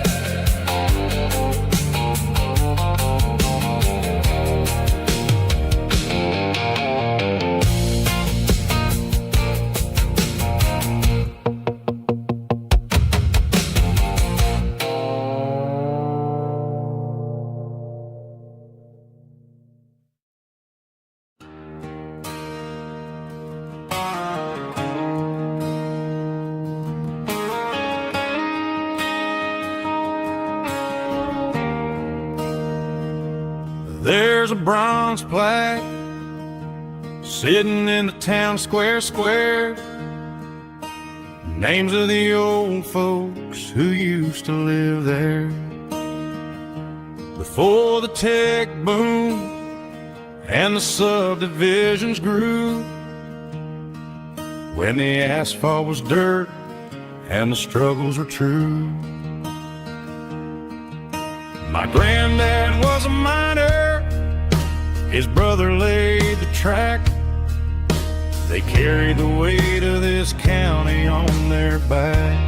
there's a bronze plaque sitting in the town square. Names of the old folks who used to live there before the tech boom and the subdivisions grew, when the asphalt was dirt and the struggles were true. My granddad was a miner, his brother laid the track. They carried the weight of this county on their back.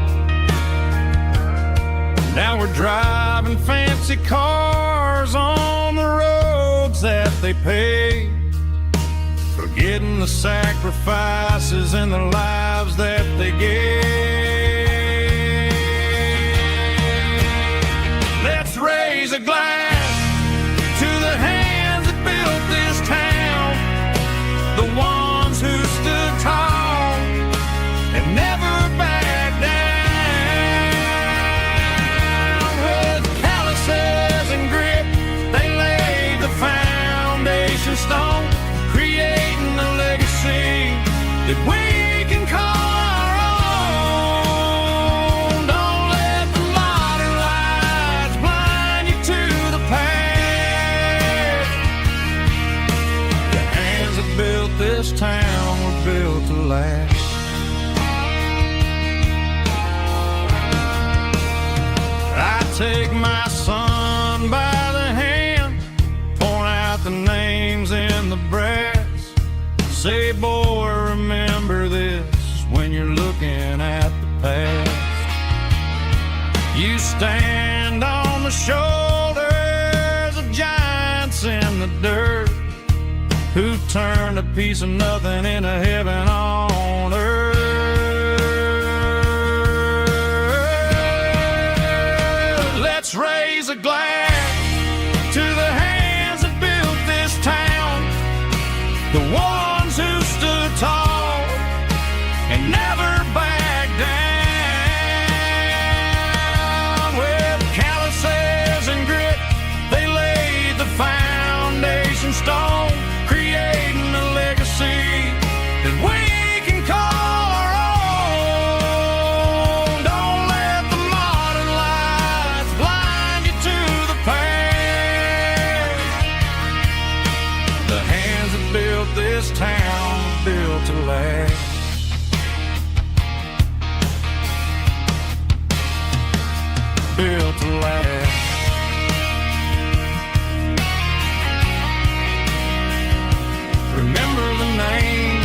Now we're driving fancy cars on the roads that they paved, forgetting the sacrifices and the lives that they gave. Let's raise a glass to the hands that built this town, the ones who stood tall and never backed down. With calluses and grit, they laid the foundation stone, creating a legacy that we can call our own. Don't let the modern lights blind you to the past. The hands that built this town were built to last. I take my son by the hand, point out the names in the brass. Say, boy, remember this when you're looking at the past. You stand on the shoulders of giants in the dirt, who turned a piece of nothing into heaven on earth. Let's raise a glass to the hands that built this town, the ones who stood tall and never backed down. With calluses and grit, they laid the foundation stone, creating a legacy that we can call our own. Don't let the modern lights blind you to the past. The hands that built this town were built to last. Built to last. Remember the names.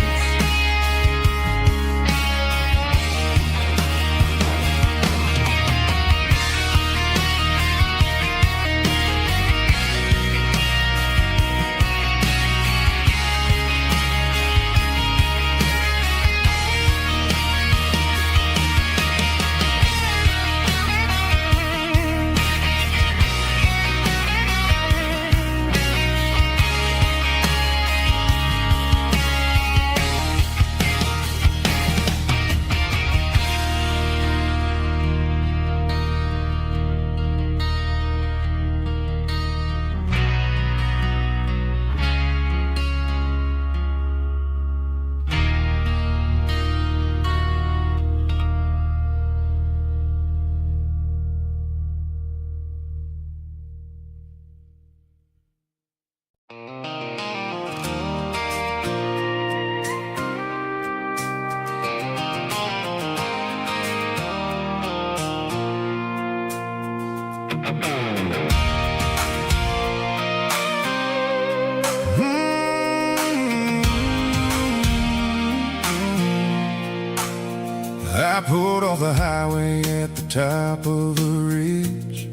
I pulled off the highway at the top of the ridge,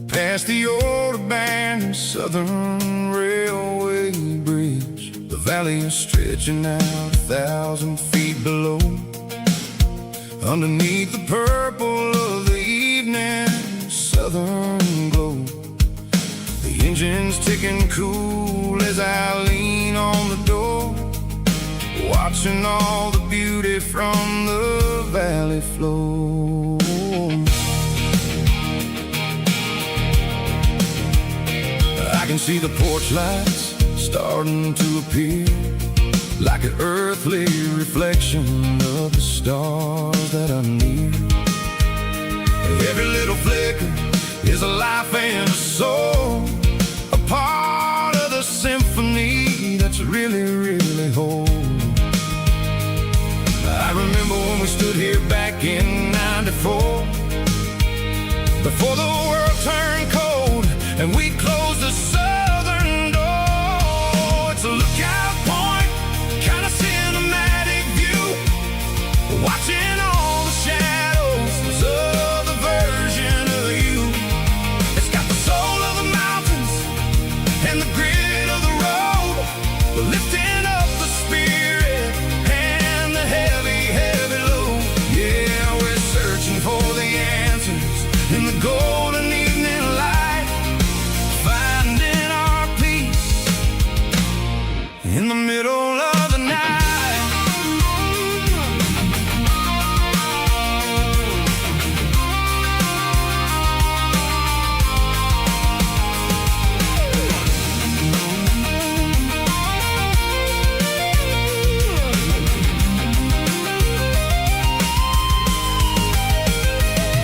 past the old abandoned Southern Railway bridge. The valley is stretching out 1,000 feet below, underneath the purple of the evening southern glow. The engine's ticking cool as I lean on the door, watching all the beauty from the valley flow. I can see the porch lights starting to appear, like an earthly reflection of the stars that are near. Every little flicker is a life and a soul, a part of the symphony that's really, really whole. I remember when we stood here back in '94, before the world turned cold and we closed the southern door. It's a lookout point, kind of cinematic view, watching all the shadows of the version of you. It's got the soul of the mountains and the grit of the road, lifting up the spirit and the heavy, heavy load. Yeah, we're searching for the answers in the golden evening light, finding our peace in the middle of the night.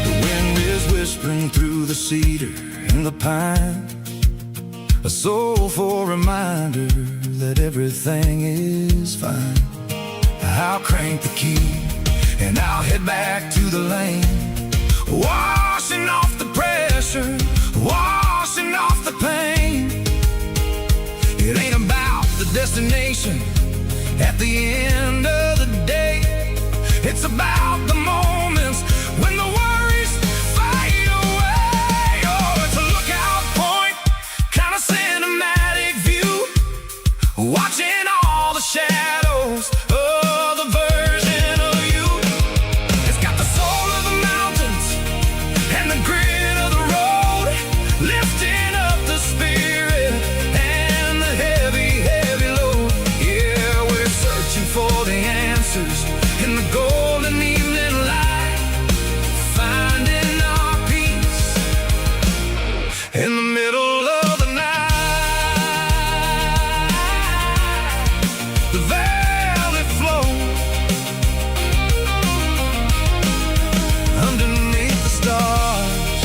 The wind is whispering through the cedar and the pine, a soulful reminder that everything is fine. I'll crank the key and I'll head back to the lane, washing off the pressure, washing off the pain. It ain't about the destination at the end of the day, it's about the moments when the worries fade away. Oh, it's a lookout point, kind of cinematic view, watching all the shadows of the version of you. It's got the soul of the mountains and the grit of the road, lifting up the spirit and the heavy, heavy load. Yeah, we're searching for the answers in the golden evening light, finding our peace in the middle of the night. The valley flows underneath the stars.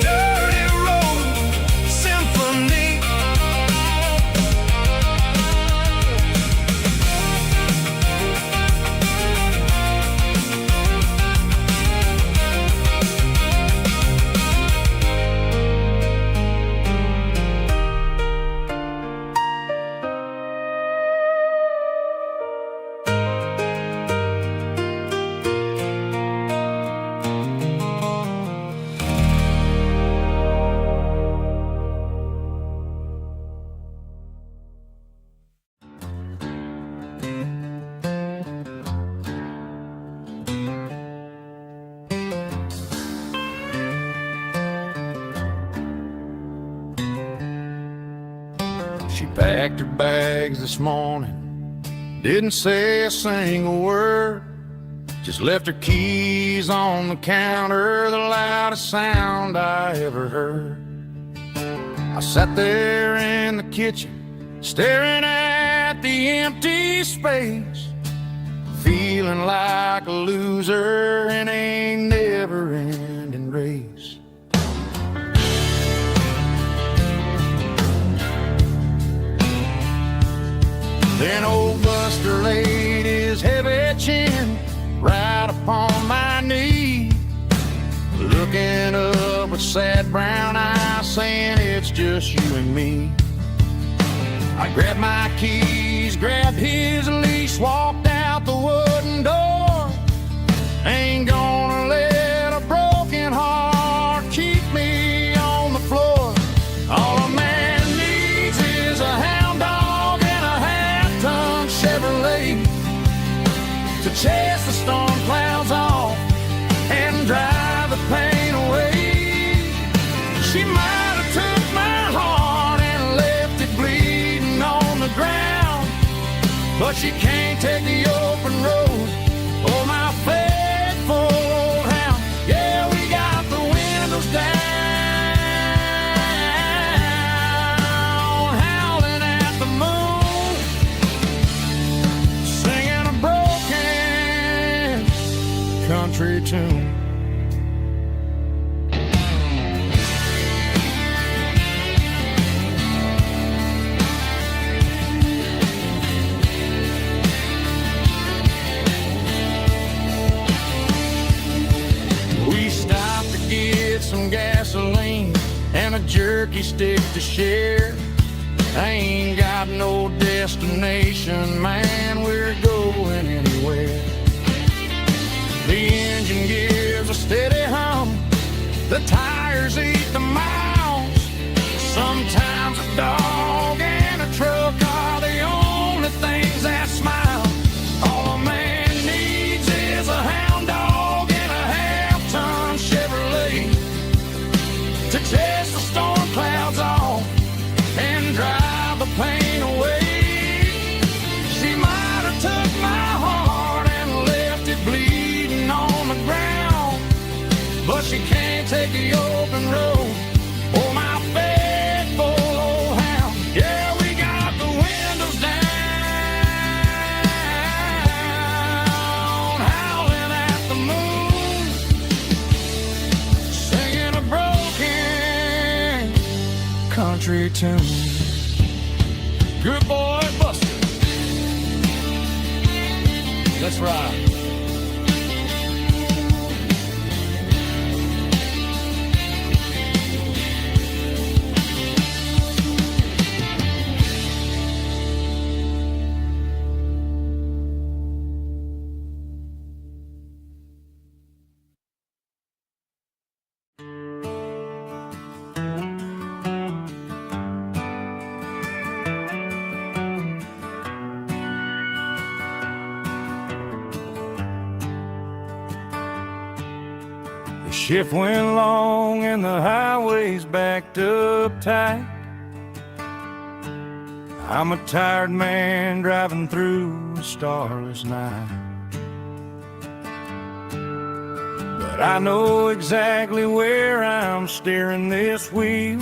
Dirty road symphony. She packed her bags this morning, didn't say a single word, just left her keys on the counter, the loudest sound I ever heard. I sat there in the kitchen, staring at the empty space, feeling like a loser in a never-ending race. Then old Buster laid his heavy chin right upon my knee, looking up with sad brown eyes, saying it's just you and me. I grabbed my keys, grabbed his leash, walked out the wooden door. Ain't gonna let a broken heart keep me on the floor. All a man needs is a hound dog and a half-ton Chevrolet to chase the storm clouds off and drive the pain away. She might have took my heart and left it bleeding on the ground, but she can't take the open road. Oh, my faithful old hound. Yeah, we got the windows down. tune. We stopped to get some gasoline and a jerky stick to share. I ain't got no destination, man, we're going anywhere. The engine gives a steady hum, the tires eat the miles. Sometimes a dog and a truck are the only things that smile. All a man needs is a hound dog and a half-ton Chevrolet to chase the storm clouds off and drive the pain away. She might have took my heart and left it bleeding on the ground, but she can't take the open road or my faithful old hound. Yeah, we got the windows down, howling at the moon, singing a broken country tune. Good boy, Buster. Let's ride. Shift went long and the highway's backed up tight. I'm a tired man driving through a starless night, but I know exactly where I'm steering this wheel,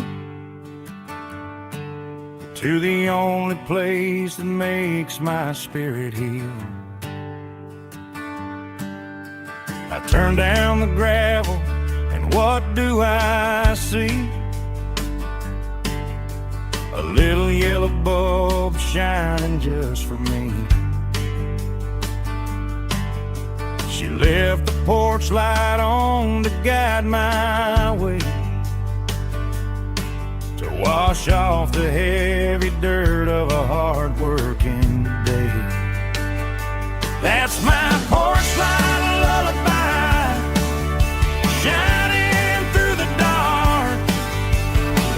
to the only place that makes my spirit heal. I turn down the gravel, and what do I see? A little yellow bulb shining just for me. She left the porch light on to guide my way, to wash off the heavy dirt of a hard-working day. That's my porch light lullaby, shining through the dark,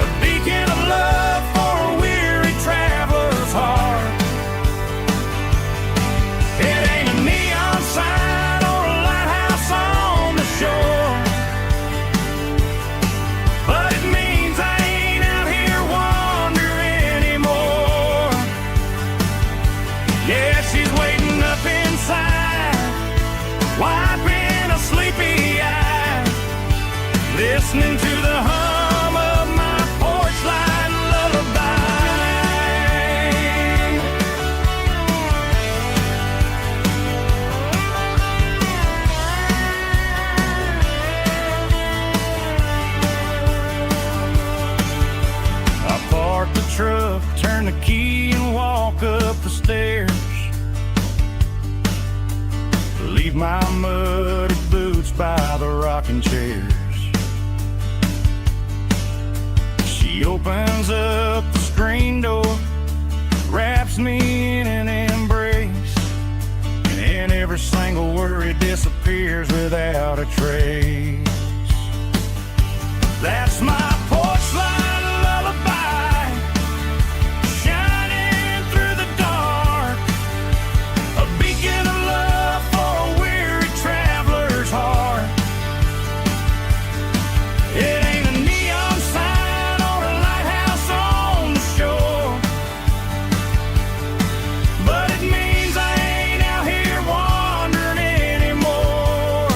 a beacon of love for a weary traveler's heart. It ain't a neon sign or a lighthouse on the shore, but it means I ain't out here wandering anymore. Yeah, she's waiting up inside, wiping a sleepy eye, listening to the hum of my porch light lullaby. I park the truck, turn the key and walk up the stairs, leave my muddy boots by the rocking chairs. She opens up the screen door, wraps me in an embrace, and every single worry disappears without a trace. That's my porch light lullaby, shining through the dark, a beacon of love for a weary traveler's heart. It ain't a neon sign or a lighthouse on the shore, but it means I ain't out here wandering anymore.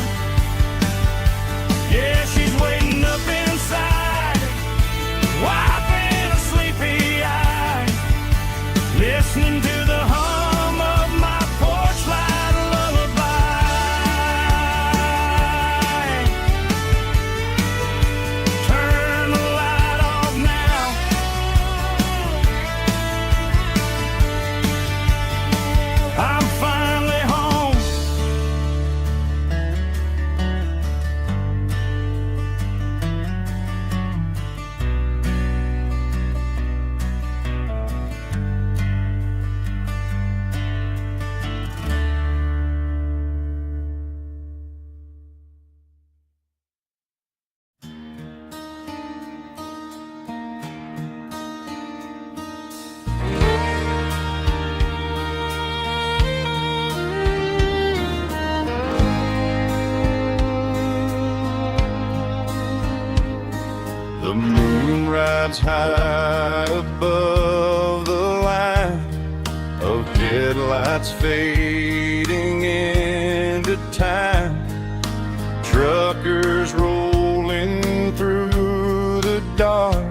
The moon rides high above the line of headlights fading into time. Truckers rolling through the dark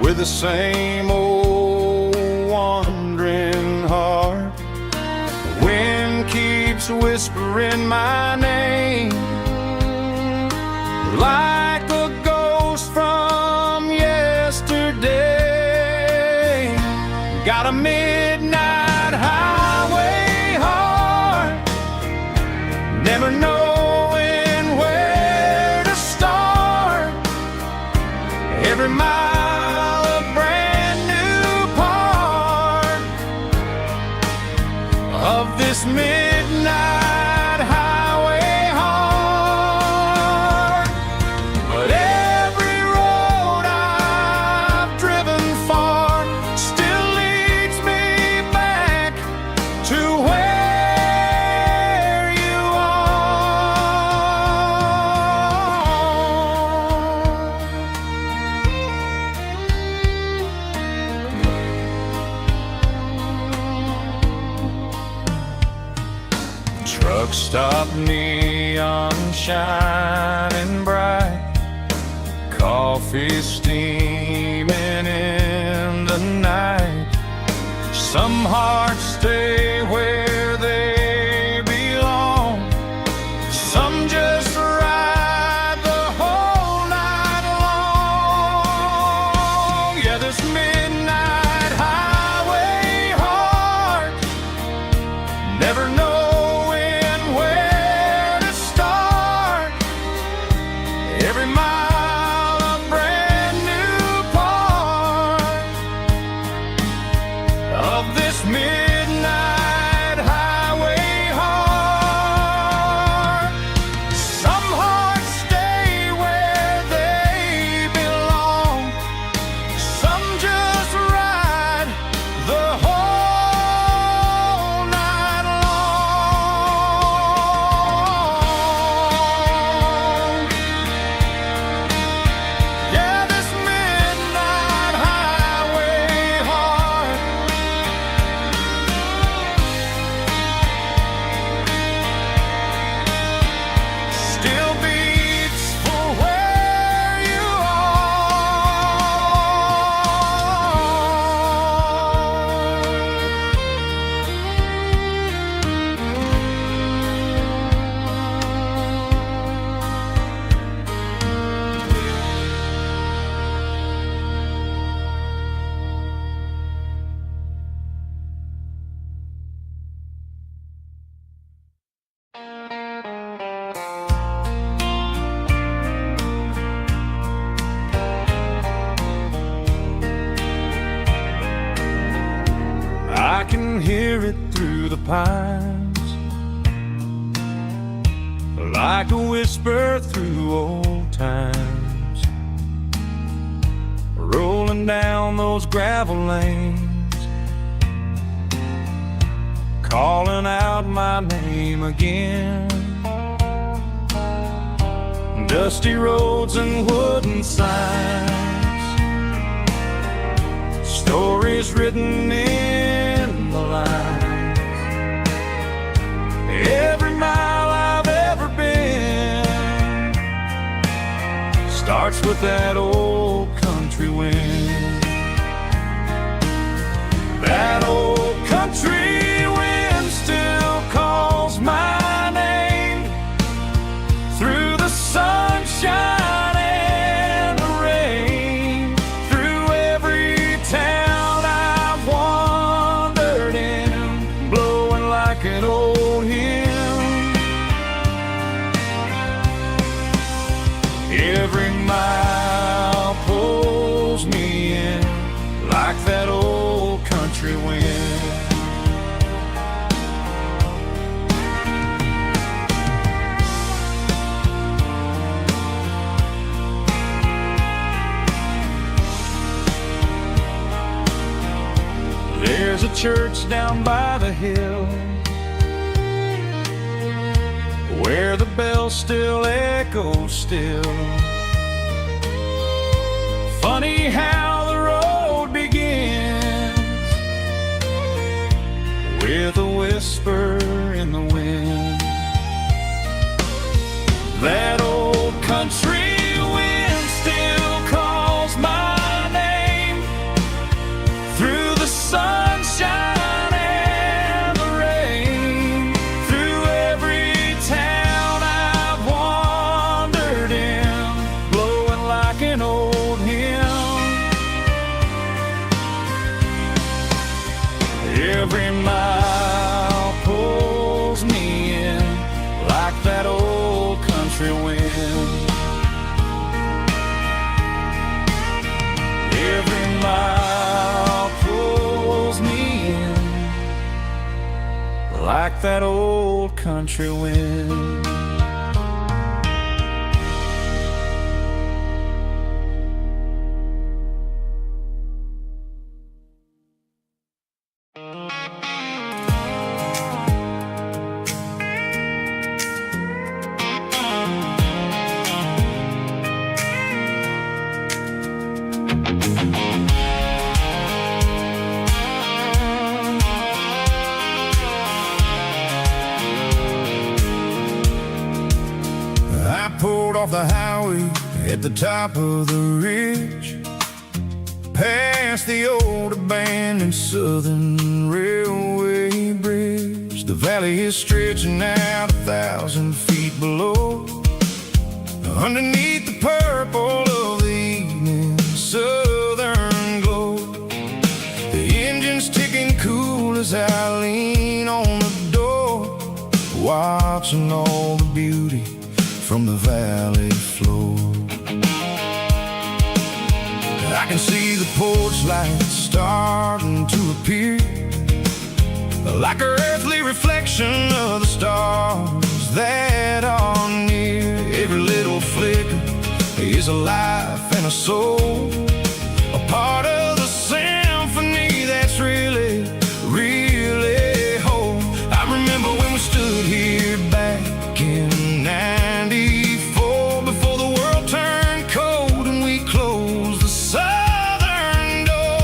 with the same old wandering heart. The wind keeps whispering my name like a ghost from yesterday. Got a midnight highway heart, never knowing where to start. Every mile a brand new part of this midnight highway heart. But every road I've driven far still leads me back to where you are. Truck stop, neon shining bright, coffee steaming in the night. Some hearts stay where they belong, some just ride the whole night long. Yeah, this midnight highway heart, never knowing where to start. Every mile a brand new part of this midnight highway heart. Some hearts stay where they belong, some just ride the whole night long. Yeah, this midnight highway heart still beats for where you I can hear it through the pines, like a whisper through old times, rolling down those gravel lanes, calling out my name again. Dusty roads and wooden signs, stories written in the lines. Every mile I've ever been starts with that old country wind. That old country wind still calls my name through the sunshine and the rain, through every town I've wandered in, blowing like an old hymn. Every mile pulls me in like that old country wind. There's a church down by the hill where the bell still echoes still. Funny how the road begins with a whisper in the wind. That old country wind still calls my name through the sunshine and the rain, through every town I've wandered in, blowing like an old hymn. Every mile pulls me in like that old country wind. Every mile pulls me in like that old country wind. Pulled off the highway at the top of the ridge, past the old abandoned Southern Railway bridge. The valley is stretching out 1,000 feet below, underneath the purple of the evening southern glow. The engine's ticking cool as I lean on the door, watching all the beauty from the valley floor. I can see the porch lights starting to appear, like an earthly reflection of the stars that are near. Every little flicker is a life and a soul, a part of the symphony that's really, really whole. I remember when we stood here back in '94, before the world turned cold and we closed the southern door.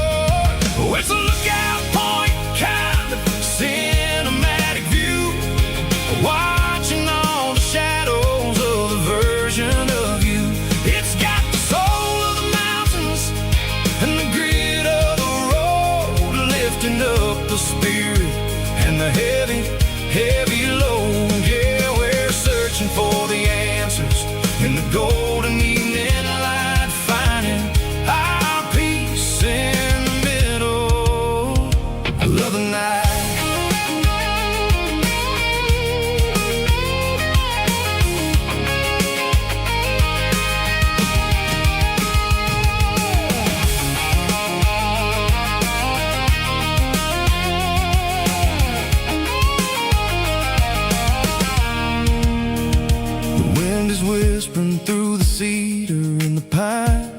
Oh, it's a lookout point, kind of cinematic view, watching all the shadows of the version of you. It's got the soul of the mountains and the grit of the road, lifting up the spirit and the heavy, heavy load. Yeah, we're searching for the answers in the golden evening light, finding our peace in the middle of the night. The wind is whispering through the cedar and the pine,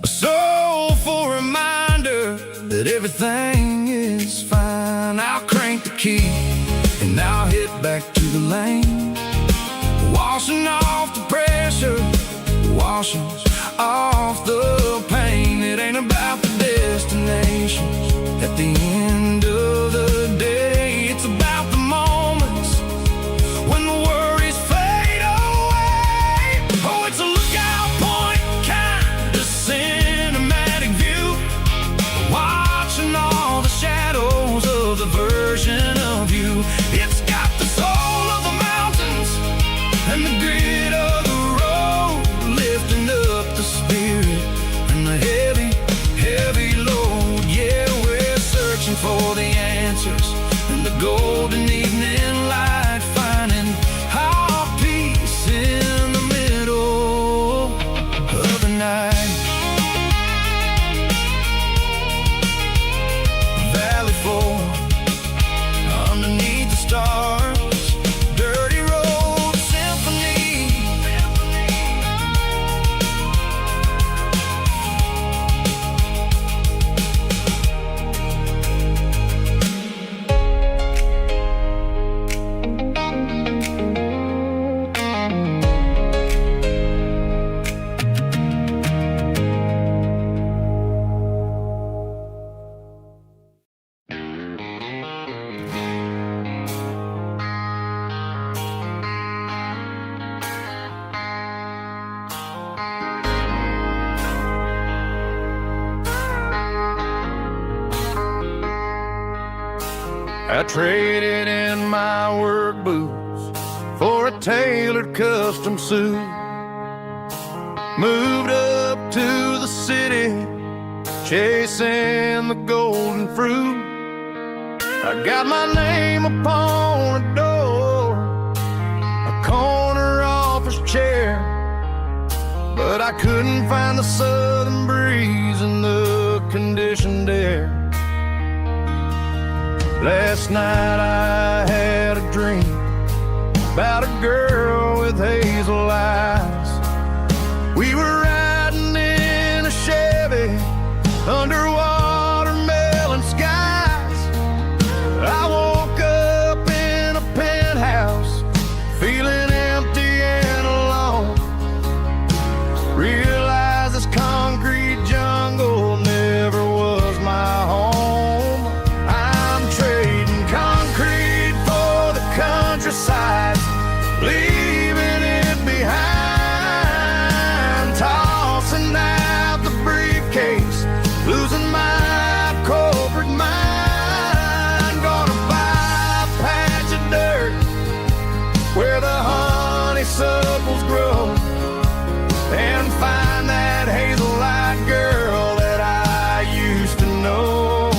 a soulful reminder that everything is fine. I'll crank the key and I'll hit back to the lane, washing off the pressure, washing off the pain. It ain't about the destinations at the end of the day, it's about the moments when the worries fade away. Oh, it's a lookout point, kind of cinematic view, watching all the shadows of the version of you. It's got the soul of the mountains and the grit of the road, lifting up the spirit and the heavy, heavy load. Yeah, we're searching for the answers in the golden evening light, finding our peace in the middle of the night. Valley floor, underneath the stars, dirty road symphony, I traded in my work boots for a tailored custom suit. Moved up to the city, chasing the golden fruit. I got my name upon a door, a corner office chair, but I couldn't find the southern breeze in the conditioned air. Last night I had a dream about a girl with hazel eyes. We were riding in a Chevy under watermelon skies. I woke up in a penthouse feeling empty and alone. Realized this concrete jungle never was my home. I'm trading concrete for the countryside, leaving it behind, tossing out the briefcase, losing my corporate mind. Gonna buy a patch of dirt where the honeysuckles grow, and find that hazel-eyed girl that I used to know.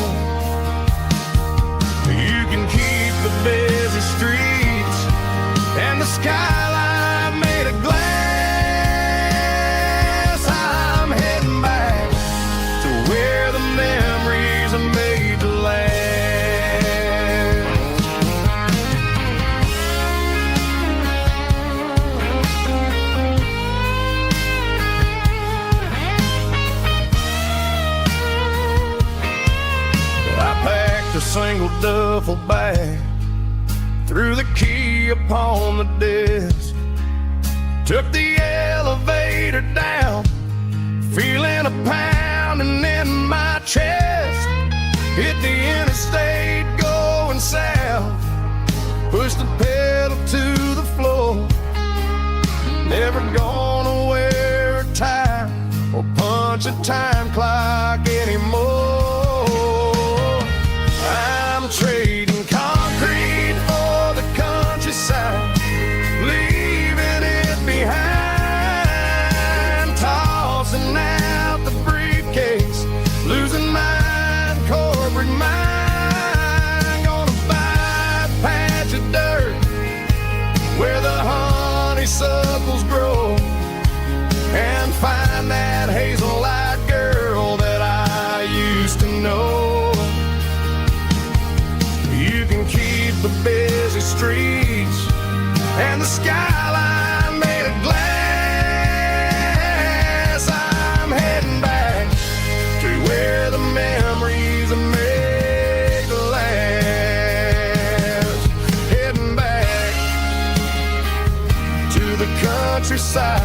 You can keep the busy streets and the skyline made of glass. I'm heading back to where the memories are made to last. I packed a single duffel bag, threw the key upon the desk, took the elevator down, feeling a pounding in my chest. Hit the interstate going south, pushed the pedal to the floor. Never gonna wear a tie or punch a time clock anymore. I'm trading concrete for the countryside, leaving it behind, tossing out the briefcase, losing my corporate mind. Gonna buy a patch of dirt where the honeysuckles grow, and find that hazel-eyed girl that I used to know. You can keep the busy streets and the skyline made of glass. I'm heading back to where the memories are made to last. Heading back to the countryside.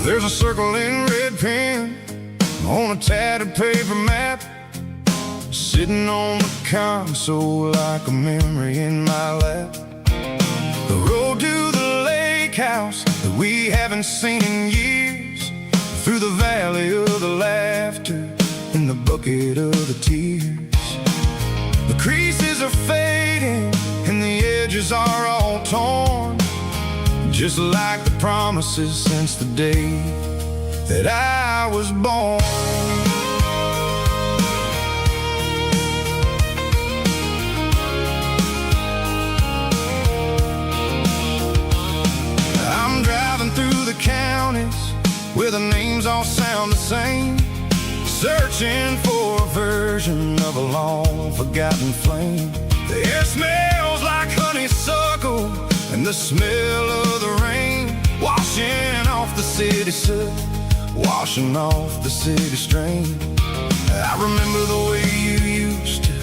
There's a circle in red pen on a tattered paper map, sitting on the console like a memory in my lap. The road to the lake house that we haven't seen in years, through the valley of the laughter and the bucket of the tears. The creases are fading and the edges are all torn, just like the promises since the day that I was born. driving through the counties where the names all sound the same. searching for a version of a long-forgotten flame. The air smells like honeysuckle, and the smell of the rain washing off the city soot, washing off the city strain. I remember the way you used to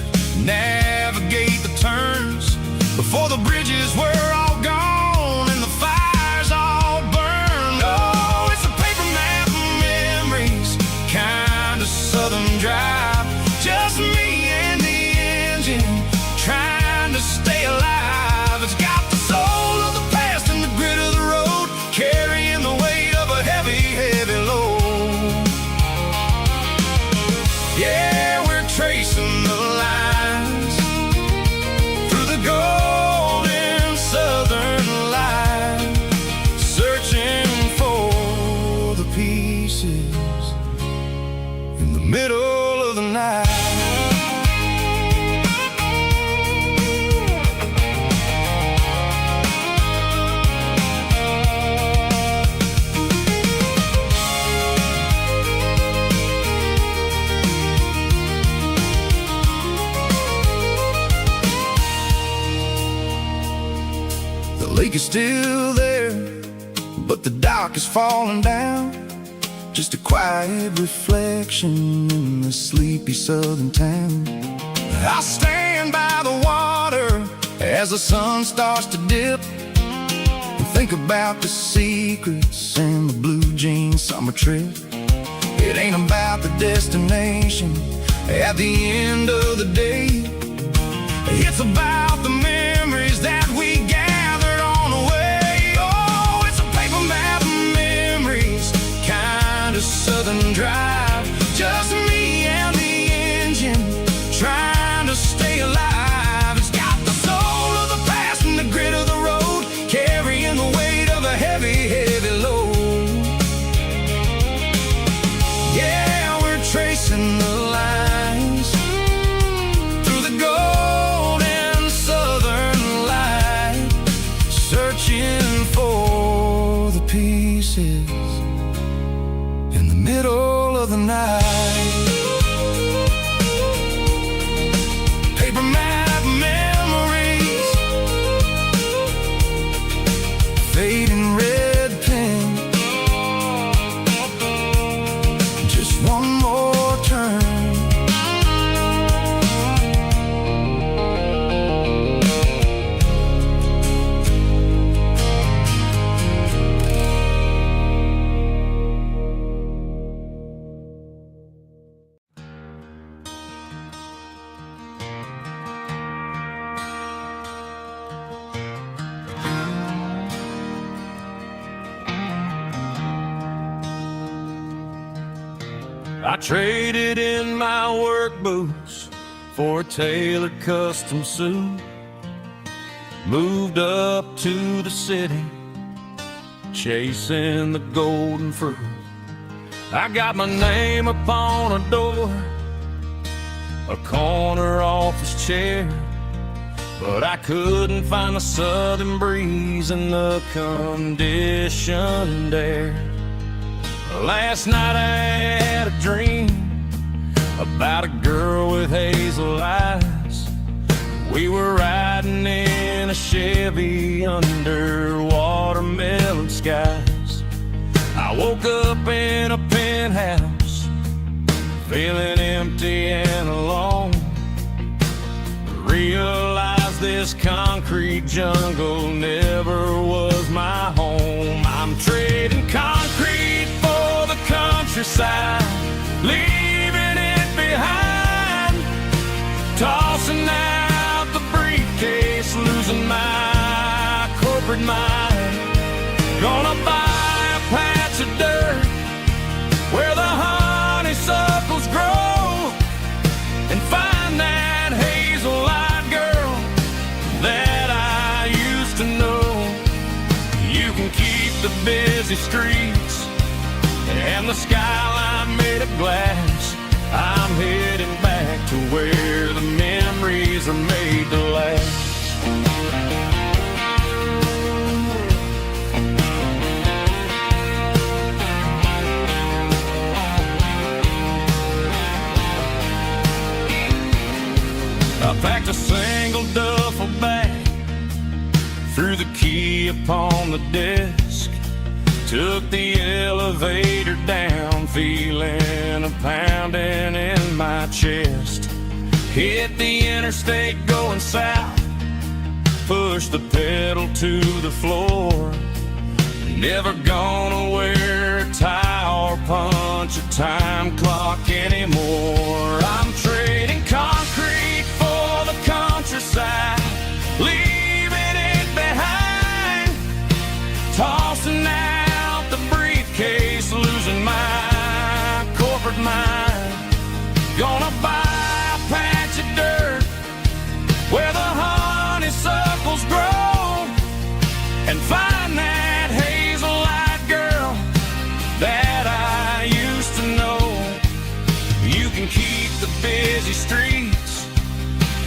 navigate the turns before the bridges were all gone and the fires all burned. Oh, it's a paper map of memories, kind of southern drive. Just me and the engine, trying to stay alive. It's got the soul of the past and the grit of the road, carrying the weight of a heavy, heavy load. Yeah, we're tracing the lines through the golden southern light, searching for the pieces in the middle of the night. The lake is still there, but the dock is falling down. Just a quiet reflection in the sleepy southern town. I stand by the water as the sun starts to dip, and think about the secrets and the blue jean summer trip. It ain't about the destination at the end of the day. It's about the memories that we gathered on the way. Oh, it's a paper map of memories, kind of southern drive. Just me and the engine, trying to stay alive. It's got the soul of the past and the grit of the road, carrying the weight of a heavy, heavy load. Yeah, we're tracing the lines through the golden southern light, searching for the pieces in the middle of the night. Paper map memories, fading red pen, just one more turn. I traded in my work boots for a tailored custom suit. Moved up to the city, chasing the golden fruit. I got my name upon a door, a corner office chair, but I couldn't find the southern breeze in the conditioned air. Last night I had a dream about a girl with hazel eyes. We were riding in a Chevy under watermelon skies. I woke up in a penthouse, feeling empty and alone. Realized this concrete jungle never was my home. I'm trading concrete for the countryside, leaving it behind, tossing out the briefcase, losing my corporate mind. Gonna buy a patch of dirt where the honeysuckles grow and find that hazel-eyed girl that I used to know. You can keep the busy streets and the skyline made of glass. I'm heading back to where the memories are made to last. threw the key upon the desk, took the elevator down, feeling a pounding in my chest. Hit the interstate going south, pushed the pedal to the floor. Never gonna wear a tie or punch a time clock anymore. I'm trading concrete for the countryside, leaving it behind, tossing out the briefcase, losing my corporate mind. Gonna buy a patch of dirt where the honeysuckles grow and find that hazel-eyed girl that I used to know. You can keep the busy streets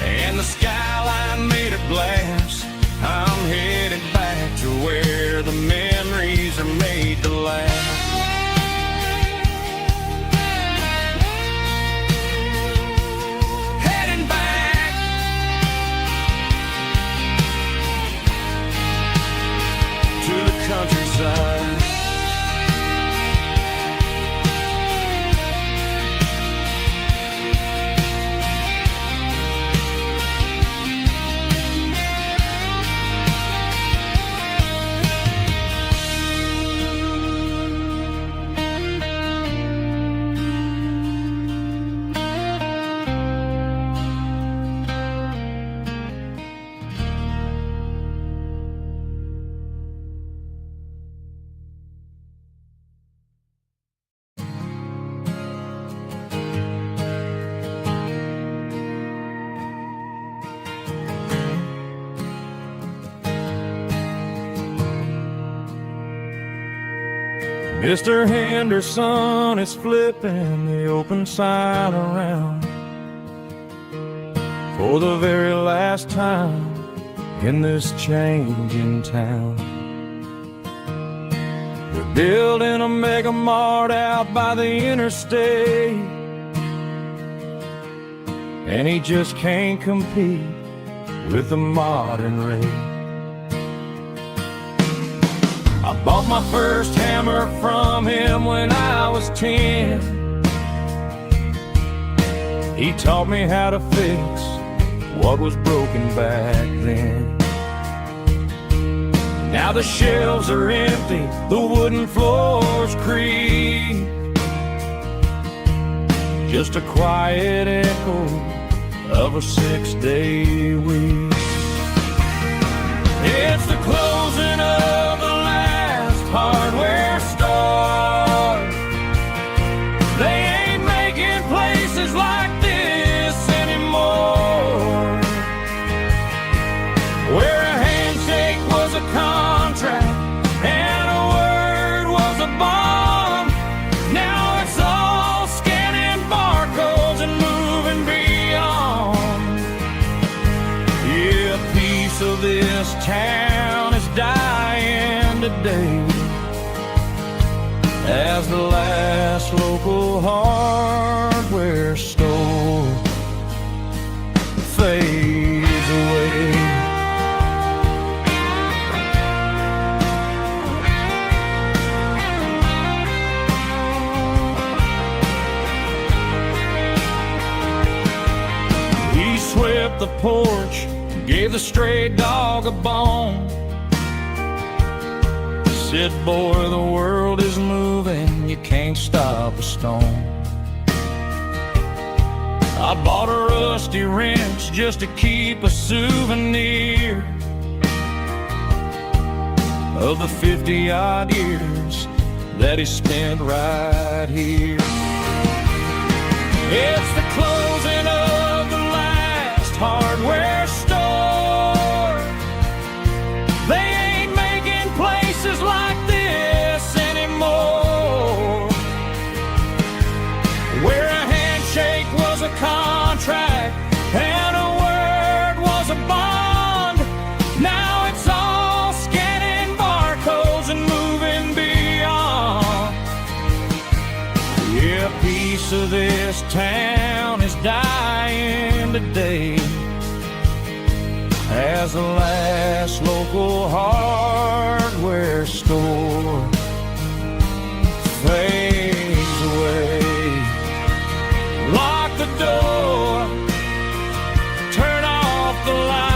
and the skyline made of glass. I'm headed back to where the memories are made to last. Heading back to the countryside. Mr. Henderson is flipping the open sign around for the very last time in this changing town. They're building a mega mart out by the interstate, and he just can't compete with the modern rate. I bought my first hammer from him when I was 10. He taught me how to fix what was broken back then. Now the shelves are empty, the wooden floors creak, just a quiet echo of a 6-day week. It's the closing of the hardware store. They ain't making places like this anymore, where a handshake was a contract and a word was a bond. Now it's all scanning barcodes and moving beyond. Yeah, a piece of this town is dying today as the last local hardware store fades away. He swept the porch, gave the stray dog a bone, said, boy, the world is moving, you can't stop a stone. I bought a rusty wrench just to keep a souvenir of the 50-odd years that he spent right here. It's the closing of the last hardware store. They ain't making places like this anymore, where a handshake was a contract and a word was a bond. Now it's all scanning barcodes and moving beyond. Yeah, a piece of this town is dying today as the last local hardware store fades away. Lock the door, turn off the light.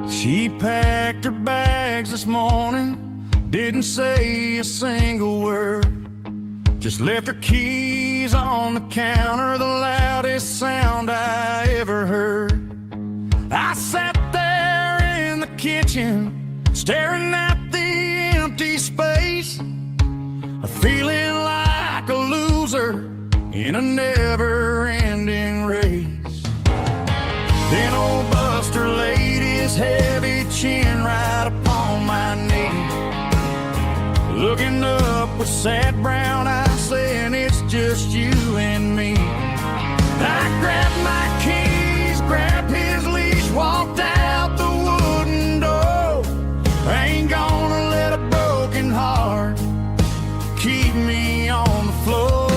She packed her bags this morning, didn't say a single word, just left her keys on the counter, the loudest sound I ever heard. I sat there in the kitchen, staring at the empty space, feeling like a loser in a never-ending race. Then old Buster laid his heavy chin right upon my knee, looking up with sad brown eyes, saying it's just you and me. I grabbed my keys, grabbed his leash, walked out the wooden door. I ain't gonna let a broken heart keep me on the floor.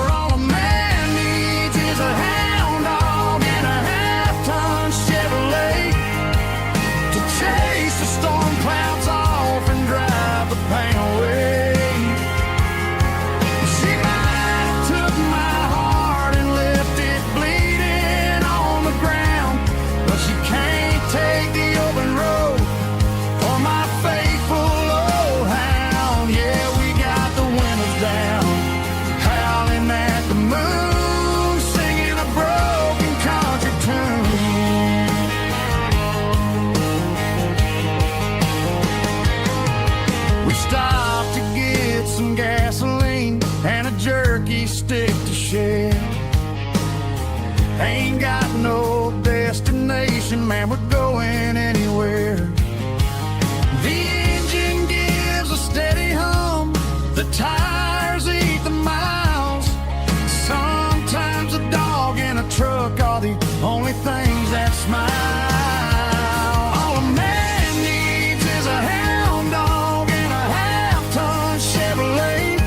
All a man needs is a hound dog and a half-ton Chevrolet to chase the storm clouds off and drive the pain away. She might have took my heart and left it bleeding on the ground, but she can't take the open road for my faithful old hound. Yeah, we got the windows down, howling at the moon, singing a broken country tune. We stopped to get some gasoline and a jerky stick to share. Ain't got no destination, man, we're going anywhere. The engine gives a steady hum, the tires eat the miles. Sometimes a dog and a truck are the only things that smile. All a man needs is a hound dog and a half-ton Chevrolet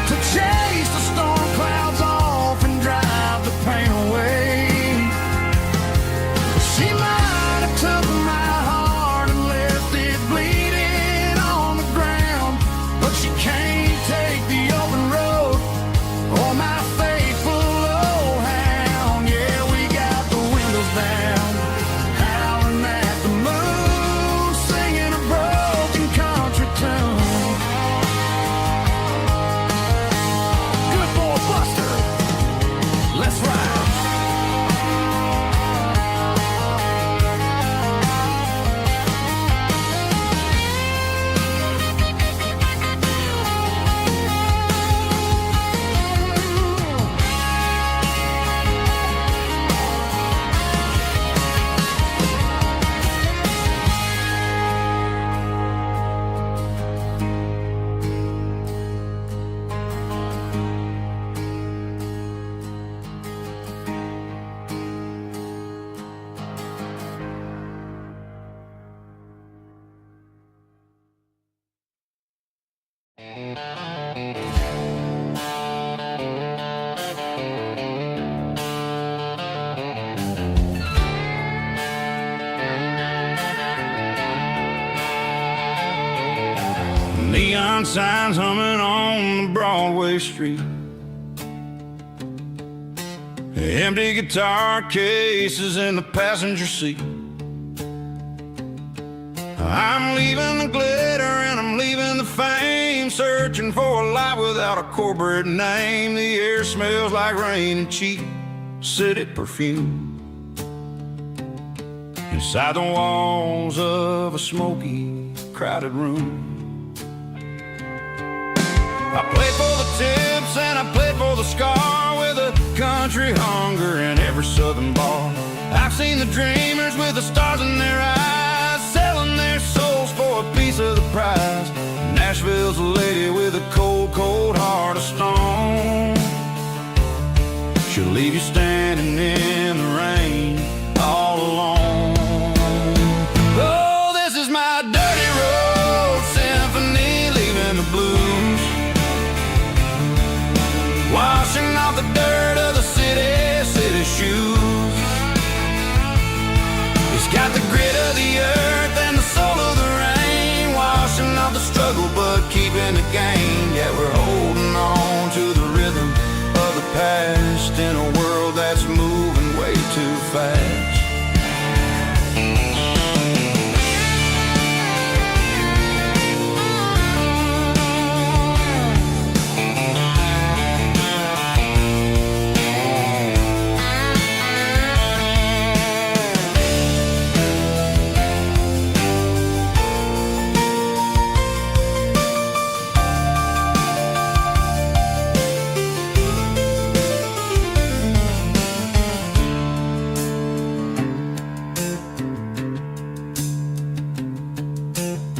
to chase the storm clouds off and drive the pain away. She might have took my heart and left it bleeding on the ground, but she can't take the open road or my faithful old hound. Yeah, we got the windows down, howling at the moon, singing a broken country tune. Good boy Buster, let's ride. Neon signs humming on the Broadway street, empty guitar cases in the passenger seat. I'm leaving the glitter and I'm leaving the fame, searching for a life without a corporate name. The air smells like rain and cheap city perfume inside the walls of a smoky, crowded room. I played for the tips and I played for the scar, with a country hunger in every southern bar. I've seen the dreamers with the stars in their eyes, selling their souls for a piece of the prize. Nashville's a lady with a cold, cold heart of stone. She'll leave you standing in the rain all alone. Oh, this is my dirty road symphony, leaving the blues, washing off the dirt of the city shoes. It's got the grit of the earth and the soul of the rain, washing off the struggle but keeping the gain. Yeah, we're holding on to the rhythm of the past in a world that's moving way too fast.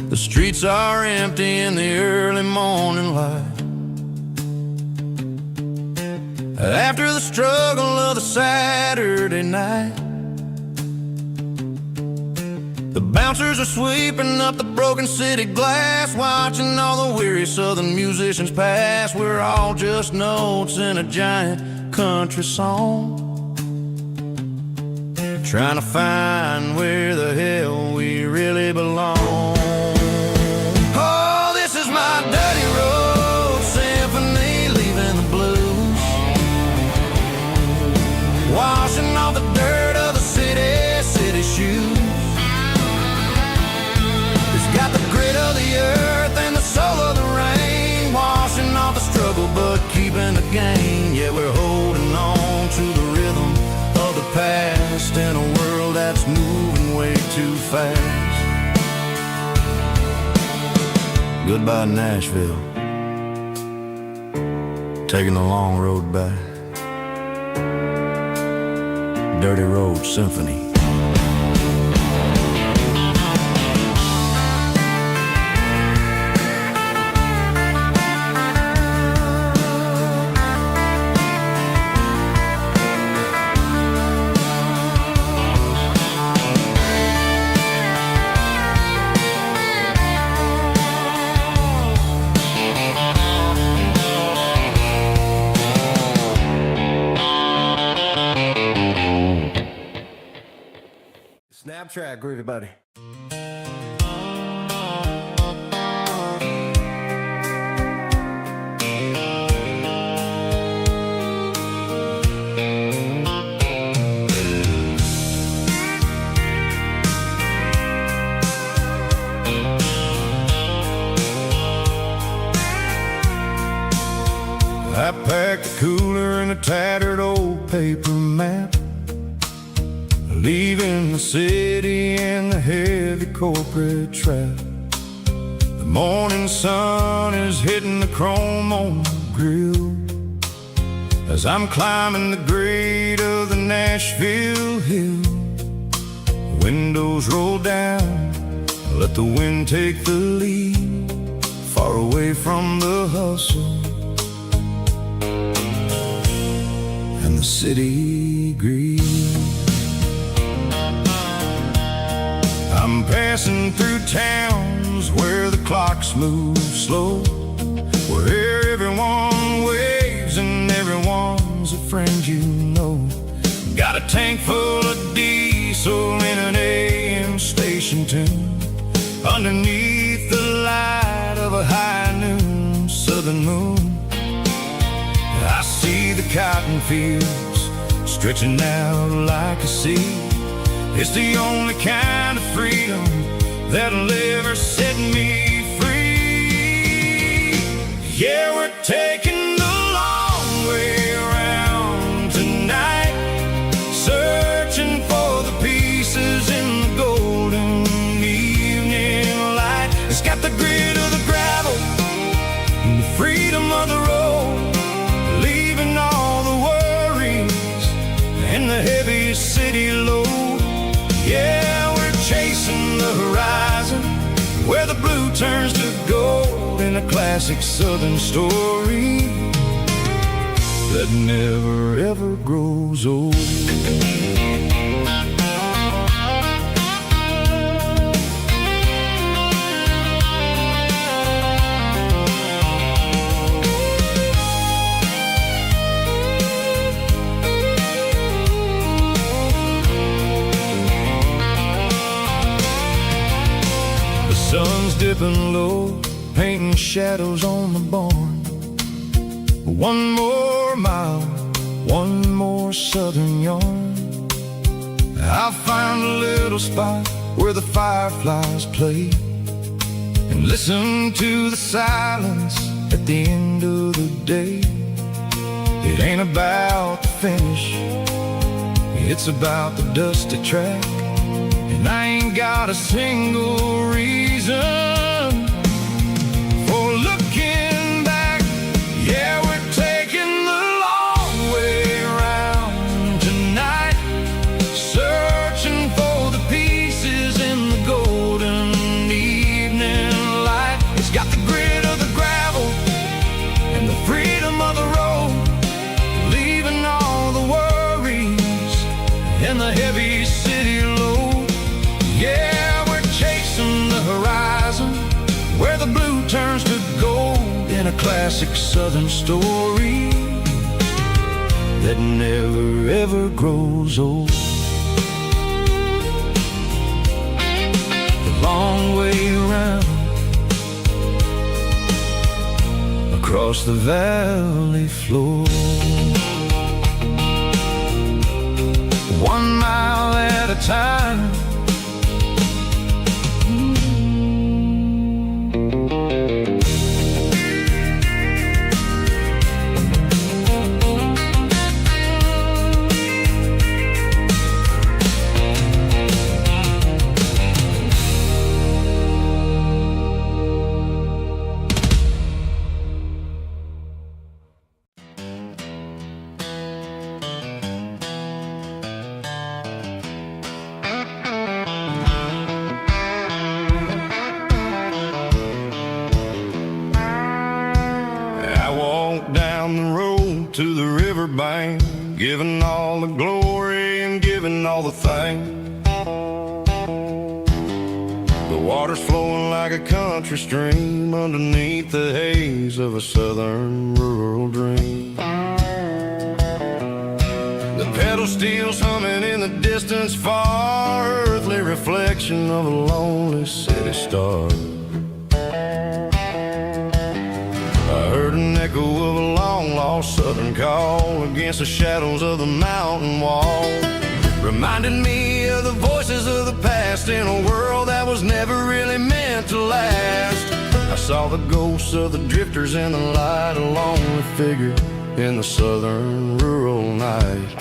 The streets are empty in the early morning light, after the struggle of the Saturday night. The bouncers are sweeping up the broken city glass, watching all the weary southern musicians pass. We're all just notes in a giant country song, trying to find where the hell we really belong. My dirty road symphony, leaving the blues, washing off the dirt of the city shoes. It's got the grit of the earth and the soul of the rain, washing off the struggle but keeping the gain. Yeah, we're holding on to the rhythm of the past in a world that's moving way too fast. Goodbye, Nashville, taking the long road back. Dirty Road Symphony. Snap track, groovy buddy. I packed a cooler and a tattered old paper map, leaving the city and the heavy corporate trap. The morning sun is hitting the chrome on the grill as I'm climbing the grade of the Nashville hill. Windows roll down, let the wind take the lead, far away from the hustle and the city greed. I'm passing through towns where the clocks move slow, where everyone waves and everyone's a friend you know. Got a tank full of diesel in an AM station tune, underneath the light of a high noon southern moon. I see the cotton fields stretching out like a sea. It's the only kind of freedom that'll ever set me free. Yeah, we're taking the long way around tonight, searching for the pieces in the golden evening light. It's got the grit of the gravel and the freedom the heavy city load. Yeah, we're chasing the horizon, where the blue turns to gold, in a classic southern story that never ever grows old. Sun's dipping low, painting shadows on the barn. One more mile, one more southern yarn. I'll find a little spot where the fireflies play, and listen to the silence at the end of the day. It ain't about the finish, it's about the dusty track. And I ain't got a single reason for looking back. Yeah, we're taking the long way around tonight, searching for the pieces in the golden evening light. It's got the grit of the gravel and the freedom of the road, leaving all the worries in the heavy city load. Yeah, we're chasing the horizon, where the blue turns to gold, in a classic southern story that never ever grows old. The long way around, across the valley floor, 1 mile at a time. To the riverbank, giving all the glory and giving all the thanks. The water's flowing like a country stream underneath the haze of a southern rural dream. The pedal steel's humming in the distance far, earthly reflection of a lonely city star. I heard an echo of a long-lost southern call against the shadows of the mountain wall, reminding me of the voices of the past in a world that was never really meant to last. I saw the ghosts of the drifters in the light, a lonely figure in the southern rural night.